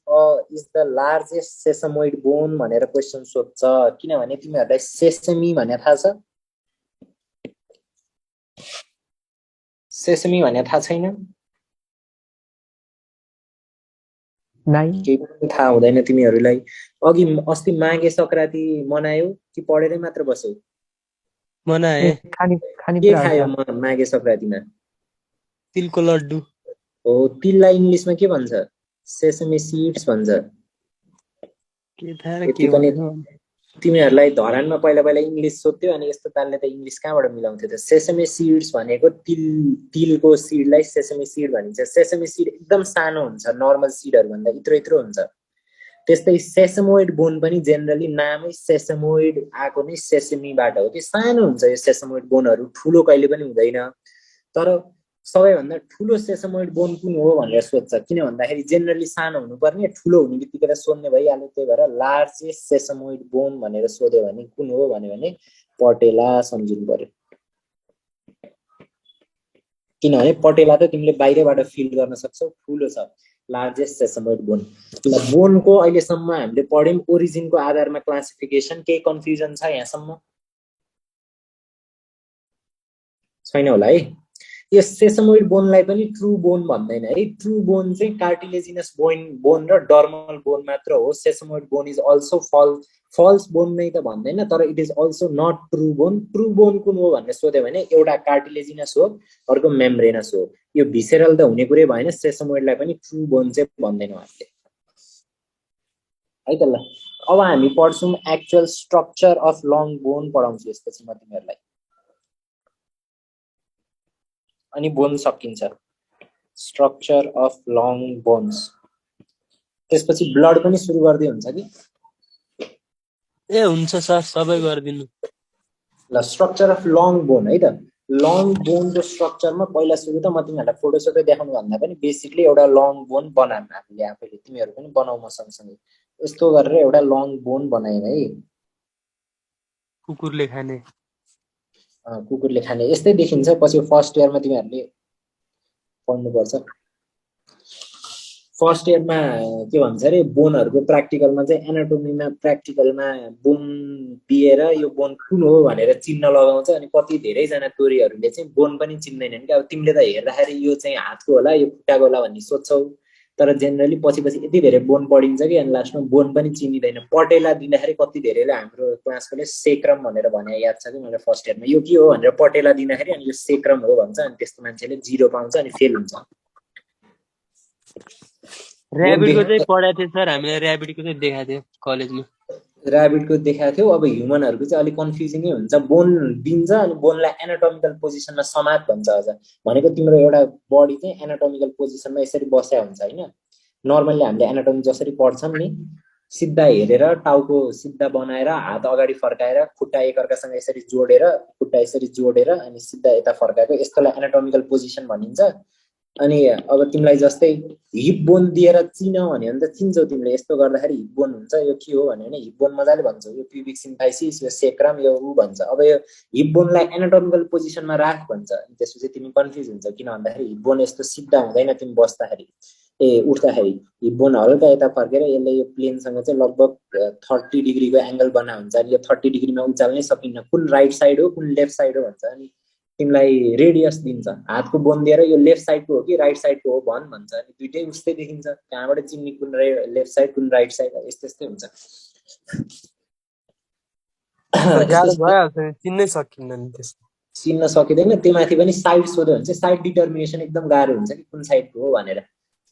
the largest sesamoid bone भनेर क्वेसन सोध्छ। किनभने तिमीहरूलाई सेसमी भने थाहा छ? सेसमी भने थाहा छैन? केही पनि थाहा हुँदैन तिमीहरूलाई। अघि अस्ति माघे सङ्क्रान्ति मनायो कि पढेरै मात्र बस्यौ? मनाए। के खायो माघे सङ्क्रान्तिमा? तिलको लड्डु हो। तिललाई इङ्ग्लिसमा के भन्छ? सेसमी सीड्स भन्छ। के थाहा के तिमीहरूलाई धरानमा पहिला पहिला इङ्ग्लिस सोध्थ्यो अनि यस्तो तालले त इङ्ग्लिस कहाँबाट मिलाउँथ्यो त सेसमे सीड्स भनेको तिलको सीडलाई सेसमे सीड भनिन्छ सेसमे सीड एकदम सानो हुन्छ नर्मल सीडहरु भन्दा इत्रो हुन्छ त्यस्तै सेसमोइड बोन पनि जेनरली नामै सेसमोइड आको नै सेसमीबाट हो कि सानो हुन्छ यो सेसमोइड बोनहरु ठुलो कहिले पनि हुँदैन तर सबैभन्दा ठुलो सेसमोइड बोन कुन हो भनेर सोध्छ किन भन्दाखेरि जेनरली सानो हुनुपर्ने ठुलो हुने बित्तिकै सोध्ने भइहाल्यो त्यही भएर लार्जेस्ट सेसमोइड बोन भनेर सोध्यो भने कुन हो भने पटेला सम्झिनु पर्यो किनभने पटेला त तिमीले बाहिरबाट फिल गर्न सक्छौ ठुलो छ लार्जेस्ट सेसमोइड बोन ल बोनको अहिलेसम्म हामीले पढ्यौं ओरिजिनको आधारमा क्लासिफिकेसन केही कन्फ्युजन छ यहाँसम्म छैन होला है यो सेसमोइड बोनलाई पनि ट्रू बोन भन्दैन है ट्रू बोन चाहिँ कार्टिलेजिनस बोन र डर्मल बोन मात्र हो sesamoid bone is also false bone नै त भन्दैन तर it is also not true bone कुन हो भनेर सोध्यो भने एउटा कार्टिलेजिनस हो अर्को मेम्ब्रेनस हो यो भिसेरल त हुने कुरै भएन सेसमोइडलाई पनि ट्रू बोन चाहिँ भन्दैनौँ हामीले है त ल अब हामी पढ्छौं actual structure of long bone पढाउँछु यसपछि म तिमीहरूलाई अनि बोन सकिन्छ स्ट्रक्चर अफ लङ बोन्स त्यसपछि ब्लड पनि सुरु गर्दै हुन्छ कि ए हुन्छ सर सबै गरिदिनु ल स्ट्रक्चर अफ लङ बोन है त लङ बोनको स्ट्रक्चरमा पहिला सुरु त म तिमीहरूलाई फोटोसोटो देखाउनु भन्दा पनि बेसिकली एउटा लङ बोन बनाऊँ हामीले आफैले तिमीहरू पनि बनाऊ म सँगसँगै यस्तो गरेर एउटा लङ बोन बनायौँ है कुकुरले खाने कुकुरले खाने यस्तै देखिन्छ पछि फर्स्ट इयरमा तिमीहरूले पढ्नुपर्छ फर्स्ट इयरमा के भन्छ अरे बोनहरुको प्र्याक्टिकलमा चाहिँ एनाटोमीमा प्र्याक्टिकलमा बोन दिएर यो बोन कुन हो भनेर चिन्ह लगाउँछ अनि कति धेरै जना तोरीहरुले चाहिँ बोन पनि चिन्दैनन् कि अब तिमीले त हेर्दाखेरि यो चाहिँ हातको होला यो खुट्टाको होला भन्ने सोच्छौ तर जेनरली पछि यति धेरै बोन पढिन्छ कि अनि लास्टमा बोन पनि चिनिदैन पटेला दिँदाखेरि कति धेरैले हाम्रो क्लासकोले सेक्रम भनेर भने याद छ कि मैले फर्स्ट इयरमा यो के हो भनेर पटेला दिँदाखेरि अनि यो सेक्रम हो भन्छ अनि त्यस्तो मान्छेले 0 पाउँछ अनि फेल हुन्छ र्याबिडको चाहिँ पढाएको थियो सर हामीले र्याबिडको चाहिँ देखाएको थियो कलेजमा र्याबिडको देखाएको थियो अब ह्युमनहरुको चाहिँ अलि कन्फ्युजिङै हुन्छ बोन दिन्छ अनि बोनलाई एनाटोमिकल पोजिसनमा समात भन्छ अझ भनेको तिम्रो एउटा बडी चाहिँ एनाटोमिकल पोजिसनमा यसरी बस्या हुन्छ हैन नर्मली हामीले एनाटोमी जसरी पढ्छौं नि सिधा हेरेर टाउको सिधा बनाएर हात अगाडि फर्काएर खुट्टा एकअर्कासँग यसरी जोडेर खुट्टा यसरी जोडेर अनि सिधा यता फर्काएको यस्तोलाई एनाटोमिकल पोजिसन भनिन्छ अनि अब तिमीलाई जस्तै हिप बोन दिएर चिन भन्यो भने त चिन्छौ तिमीले यस्तो गर्दाखेरि हिप बोन हुन्छ यो के हो भन्यो भने हिप बोन मजाले भन्छौ यो प्युबिक सिम्फाइसिस यो सेक्रम यो उ भन्छ अब यो हिप बोनलाई एनाटोमिकल पोजिसनमा राख भन्छ अनि त्यसपछि तिमी कन्फ्युज हुन्छ किन भन्दाखेरि हिप बोन यस्तो सिधा हुँदैन तिमी बस्दाखेरि उठ्दाखेरि हिप बोन हल्का यता फर्केर यसले यो प्लेनसँग चाहिँ लगभग 30 डिग्रीको एंगल बना हुन्छ अनि यो 30 डिग्रीमा उचाल्नै सकिन्न कुन राइट साइड हो कुन लेफ्ट साइड हो भन्छ अनि तिमीलाई रेडियस दिन्छ हातको बोन दिएर यो लेफ्ट साइडको हो कि राइट साइडको हो भन्छ अनि दुईटै उस्तै देखिन्छ कहाँबाट चिन्ने कुन लेफ्ट साइड कुन राइट साइड यस्तै हुन्छ गाह्रो भइहाल्छ चिन्नै सकिन्न नि त्यस चिन्न सकिदैन त्यो माथि पनि साइड सोध्यो भने चाहिँ साइड डिटर्मिनेसन एकदम गाह्रो हुन्छ कि कुन साइडको हो भनेर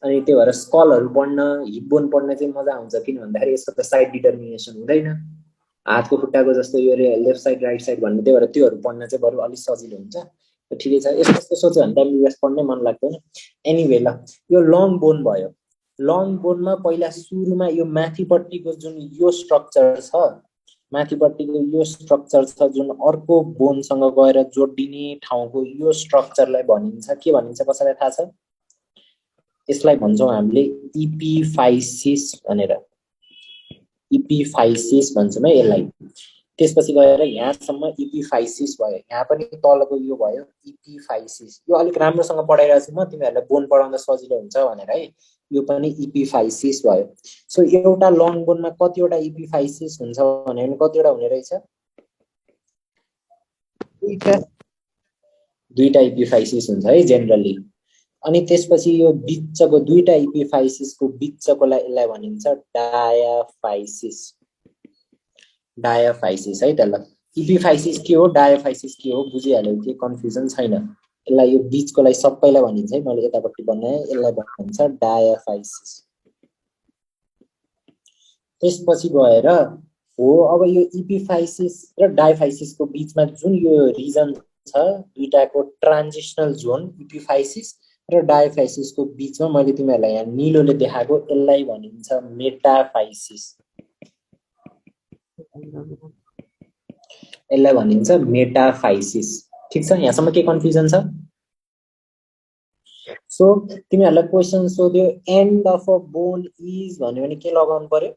अनि त्यो भएर स्कलहरु पढ्न हिप बोन पढ्न चाहिँ मजा आउँछ किन भन्दाखेरि यसको त साइड डिटर्मिनेसन हुँदैन हातको खुट्टाको जस्तो यो लेफ्ट साइड राइट साइड भन्ने त्यही भएर त्योहरु पढ्न चाहिँ बरु अलि सजिलो हुन्छ ठिकै छ यस्तो सोच्यो भने त एमबीबीएस पढ्नै मन लाग्दैन एनीवे ल यो लङ बोन भयो लङ बोनमा पहिला सुरुमा यो माथिपट्टिको जुन यो स्ट्रक्चर छ माथिपट्टिको यो स्ट्रक्चर छ जुन अर्को बोनसँग गएर जोडिने ठाउँको यो स्ट्रक्चरलाई भनिन्छ के भनिन्छ कसैलाई थाहा छ यसलाई भन्छौं हामीले इपिफाइसिस भनेर इपिफाइसिस भन्छौं है यसलाई त्यसपछि गएर यहाँसम्म इपिफाइसिस भयो यहाँ पनि तलको यो भयो इपिफाइसिस यो अलिक राम्रोसँग पढाइरहेको छु म तिमीहरूलाई बोन पढाउन सजिलो हुन्छ भनेर है यो पनि इपिफाइसिस भयो सो एउटा लङ बोनमा कतिवटा इपिफाइसिस हुन्छ भने कतिवटा हुने रहेछ दुईटा इपिफाइसिस हुन्छ है जेनरली अनि त्यसपछि यो बिचको दुईटा इपिफाइसिसको बिचकोलाई यसलाई भनिन्छ डायाफाइसिस है त ल इपिफाइसिस के हो डायाफाइसिस के हो बुझिहाल्यौ के कन्फ्युजन छैन यसलाई यो बिचकोलाई सबैलाई भनिन्छ है मैले यतापट्टि बनाए यसलाई भनिन्छ डायाफाइसिस त्यसपछि गएर हो। अब यो इपिफाइसिस र डायफाइसिसको बिचमा जुन यो रिजन छ दुईटाको ट्रान्जिसनल जोन इपिफाइसिस र डायफाइसिसको बिचमा मैले तिमीहरूलाई यहाँ निलोले देखाएको यसलाई भनिन्छ मेटाफाइसिस। यसलाई भनिन्छ मेटाफाइसिस। ठिक छ, यहाँसम्म के कन्फ्युजन छ? सो तिमीहरूलाई क्वेसन सोध्यो and of a bone is भन्यो भने के लगाउनु पर्यो?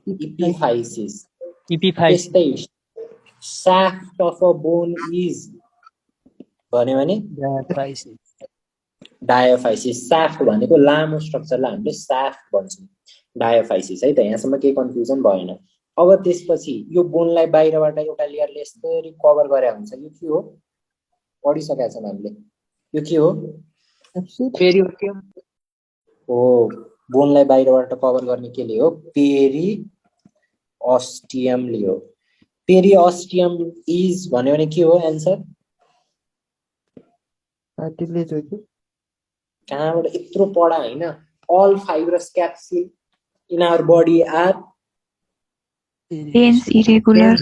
इपिफाइसिस। त्यस्तै shaft of a bone is भन्यो भने डायोफाइसिस। शाफ्ट भनेको लामो स्ट्रक्चरलाई हामीले शाफ्ट भन्छौँ, डायोफाइसिस है त। यहाँसम्म केही कन्फ्युजन भएन। अब त्यसपछि यो बोनलाई बाहिरबाट एउटा लेयरले यसरी कभर गरे हुन्छ। यो के हो? पढिसकेका छौँ हामीले। यो के हो? पेरिओस्टियम हो। बोनलाई बाहिरबाट कभर गर्ने केले हो? पेरिओस्टियमले हो। पेरिओस्टियम इज भन्यो भने के हो एन्सर? कार्टिलेज हो कि? कहाँबाट यत्रो पढा हैन? All fibrous capsule in our body are dense irregular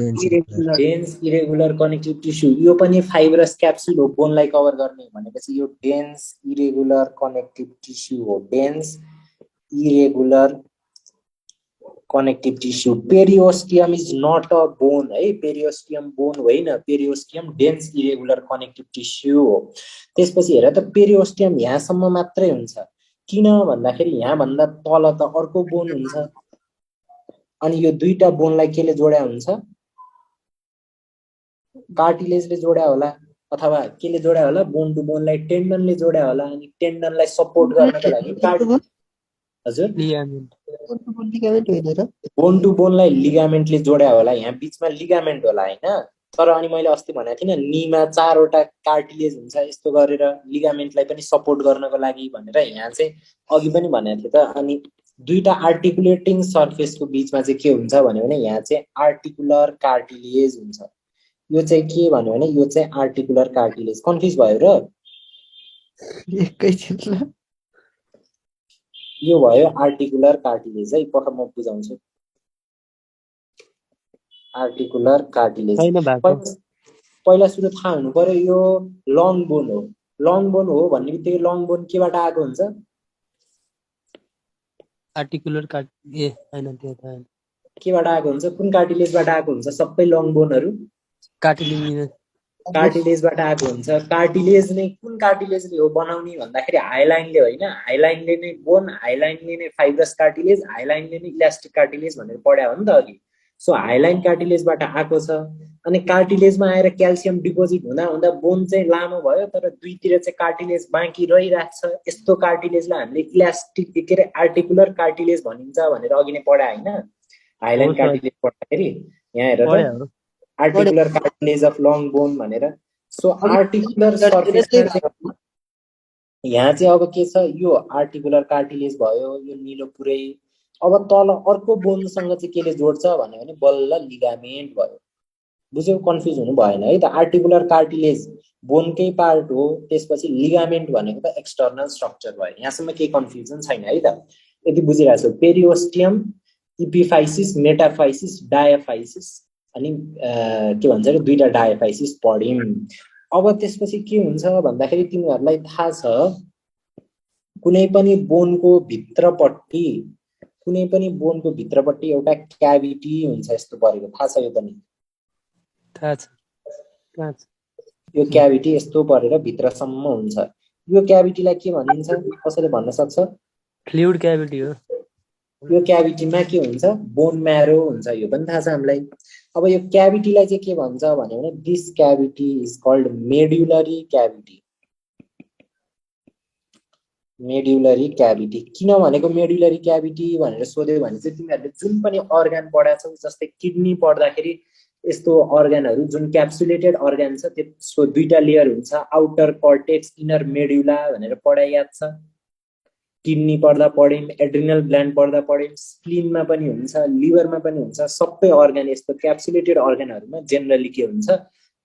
dense irregular connective tissue. यो पनि फाइब्रस क्याप्सुल हो बोनलाई कभर गर्ने भनेपछि यो डेन्स इरेगुलर कनेक्टिभ टिस्यु हो। Dense irregular connective tissue. Periosteum is not a bone है। पेरिओस्टियम बोन होइन। Periosteum dense irregular connective tissue हो। त्यसपछि हेर त पेरिओस्टियम यहाँसम्म मात्रै हुन्छ। किन भन्दाखेरि यहाँ भन्दा तल त अर्को बोन हुन्छ। अनि यो दुईटा बोनलाई केले जोड्या हुन्छ? कार्टिलेजले जोड्या होला अथवा केले जोड्या होला? बोन टु बोनलाई टेन्डनले जोड्या होला। अनि टेन्डनलाई सपोर्ट गर्नको लागि हजुर लिगामेन्ट होइन र? बोन टु बोनलाई लिगामेन्टले जोड्या होला। यहाँ बिचमा लिगामेन्ट होला हैन? तर अनि मैले अस्ति भनेको थिइनँ नीमा 4 वटा कार्टिलेज हुन्छ यस्तो गरेर लिगामेन्टलाई पनि सपोर्ट गर्नको लागि भनेर। यहाँ चाहिँ अघि पनि भनेको थिएँ त। अनि दुईटा आर्टिकुलेटिङ सर्फेसको बिचमा चाहिँ के हुन्छ भन्यो भने यहाँ चाहिँ आर्टिकुलर कार्टिलेज हुन्छ। यो चाहिँ के भन्यो भने यो चाहिँ आर्टिकुलर कार्टिलेज। कन्फ्युज भयो र? एकैछिन ल। यो भयो आर्टिकुलर कार्टिलेज है। पक्का म बुझाउँछु। आर्टिकुलर कार्टिलेज पहिला सुरु थाहा हुनु पर्यो यो लङ बोन हो। लङ बोन हो भन्ने बित्तिकै लङ बोन केबाट आएको हुन्छ? आर्टिकुलर हैन त्यो त केबाट आएको हुन्छ? कुन कार्टिलेजबाट आएको हुन्छ? सबै लङ बोनहरू कार्टिलेजबाट आएको हुन्छ। कार्टिलेज नै कुन कार्टिलेजले हो बनाउने भन्दाखेरि हाइलाइनले होइन। हाइलाइनले नै बोन, हाइलाइनले नै फाइब्रस कार्टिलेज, हाइलाइनले नै इलास्टिक कार्टिलेज भनेर पढ्या हो नि त अघि। सो हाइलाइन कार्टिलेजबाट आएको छ। अनि कार्टिलेजमा आएर क्याल्सियम डिपोजिट हुँदा हुँदा बोन चाहिँ लामो भयो तर दुईतिर चाहिँ कार्टिलेज बाँकी रहिरहेछ। यस्तो कार्टिलेजलाई हामीले इलास्टिक के अरे आर्टिकुलर कार्टिलेज भनिन्छ भनेर अघि नै पढाए होइन? हाइलाइन कार्टिलेज पढ्दाखेरि यहाँ हेर त articular cartilage of long bone भनेर। सो आर्टिकुलर सर्फेसमा चाहिँ यहाँ चाहिँ अब के छ? यो आर्टिकुलर कार्टिलेज भयो यो निलो पुरै। अब तल अर्को बोनसँग चाहिँ केले जोड्छ भन्यो भने बल्ल लिगामेन्ट भयो। बुझ्यौ? कन्फ्युज हुनु भएन है त। आर्टिकुलर कार्टिलेज बोनकै पार्ट हो। त्यसपछि लिगामेन्ट भनेको त एक्सटर्नल स्ट्रक्चर भयो। यहाँसम्म केही कन्फ्युजन छैन है त? यदि बुझिरहेको छौ? पेरिओस्टियम, इपिफाइसिस, मेटाफाइसिस, डायाफाइसिस अनि के भन्छ अरे दुईटा डायाफाइसिस पढ्यौं। अब त्यसपछि के हुन्छ भन्दाखेरि तिमीहरूलाई थाहा छ कुनै पनि बोनको भित्रपट्टि एउटा क्याभिटी हुन्छ यस्तो परेको। थाहा छ यो पनि? थाहा छ। यो क्याभिटी यस्तो परेर भित्रसम्म हुन्छ। यो क्याभिटीलाई के भनिन्छ? कसैले भन्न सक्छ? फ्लुइड क्याभिटी हो। यो क्याभिटीमा के हुन्छ? बोन म्यारो हुन्छ। यो पनि थाहा छ हामीलाई। अब यो क्याभिटीलाई चाहिँ के भन्छ भन्यो भने this cavity is called medullary cavity. Medullary cavity किन भनेको मेड्युलरी क्याभिटी भनेर सोध्यो भने चाहिँ तिमीहरूले जुन पनि अर्गान पढाएको छौ जस्तै किडनी पढ्दाखेरि यस्तो अर्गानहरू जुन क्याप्सुलेटेड अर्गान छ त्यसको दुईटा लेयर हुन्छ, आउटर कर्टेक्स, इनर मेड्युला भनेर पढाइ याद छ? किडनी पढ्दा पढ्यौं, एड्रिनल ग्ल्यान्ड पढ्दा पढ्यौं, स्प्लिनमा पनि हुन्छ, लिभरमा पनि हुन्छ। सबै अर्गान यस्तो क्याप्सुलेटेड अर्गानहरूमा जेनरली के हुन्छ?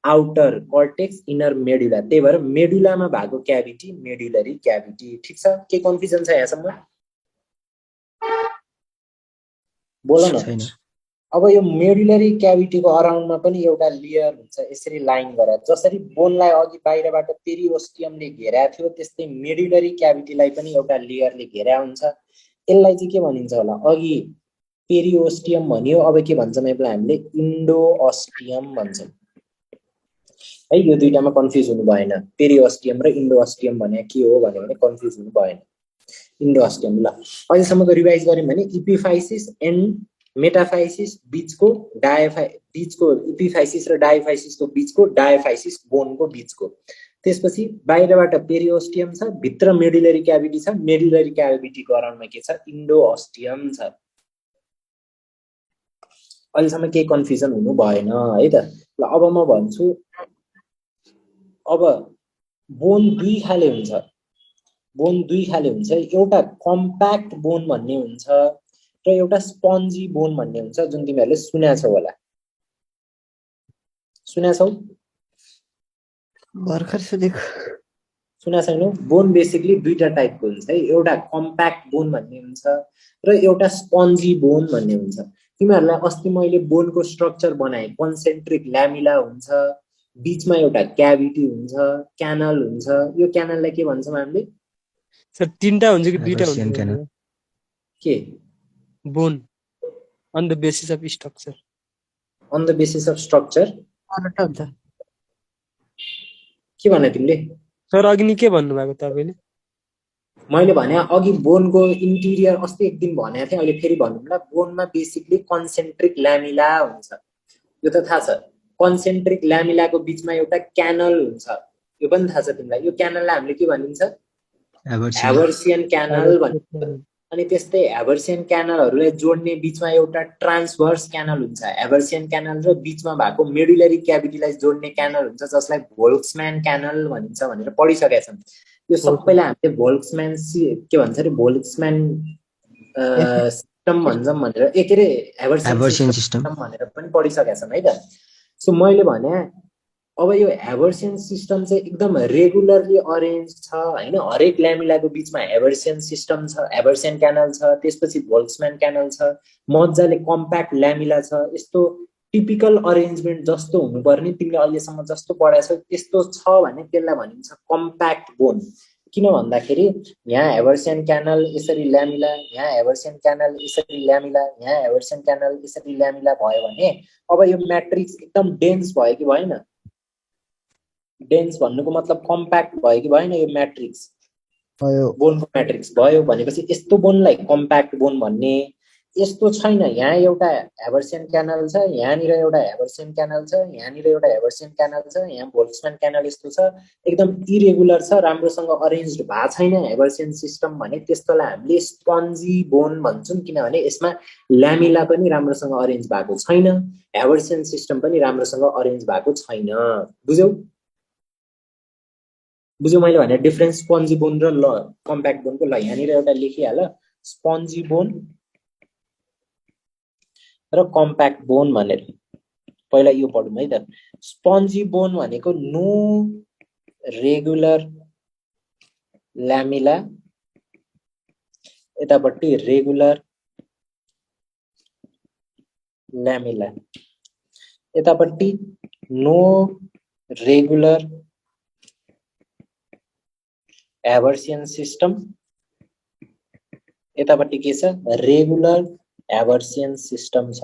Outer cortex, inner medulla. त्यही भएर मेडुलामा भएको क्याभिटी मेडुलरी क्याभिटी। ठीक छ? के कन्फ्युजन छ यहाँसम्म? बोल न। अब यो मेडुलरी क्याभिटीको अराउन्डमा पनि एउटा लेयर हुन्छ यसरी लाइन गरेर, जसरी बोनलाई अघि बाहिरबाट पेरिओस्टियमले घेरा थियो त्यस्तै मेडुलरी क्याभिटीलाई पनि एउटा लेयरले घेरा हुन्छ। यसलाई चाहिँ के भनिन्छ होला, अघि पेरिओस्टियम भन्यो, अब के भन्छौँ यसलाई हामीले इन्डोअस्टियम भन्छौँ है। यो दुईटामा कन्फ्युज हुनु भएन, पेरिओस्टियम र इन्डोअस्टियम भने के हो भने कन्फ्युज हुनु भएन। इन्डोअस्टियम ल अहिलेसम्मको रिभाइज गर्यौँ भने इपिफाइसिस एन्ड मेटाफाइसिस बीचको बीचको इपिफाइसिस र डायफाइसिसको बीचको, डायफाइसिस बोनको बीचको। त्यसपछि बाहिरबाट पेरिओस्टियम छ, भित्र मेडुलरी क्याभिटी छ, मेडुलरी क्याभिटीको अराउन्डमा के छ, इन्डोअस्टियम छ। अहिलेसम्म केही कन्फ्युजन हुनु भएन है त। ल अब म भन्छु, अब बोन दुई खाले हुन्छ, बोन दुई खाले हुन्छ। एउटा कम्प्याक्ट बोन भन्ने हुन्छ र एउटा स्पन्जी बोन भन्ने हुन्छ, जुन तिमीहरूले सुनेको छौ होला। सुनेको छौ? भर्खर सुनेको। सुनेको छैनौ? बोन बेसिकली दुईटा टाइपको हुन्छ है, एउटा कम्प्याक्ट बोन भन्ने हुन्छ र एउटा स्पन्जी बोन भन्ने हुन्छ। तिमीहरूलाई अस्ति मैले बोनको स्ट्रक्चर बनाएँ, कन्सेन्ट्रिक ल्यामिला हुन्छ, बीचमा एउटा क्याभिटी हुन्छ, क्यानल हुन्छ। यो क्यानललाई के भन्छौँ हामीले? सर तीनटा हुन्छ कि दुईटा Haversian हुन्छ canal. के? Bone on the basis of structure. On the basis of structure चारवटा हुन्छ। के भने तिमीले? सर अघि नि के भन्नुभएको तपाईँले? मैले भने अघि बोनको इन्टिरियर अस्ति एक दिन भनेको थिएँ, अहिले फेरि भनौँला। बोनमा बेसिकली कन्सेन्ट्रिक ल्यामिला हुन्छ, यो त थाहा छ। कन्सेन्ट्रिक ल्यामिलाको बीचमा एउटा क्यानल हुन्छ, यो पनि थाहा छ तिमीलाई। यो क्यानललाई हामीले के भनिन्छ? Haversian. ह्यावर्सियन क्यानल भनिन्छ। अनि त्यस्तै ह्यावर्सियन क्यानलहरूलाई जोड्ने बीचमा एउटा ट्रान्सभर्स क्यानल हुन्छ। ह्यावर्सियन क्यानल र बीचमा भएको मेडुलरी क्याभिटीलाई जोड्ने क्यानल हुन्छ, जसलाई भोल्क्सम्यान क्यानल भनिन्छ भनेर पढिसकेका छौँ। यो सबैलाई हामीले भोल्क्सम्यान के भन्छ अरे, भोल्क्सम्यान सिस्टम भन्छौँ भनेर, के अरे ह्यावर्सियन सिस्टम भनेर पनि पढिसकेका छौँ है त। सो मैले भने अब यो ह्यावर्सियन सिस्टम चाहिँ एकदम रेगुलरली अरेन्ज छ होइन। हरेक ल्यामिलाको बीचमा ह्यावर्सियन सिस्टम छ, ह्यावर्सियन क्यानल छ, त्यसपछि भोल्क्सम्यान क्यानल छ, मजाले कम्प्याक्ट ल्यामिला छ। यस्तो टिपिकल अरेन्जमेन्ट जस्तो हुनुपर्ने, तिमीले अहिलेसम्म जस्तो पढाएको छौ त्यस्तो छ भने त्यसलाई भनिन्छ कम्प्याक्ट बोन। किन भन्दाखेरि यहाँ ह्यावर्सियन क्यानल यसरी ल्यामिला, यहाँ ह्यावर्सियन क्यानल यसरी ल्यामिला, यहाँ ह्यावर्सियन क्यानल यसरी ल्यामिला भयो भने अब यो म्याट्रिक्स एकदम डेन्स भयो कि भएन? डेन्स भन्नुको मतलब कम्प्याक्ट भयो कि भएन? यो म्याट्रिक्स भयो, बोनको म्याट्रिक्स भयो भनेपछि यस्तो बोनलाई कम्प्याक्ट बोन भन्ने। यस्तो छैन, यहाँ एउटा ह्यावर्सियन क्यानल छ, यहाँनिर एउटा ह्यावर्सियन क्यानल छ, यहाँनिर एउटा ह्यावर्सियन क्यानल छ, यहाँ भोल्क्सम्यान क्यानल यस्तो छ, एकदम इरेगुलर छ, राम्रोसँग अरेन्ज भएको छैन ह्यावर्सियन सिस्टम भने त्यस्तोलाई हामीले स्पन्जी बोन भन्छौँ। किनभने यसमा ल्यामिला पनि राम्रोसँग अरेन्ज भएको छैन, ह्यावर्सियन सिस्टम पनि राम्रोसँग अरेन्ज भएको छैन। बुझ्यौ? बुझ्यौ मैले भने डिफरेन्स स्पन्जी बोन र ल कम्प्याक्ट बोनको? ल यहाँनिर एउटा लेखिहाल, स्पन्जी बोन र कम्प्याक्ट बोन भनेर। पहिला यो पढौँ है त। स्पन्जी बोन भनेको नो रेगुलर ल्यामिला, यतापट्टि रेगुलर ल्यामिला, यतापट्टि नो रेगुलर ह्यावर्सियन सिस्टम, यतापट्टि के छ? रेगुलर ह्यावर्सियन सिस्टम छ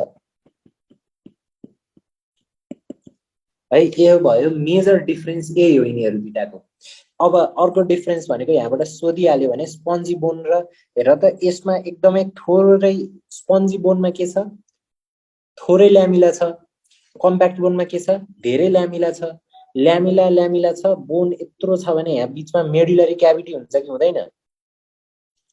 है। यो भयो मेजर डिफरेन्स, यही हो यिनीहरू दुईटाको। अब अर्को डिफरेन्स भनेको यहाँबाट सोधिहाल्यो भने स्पन्जी बोन र, हेर त यसमा एकदमै थोरै, स्पन्जी बोनमा के छ? थोरै ल्यामिला छ। कम्प्याक्ट बोनमा के छ? धेरै ल्यामिला छ। ल्यामिला ल्यामिला छ, बोन यत्रो छ भने यहाँ बीचमा मेडुलरी क्याभिटी हुन्छ कि हुँदैन?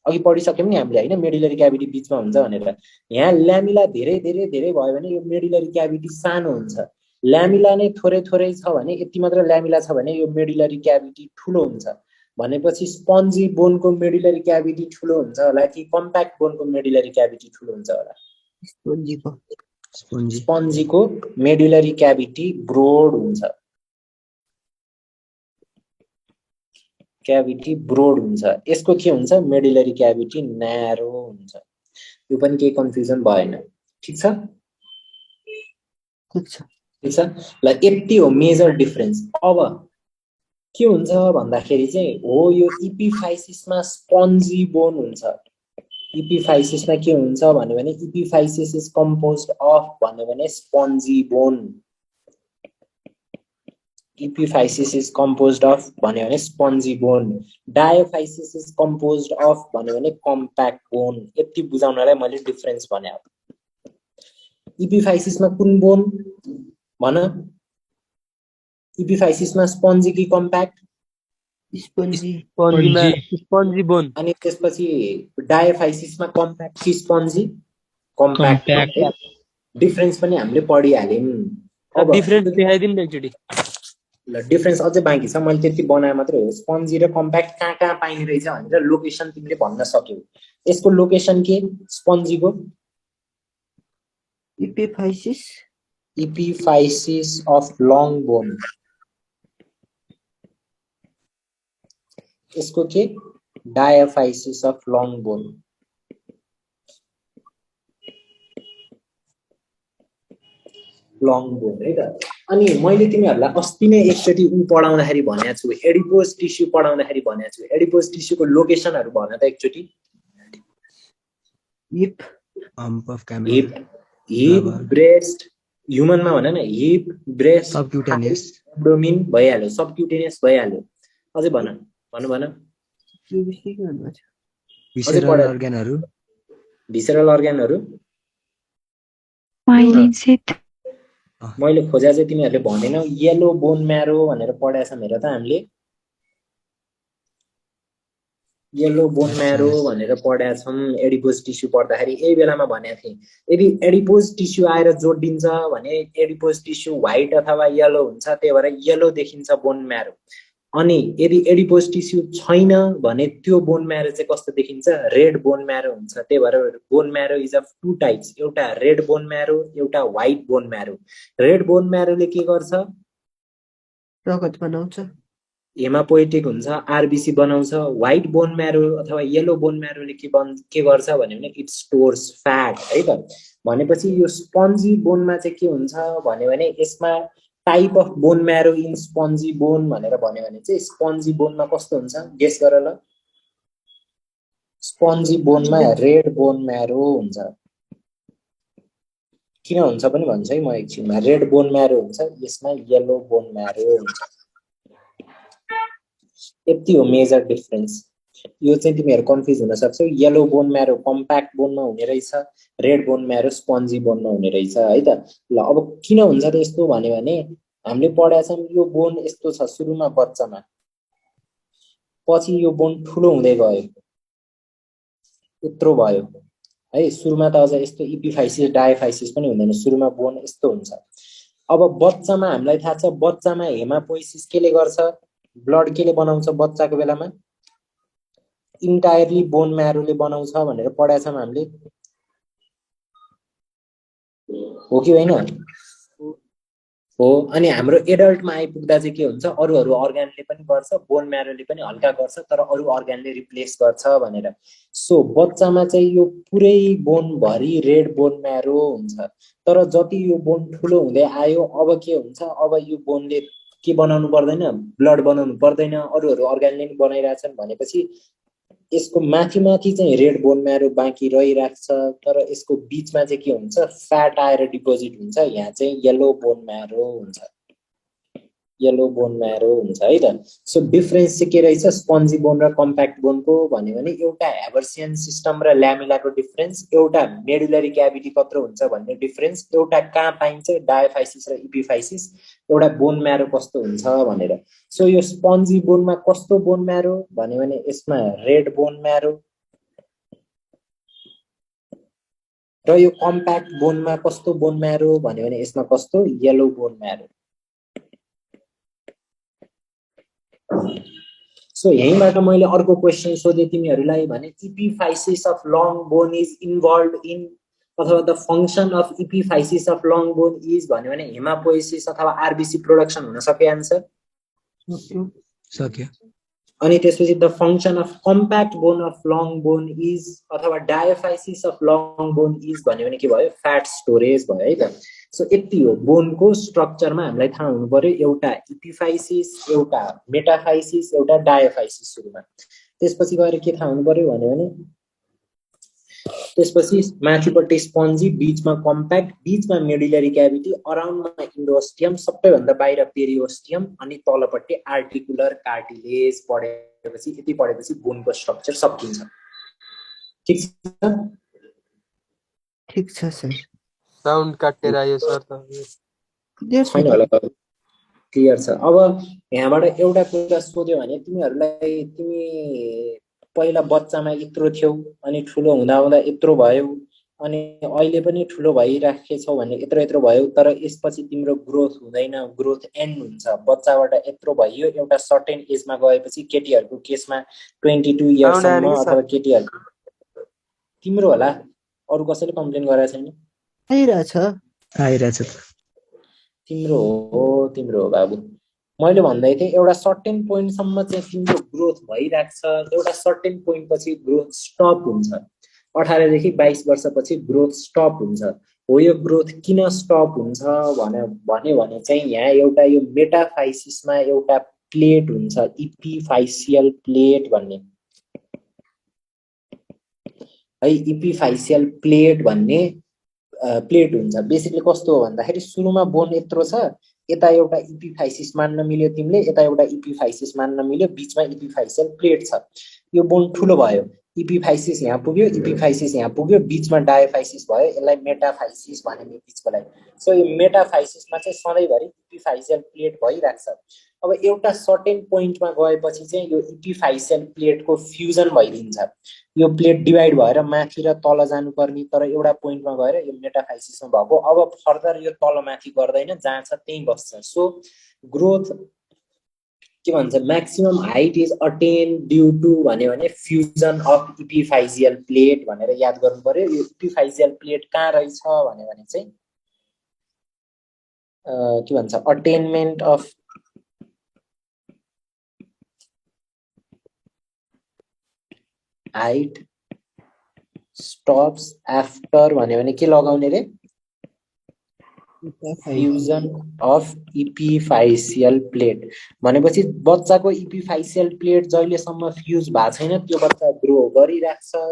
अघि पढिसक्यौँ नि हामीले होइन, मेडुलरी क्याभिटी बीचमा हुन्छ भनेर। यहाँ ल्यामिला धेरै धेरै धेरै भयो भने यो मेडुलरी क्याभिटी सानो हुन्छ। ल्यामिला नै थोरै थोरै छ भने, यति मात्र ल्यामिला छ भने यो मेडुलरी क्याभिटी ठुलो हुन्छ। भनेपछि स्पन्जी बोनको मेडुलरी क्याभिटी ठुलो हुन्छ होला कि कम्प्याक्ट बोनको मेडुलरी क्याभिटी ठुलो हुन्छ होला? स्पन्जीको। स्पन्जीको मेडुलरी क्याभिटी ब्रोड हुन्छ, क्याभिटी ब्रोड हुन्छ। यसको के हुन्छ? मेडुलरी क्याभिटी न्यारो हुन्छ। यो पनि केही कन्फ्युजन भएन, ठिक छ? ठिक छ। ठिक छ ल, यति हो मेजर डिफरेन्स। अब के हुन्छ भन्दाखेरि चाहिँ हो यो इपिफाइसिसमा स्पन्जी बोन हुन्छ। इपिफाइसिसमा के हुन्छ भन्यो भने इपिफाइसिस इज कम्पोज्ड अफ भन्यो भने स्पन्जी बोन। इपिफाइसिस इज कम्पोज्ड अफ भन्यो भने स्पन्जी बोन। डायोफाइसिस इज कम्पोज्ड अफ भन्यो भने कम्प्याक्ट बोन। यति बुझाउनलाई मैले डिफरेन्स भने। इपिफाइसिसमा कुन बोन भन? इपिफाइसिसमा स्पन्जी कि कम्प्याक्ट? स्पन्जी। स्पन्जी बोन। अनि त्यसपछि डायोफाइसिसमा कम्प्याक्ट कि स्पन्जी? कम्प्याक्ट। डिफरेन्स पनि हामीले पढिहाल्यौं। अब डिफरेन्स देखाइदिनु न एकचोटी। ल डिफरेन्स अझै बाँकी छ, मैले त्यति बनाए मात्रै हो। स्पन्जी र कम्प्याक्ट कहाँ कहाँ पाइने रहेछ भनेर लोकेसन तिमीले भन्न सक्यौ। यसको लोकेसन के स्पन्जीको? Epiphysis. Epiphysis of long bone. यसको के? Diaphysis of long bone. Long bone है त। अनि मैले तिमीहरूलाई अस्ति नै एकचोटि पढाउँदाखेरि भनेको छु, एडिपोज टिस्यु पढाउँदाखेरि भनेको छु। एडिपोज टिस्युको लोकेसनहरू भन त एकचोटि। हिप ब्रेस्ट, ह्युमनमा भन न, हिप ब्रेस्ट सबक्युटेनियस एब्डोमिन भइहाल्यो, सबक्युटेनियस भइहाल्यो। अझै भन भन। भिसरल अर्गनहरु। भिसरल अर्गनहरु माइलिन सिट। मैले खोजा चाहिँ तिमीहरूले भनेनौ। येलो बोन म्यारो भनेर पढाएछ हेर त हामीले। येलो बोन म्यारो भनेर पढाएछौँ एडिपोज टिस्यु पढ्दाखेरि। यही बेलामा भनेको थिएँ, यदि एडिपोज टिस्यु आएर जोडिन्छ भने एडिपोज टिस्यु व्हाइट अथवा येलो हुन्छ, त्यही भएर येलो देखिन्छ बोन म्यारो। अनि यदि एडिपोज टिस्यु छैन भने त्यो बोन म्यारो चाहिँ कस्तो देखिन्छ? रेड बोन म्यारो हुन्छ। त्यही भएर bone marrow is of two types, एउटा रेड बोन म्यारो, एउटा white bone marrow. Red bone म्यारोले के गर्छ? रगत बनाउँछ, हेमापोएटिक हुन्छ, आरबिसी बनाउँछ। व्हाइट बोन म्यारो अथवा येलो बोन म्यारोले के गर्छ भने इट स्टोर्स फ्याट है त। भनेपछि यो स्पन्जी बोनमा चाहिँ के हुन्छ भने यसमा type of bone marrow in spongy bone भनेर भन्यो भने चाहिँ स्पन्जी बोनमा कस्तो हुन्छ गेस गर ल। स्पन्जी बोनमा रेड बोन म्यारो हुन्छ। किन हुन्छ पनि भन्छु है म एकछिनमा। रेड बोन म्यारो हुन्छ, यसमा येलो बोन म्यारो हुन्छ। यति हो मेजर डिफरेन्स। यो चाहिँ तिमीहरू कन्फ्युज हुन सक्छौ। येलो बोन म्यारो कम्प्याक्ट बोनमा हुने रहेछ, रेड बोन म्यारो स्पन्जी बोनमा हुने रहेछ है त। ल अब किन हुन्छ त यस्तो भने हामीले पढाएको छौँ यो बोन यस्तो छ सुरुमा बच्चामा, पछि यो बोन ठुलो हुँदै गयो, यत्रो भयो है। सुरुमा त अझ यस्तो इपिफाइसिस डायोफाइसिस पनि हुँदैन, सुरुमा बोन यस्तो हुन्छ। अब बच्चामा हामीलाई थाहा छ, बच्चामा हेमापोइसिस केले गर्छ? ब्लड केले बनाउँछ बच्चाको बेलामा? इन्टायरली बोन म्यारोले बनाउँछ भनेर पढाएको छौँ हामीले, हो कि होइन? हो। अनि हाम्रो एडल्टमा आइपुग्दा चाहिँ के हुन्छ? अरू अर्गानले पनि गर्छ, बोन म्यारोले पनि हल्का गर्छ, तर अरू अर्गानले रिप्लेस गर्छ भनेर। सो बच्चामा चाहिँ यो पुरै बोन भरि रेड बोन म्यारो हुन्छ। तर जति यो बोन ठुलो हुँदै आयो अब के हुन्छ? अब यो बोनले के बनाउनु पर्दैन? ब्लड बनाउनु पर्दैन, अरू अर्गानले पनि बनाइरहेछन् भनेपछि यसको माथि चाहिँ रेड बोन म्यारो बाँकी रहिराख्छ, तर यसको बीचमा चाहिँ के हुन्छ? फ्याट आएर डिपोजिट हुन्छ। यहाँ चाहिँ येलो बोन म्यारो हुन्छ, येलो बोन म्यारो हुन्छ है त। सो डिफरेन्स चाहिँ के रहेछ स्पन्जी बोन र कम्प्याक्ट बोनको भन्यो भने? एउटा ह्याबर्सियन सिस्टम र ल्यामिलाको डिफरेन्स, एउटा मेडुलरी क्याभिटी कत्रो हुन्छ भन्ने डिफरेन्स, एउटा कहाँ पाइन्छ डायोफाइसिस र इपिफाइसिस, एउटा बोन म्यारो कस्तो हुन्छ भनेर। सो यो स्पन्जी बोनमा कस्तो बोन म्यारो भन्यो भने यसमा रेड बोन म्यारो, र यो कम्प्याक्ट बोनमा कस्तो बोन म्यारो भन्यो भने यसमा कस्तो? Yellow bone म्यारो। सो यहीँबाट मैले अर्को क्वेसन सोधेँ तिमीहरूलाई भने epiphysis of long bone is involve in अथवा the function of epiphysis of long bone is भन्यो भने हेमापोइसिस अथवा आरबिसी प्रोडक्सन हुन सक्यो आन्सर? सक्यो। अनि त्यसपछि the function of compact bone of long bone is अथवा डायोफाइसिस अफ लङ बोन इज भन्यो भने के भयो? फ्याट स्टोरेज भयो है त। सो यति हो बोनको स्ट्रक्चरमा हामीलाई थाहा हुनु पर्यो एउटा इपिफाइसिस एउटा मेटाफाइसिस एउटा डायाफाइसिस सुरुमा त्यसपछि गएर के थाहा हुनु पर्यो भने त्यसपछि माथिपट्टि स्पन्जी बीचमा कम्प्याक्ट बीचमा मेडुलरी क्याभिटी अराउन्डमा इन्डोस्टियम सबैभन्दा बाहिर पेरिओस्टियम अनि तलपट्टि आर्टिकुलर कार्टिलेज पढेपछि यति पढेपछि बोनको स्ट्रक्चर सकिन्छ ठीक छ ठिक छ सर साउन्ड काटेर आयो सर त क्लियर छ छैन होला क्लियर छ अब यहाँबाट एउटा कुरा सोध्यो भने तिमी पहिला बच्चामा यत्रो थियौ अनि ठुलो हुँदा हुँदा यत्रो भयो अनि अहिले पनि ठुलो भइराखेछौ भने यत्रो भयो तर यसपछि तिम्रो ग्रोथ हुँदैन ग्रोथ एन्ड हुन्छ बच्चाबाट यत्रो भयो एउटा सर्टेन एजमा गएपछि केटीहरुको केसमा 22 इयर्ससम्म अथवा केटीहरुको तिम्रो होला अरु कसैले कम्प्लेन गरेछ छैन आइराछ तिम्रो हो बाबु मैले भन्दै थिएँ एउटा सर्टेन पोइन्ट सम्म चाहिँ तिम्रो ग्रोथ भइराख्छ एउटा सर्टेन पोइन्ट पछि ग्रोथ स्टप हुन्छ 18 देखि 22 वर्षपछि ग्रोथ स्टप हुन्छ हो यो ग्रोथ किन स्टप हुन्छ भने चाहिँ यहाँ एउटा यो मेटाफाइसिसमा एउटा प्लेट हुन्छ इपिफाइसियल प्लेट भन्ने है इपिफाइसियल प्लेट भन्ने प्लेट हुन्छ बेसिकली कस्तो हो भन्दाखेरि सुरुमा बोन यत्रो छ यता एउटा इपिफाइसिस मान्न मिल्यो तिमीले यता एउटा इपिफाइसिस मान्न मिल्यो बीचमा इपिफाइसियल प्लेट छ यो बोन ठुलो भयो इपिफाइसिस यहाँ पुग्यो इपिफाइसिस यहाँ पुग्यो बीचमा डायाफाइसिस भयो यसलाई मेटाफाइसिस भन्ने बीचकोलाई सो यो मेटाफाइसिसमा चाहिँ सधैँभरि इपिफाइसियल प्लेट भइराख्छ अब एउटा सर्टेन पोइन्टमा गएपछि चाहिँ यो इपिफाइसियल प्लेटको फ्युजन भइदिन्छ यो प्लेट डिवाइड भएर माथि र तल जानुपर्ने तर एउटा पोइन्टमा गएर यो मेटाफाइसिसमा भएको अब फर्दर यो तल माथि गर्दैन जहाँ छ त्यही बस्छ सो ग्रोथ के भन्छ maximum height is attain due to भने फ्युजन अफ इपिफाइसियल प्लेट भनेर याद गर्नु पर्यो यो इपिफाइसियल प्लेट कहाँ रहेछ भने चाहिँ के भन्छ अटेनमेन्ट अफ हाइट स्टप्स आफ्टर भने के लगाउने रे फ्युजन अफ इपिफाइसियल प्लेट भनेपछि बच्चाको इपिफाइसियल प्लेट जहिलेसम्म फ्युज भएको छैन त्यो बच्चा ग्रो गरिराख्छ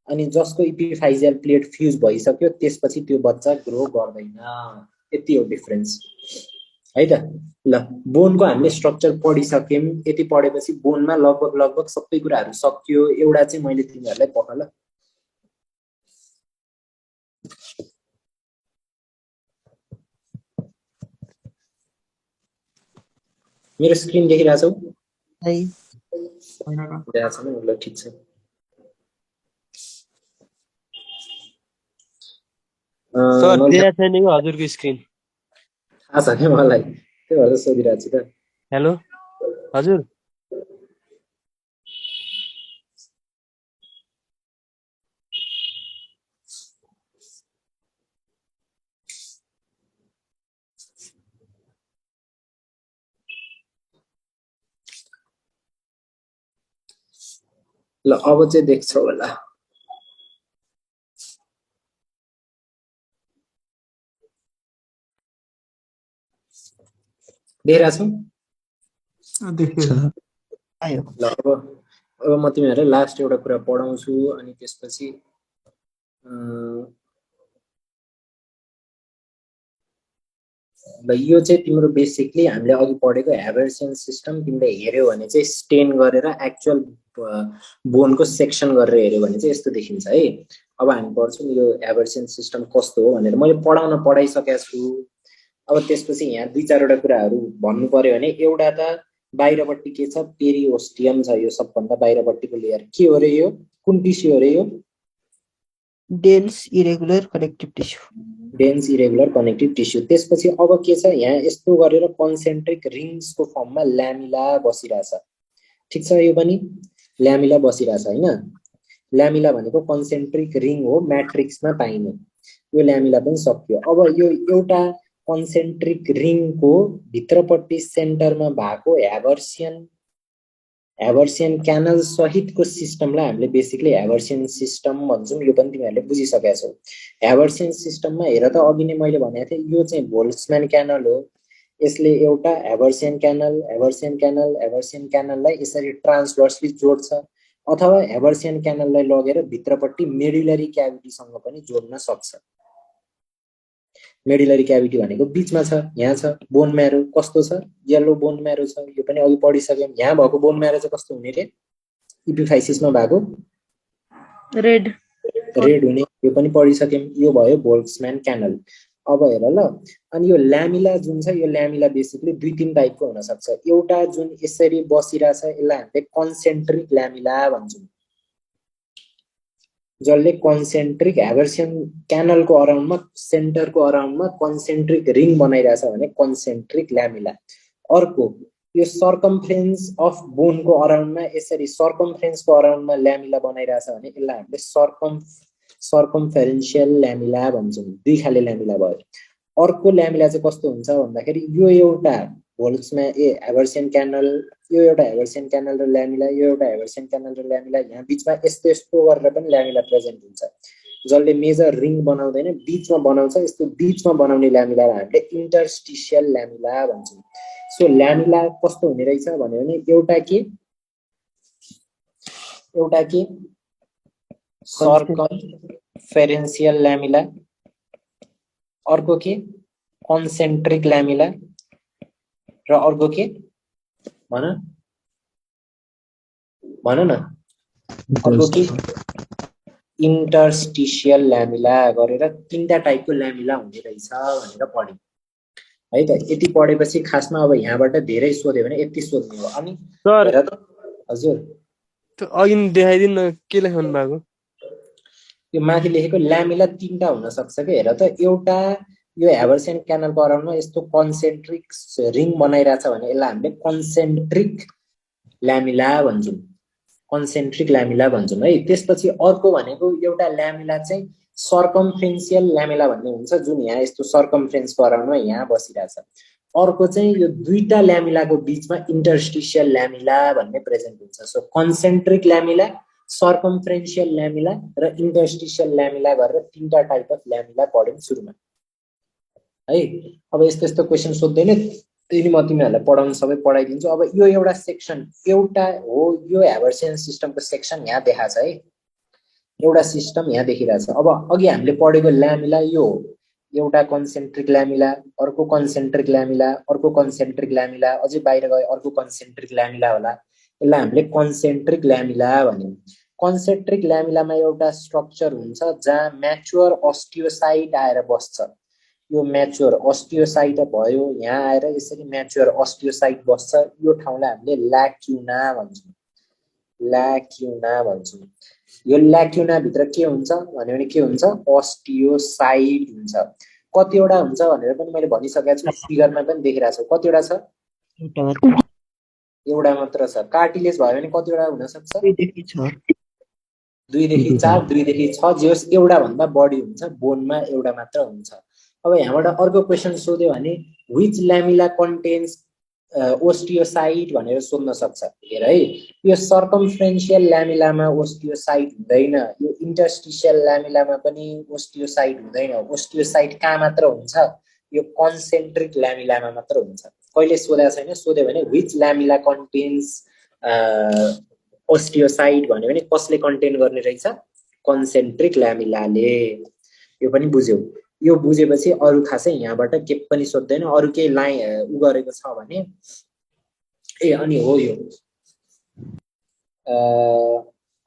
अनि जसको इपिफाइसियल प्लेट फ्युज भइसक्यो त्यसपछि त्यो बच्चा ग्रो गर्दैन यति हो डिफरेन्स है त ल बोनको हामीले स्ट्रक्चर पढिसक्यौं यति पढेपछि बोनमा लगभग सबै कुराहरु सकियो एउटा चाहिँ मैले तिमीहरुलाई पढ ल मेरो स्क्रिन देखिरहेछौ ल ठीक छ सर देखा छैन कि हजुरको स्क्रिन थाहा छ नि मलाई त्यही भएर सोधिरहेको छु त हेलो हजुर ल अब चाहिँ देख्छौ होला देखिरहेछौ आयो ल अब म तिमीहरुलाई लास्ट एउटा कुरा पढाउँछु अनि त्यसपछि ल यो चाहिँ तिम्रो बेसिकली हामीले अघि पढेको हेबर्सियन सिस्टम तिमीले हेर्यौ भने चाहिँ स्टेन गरेर एक्चुअल बोनको सेक्सन गरेर हेर्यौ भने चाहिँ यस्तो देखिन्छ है अब हामी पढ्छौं यो हेबर्सियन सिस्टम कस्तो हो भनेर मैले पढाइसकेको छु अब त्यसपछि यहाँ दुई चारवटा कुराहरु भन्नु पर्यो भने एउटा त बाहिरपट्टि के छ पेरिओस्टियम छ यो सबभन्दा बाहिरपट्टिको लेयर के हो रे यो कुन टिस्यु हो रे यो डेन्स इरेगुलर कनेक्टिभ टिस्यु त्यसपछि अब के छ यहाँ यस्तो गरेर कन्सेन्ट्रिक रिङ्सको फर्ममा ल्यामिला बसिरहेछ ठीक छ यो पनि ल्यामिला बसिरहेछ हैन ल्यामिला भनेको कन्सेन्ट्रिक रिङ हो म्याट्रिक्समा पाइने यो ल्यामिला पनि सक्यो अब यो एउटा कन्सेन्ट्रिक रिङको भित्रपट्टि सेन्टरमा भएको हेबर्सियन ह्यावर्सियन क्यानल सहितको सिस्टमलाई हामीले बेसिकली ह्यावर्सियन सिस्टम भन्छौँ। यो पनि तिमीहरूले बुझिसकेका छौ। ह्यावर्सियन सिस्टममा हेर त, अघि नै मैले भनेको थिएँ यो चाहिँ बोल्ट्जम्यान क्यानल हो। यसले एउटा ह्यावर्सियन क्यानललाई यसरी ट्रान्सभर्सली जोड्छ, अथवा ह्यावर्सियन क्यानललाई लगेर भित्रपट्टि मेडुलरी क्याभिटीसँग पनि जोड्न सक्छ। मेडुलरी क्याभिटी भनेको बिचमा छ, यहाँ छ। बोन म्यारो कस्तो छ? येलो बोन म्यारो छ। यो पनि अघि पढिसक्यौँ। यहाँ भएको बोन म्यारो चाहिँ कस्तो हुने रे? इपिफाइसिसमा भएको रेड हुने, यो पनि पढिसक्यौँ। यो भयो बोल्ट्जम्यान क्यानल। अब हेर ल, अनि यो ल्यामिला जुन छ, यो ल्यामिला बेसिकली 2-3 टाइपको हुन सक्छ। एउटा जुन यसरी बसिरहेछ यसलाई हामीले कन्सेन्ट्रिक ल्यामिला भन्छौँ, जसले कन्सेन्ट्रिक ह्यावर्सियन क्यानलको अराउन्डमा, सेन्टरको अराउन्डमा कन्सेन्ट्रिक रिङ बनाइरहेछ भने कन्सेन्ट्रिक ल्यामिला। अर्को यो सर्कमफ्रेन्स अफ बोनको अराउन्डमा यसरी सर्कमफ्रेन्सको अराउन्डमा ल्यामिला बनाइरहेछ भने यसलाई हामीले सर्कमफेरेन्सियल ल्यामिला भन्छौँ। 2 खाले ल्यामिला भयो। अर्को ल्यामिला चाहिँ कस्तो हुन्छ भन्दाखेरि यो एउटा ह्यावर्सियन क्यानल, यो एउटा ह्यावर्सियन क्यानल र ल्यामिला, यो एउटा ह्यावर्सियन क्यानल र ल्यामिला, यहाँ बिचमा यस्तो यस्तो गरेर पनि ल्यामिला प्रेजेन्ट हुन्छ, जसले मेजर रिङ बनाउँदैन, बिचमा बनाउँछ। यस्तो बिचमा बनाउने ल्यामिलालाई हामीले इन्टरस्टिसियल ल्यामिला भन्छौँ। सो ल्यामिला कस्तो हुने रहेछ भन्यो भने एउटा के सर्कमफेरेन्सियल ल्यामिला, अर्को के कन्सेन्ट्रिक ल्यामिला, र अर्को के भन न, अर्को के इन्टरस्टिसियल ल्यामिला गरेर 3टा टाइपको ल्यामिला हुने रहेछ भनेर पढ्यौँ है त। यति पढेपछि खासमा अब यहाँबाट धेरै सोध्यो भने यति सोध्ने हो। अनि सर हेर त, हजुर अघि देखाइदिनु न के लेख्नु भएको? यो माथि लेखेको ल्यामिला 3टा हुन सक्छ के। हेर त, एउटा यो ह्यावर्सियन क्यानलको अराउन्डमा यस्तो कन्सेन्ट्रिक रिङ बनाइरहेछ भने यसलाई हामीले कन्सेन्ट्रिक ल्यामिला भन्छौँ, कन्सेन्ट्रिक ल्यामिला भन्छौँ है। त्यसपछि अर्को भनेको एउटा ल्यामिला चाहिँ सर्कमफ्रेन्सियल ल्यामिला भन्ने हुन्छ, जुन यहाँ यस्तो सर्कमफ्रेन्सको अराउन्डमा यहाँ बसिरहेछ। अर्को चाहिँ यो 2टा ल्यामिलाको बिचमा इन्टरस्टिसियल ल्यामिला भन्ने प्रेजेन्ट हुन्छ। सो कन्सेन्ट्रिक ल्यामिला, सर्कमफ्रेन्सियल ल्यामिला र इन्टरस्टिसियल ल्यामिला गरेर 3टा टाइप अफ ल्यामिला पढ्यौँ सुरुमा है। अब यस्तो यस्तो क्वेसन सोध्दैन, त्यही म तिमीहरूलाई पढाउनु सबै पढाइदिन्छु। अब यो एउटा सेक्सन एउटा हो, यो ह्यावर्सियन सिस्टमको सेक्सन यहाँ देखाएको छ है, एउटा सिस्टम यहाँ देखिरहेछ। अब अघि हामीले पढेको ल्यामिला यो हो, एउटा कन्सेन्ट्रिक ल्यामिला, अर्को कन्सेन्ट्रिक ल्यामिला, अर्को कन्सेन्ट्रिक ल्यामिला, अझै बाहिर गए अर्को कन्सेन्ट्रिक ल्यामिला होला। यसलाई हामीले कन्सेन्ट्रिक ल्यामिला भन्यौँ। कन्सेन्ट्रिक ल्यामिलामा एउटा स्ट्रक्चर हुन्छ जहाँ म्याच्योर अस्टियोसाइट आएर बस्छ। यो म्याच्योर अस्टियोसाइट भयो, यहाँ आएर यसरी म्याच्योर अस्टियोसाइट बस्छ। यो ठाउँलाई हामीले ल्याक्युना भन्छौँ, ल्याक्युना भन्छौँ। यो ल्याक्युना भित्र के हुन्छ भन्यो भने के हुन्छ? अस्टियोसाइट हुन्छ। कतिवटा हुन्छ भनेर पनि मैले भनिसकेको छु, फिगरमा पनि देखिरहेको छु। कतिवटा छ? एउटा मात्र छ। कार्टिलेज भयो भने कतिवटा हुन सक्छ? 2 देखि 6, 2 देखि 4, 2 देखि 6, जे होस् एउटा भन्दा बढी हुन्छ। बोनमा एउटा मात्र हुन्छ। अब यहाँबाट अर्को क्वेसन सोध्यो भने व्हिच ल्यामिला कन्टेन्स ओस्टियोसाइट भनेर सोध्न सक्छ। हेर है, यो सर्कमफ्रेन्सियल ल्यामिलामा ओस्टियोसाइट हुँदैन, यो इन्टरस्टिसियल ल्यामिलामा पनि ओस्टियोसाइट हुँदैन। ओस्टियोसाइट कहाँ मात्र हुन्छ? यो कन्सेन्ट्रिक ल्यामिलामा मात्र हुन्छ। कहिले सोधेको छैन। सोध्यो भने व्हिच ल्यामिला कन्टेन्स ओस्टियोसाइट भन्यो भने कसले कन्टेन गर्ने रहेछ? कन्सेन्ट्रिक ल्यामिलाले। यो पनि बुझ्यौ। यो बुझेपछि अरू खासै यहाँबाट के पनि सोध्दैन। अरू केही उ गरेको छ भने अनि हो यो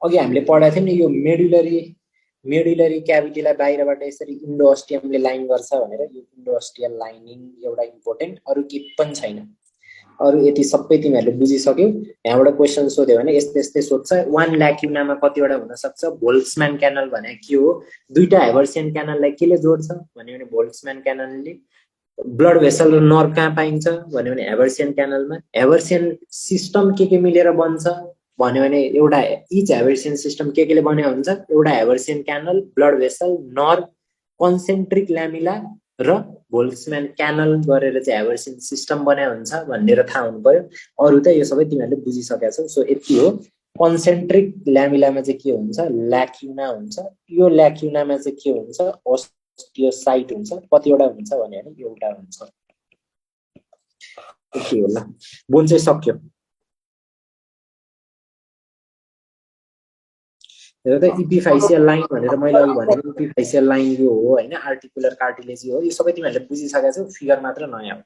अघि हामीले पढाएको थियौँ नि, यो मेडुलरी क्याभिटीलाई बाहिरबाट यसरी इन्डोअस्टियमले लाइन गर्छ भनेर। यो इन्डोअस्टियल लाइनिङ एउटा इम्पोर्टेन्ट, अरू केही पनि छैन। अरू यति सबै तिमीहरूले बुझिसक्यौ। यहाँबाट क्वेसन सोध्यो भने यस्तै यस्तै सोध्छ। 1 ल्याक्युनामा कतिवटा हुन सक्छ? बोल्ट्जम्यान क्यानल भने के हो? 2टा ह्यावर्सियन क्यानललाई केले जोड्छ भन्यो भने बोल्ट्जम्यान क्यानलले। ब्लड भेसल र नर्भ कहाँ पाइन्छ भन्यो भने ह्यावर्सियन क्यानलमा। ह्यावर्सियन सिस्टम के मिलेर बन्छ भन्यो भने एउटा इच ह्यावर्सियन सिस्टम के केले बन्यो हुन्छ? एउटा Haversian canal, blood vessel, nerve, concentric lamella र बोल्ट्जम्यान क्यानल गरेर चाहिँ ह्याबर्सिन सिस्टम बनाएको हुन्छ भनेर थाहा हुनु पर्यो। अरू त यो सबै तिमीहरूले बुझिसकेका छौ। सो यति हो। कन्सेन्ट्रिक ल्यामिलामा चाहिँ के हुन्छ, ल्याक्युना हुन्छ। यो ल्याक्युनामा चाहिँ के हुन्छ, ओस्टियोसाइट हुन्छ। कतिवटा हुन्छ भने एउटा हुन्छ। यति होला, बोन चाहिँ सक्यो। इपिफाइसियल लाइन भनेर मैले अघि भनेको इपिफाइसियल लाइन यो हो हैन, आर्टिकुलर कार्टिलेज हो। यो सबै तिमीहरूले बुझिसकेका छौ, फिगर मात्र नयाँ हो।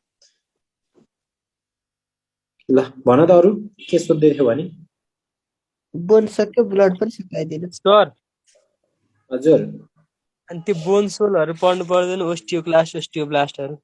ल भन त अरू के सोध्दै थियो भने। बोन सक्यो, ब्लड पनि सिकाइदिनु। सर हजुर अनि त्यो बोन सोलहरू पढ्नु पर्दैन, ओस्टियोक्लास्ट ओस्टियोब्लास्टहरू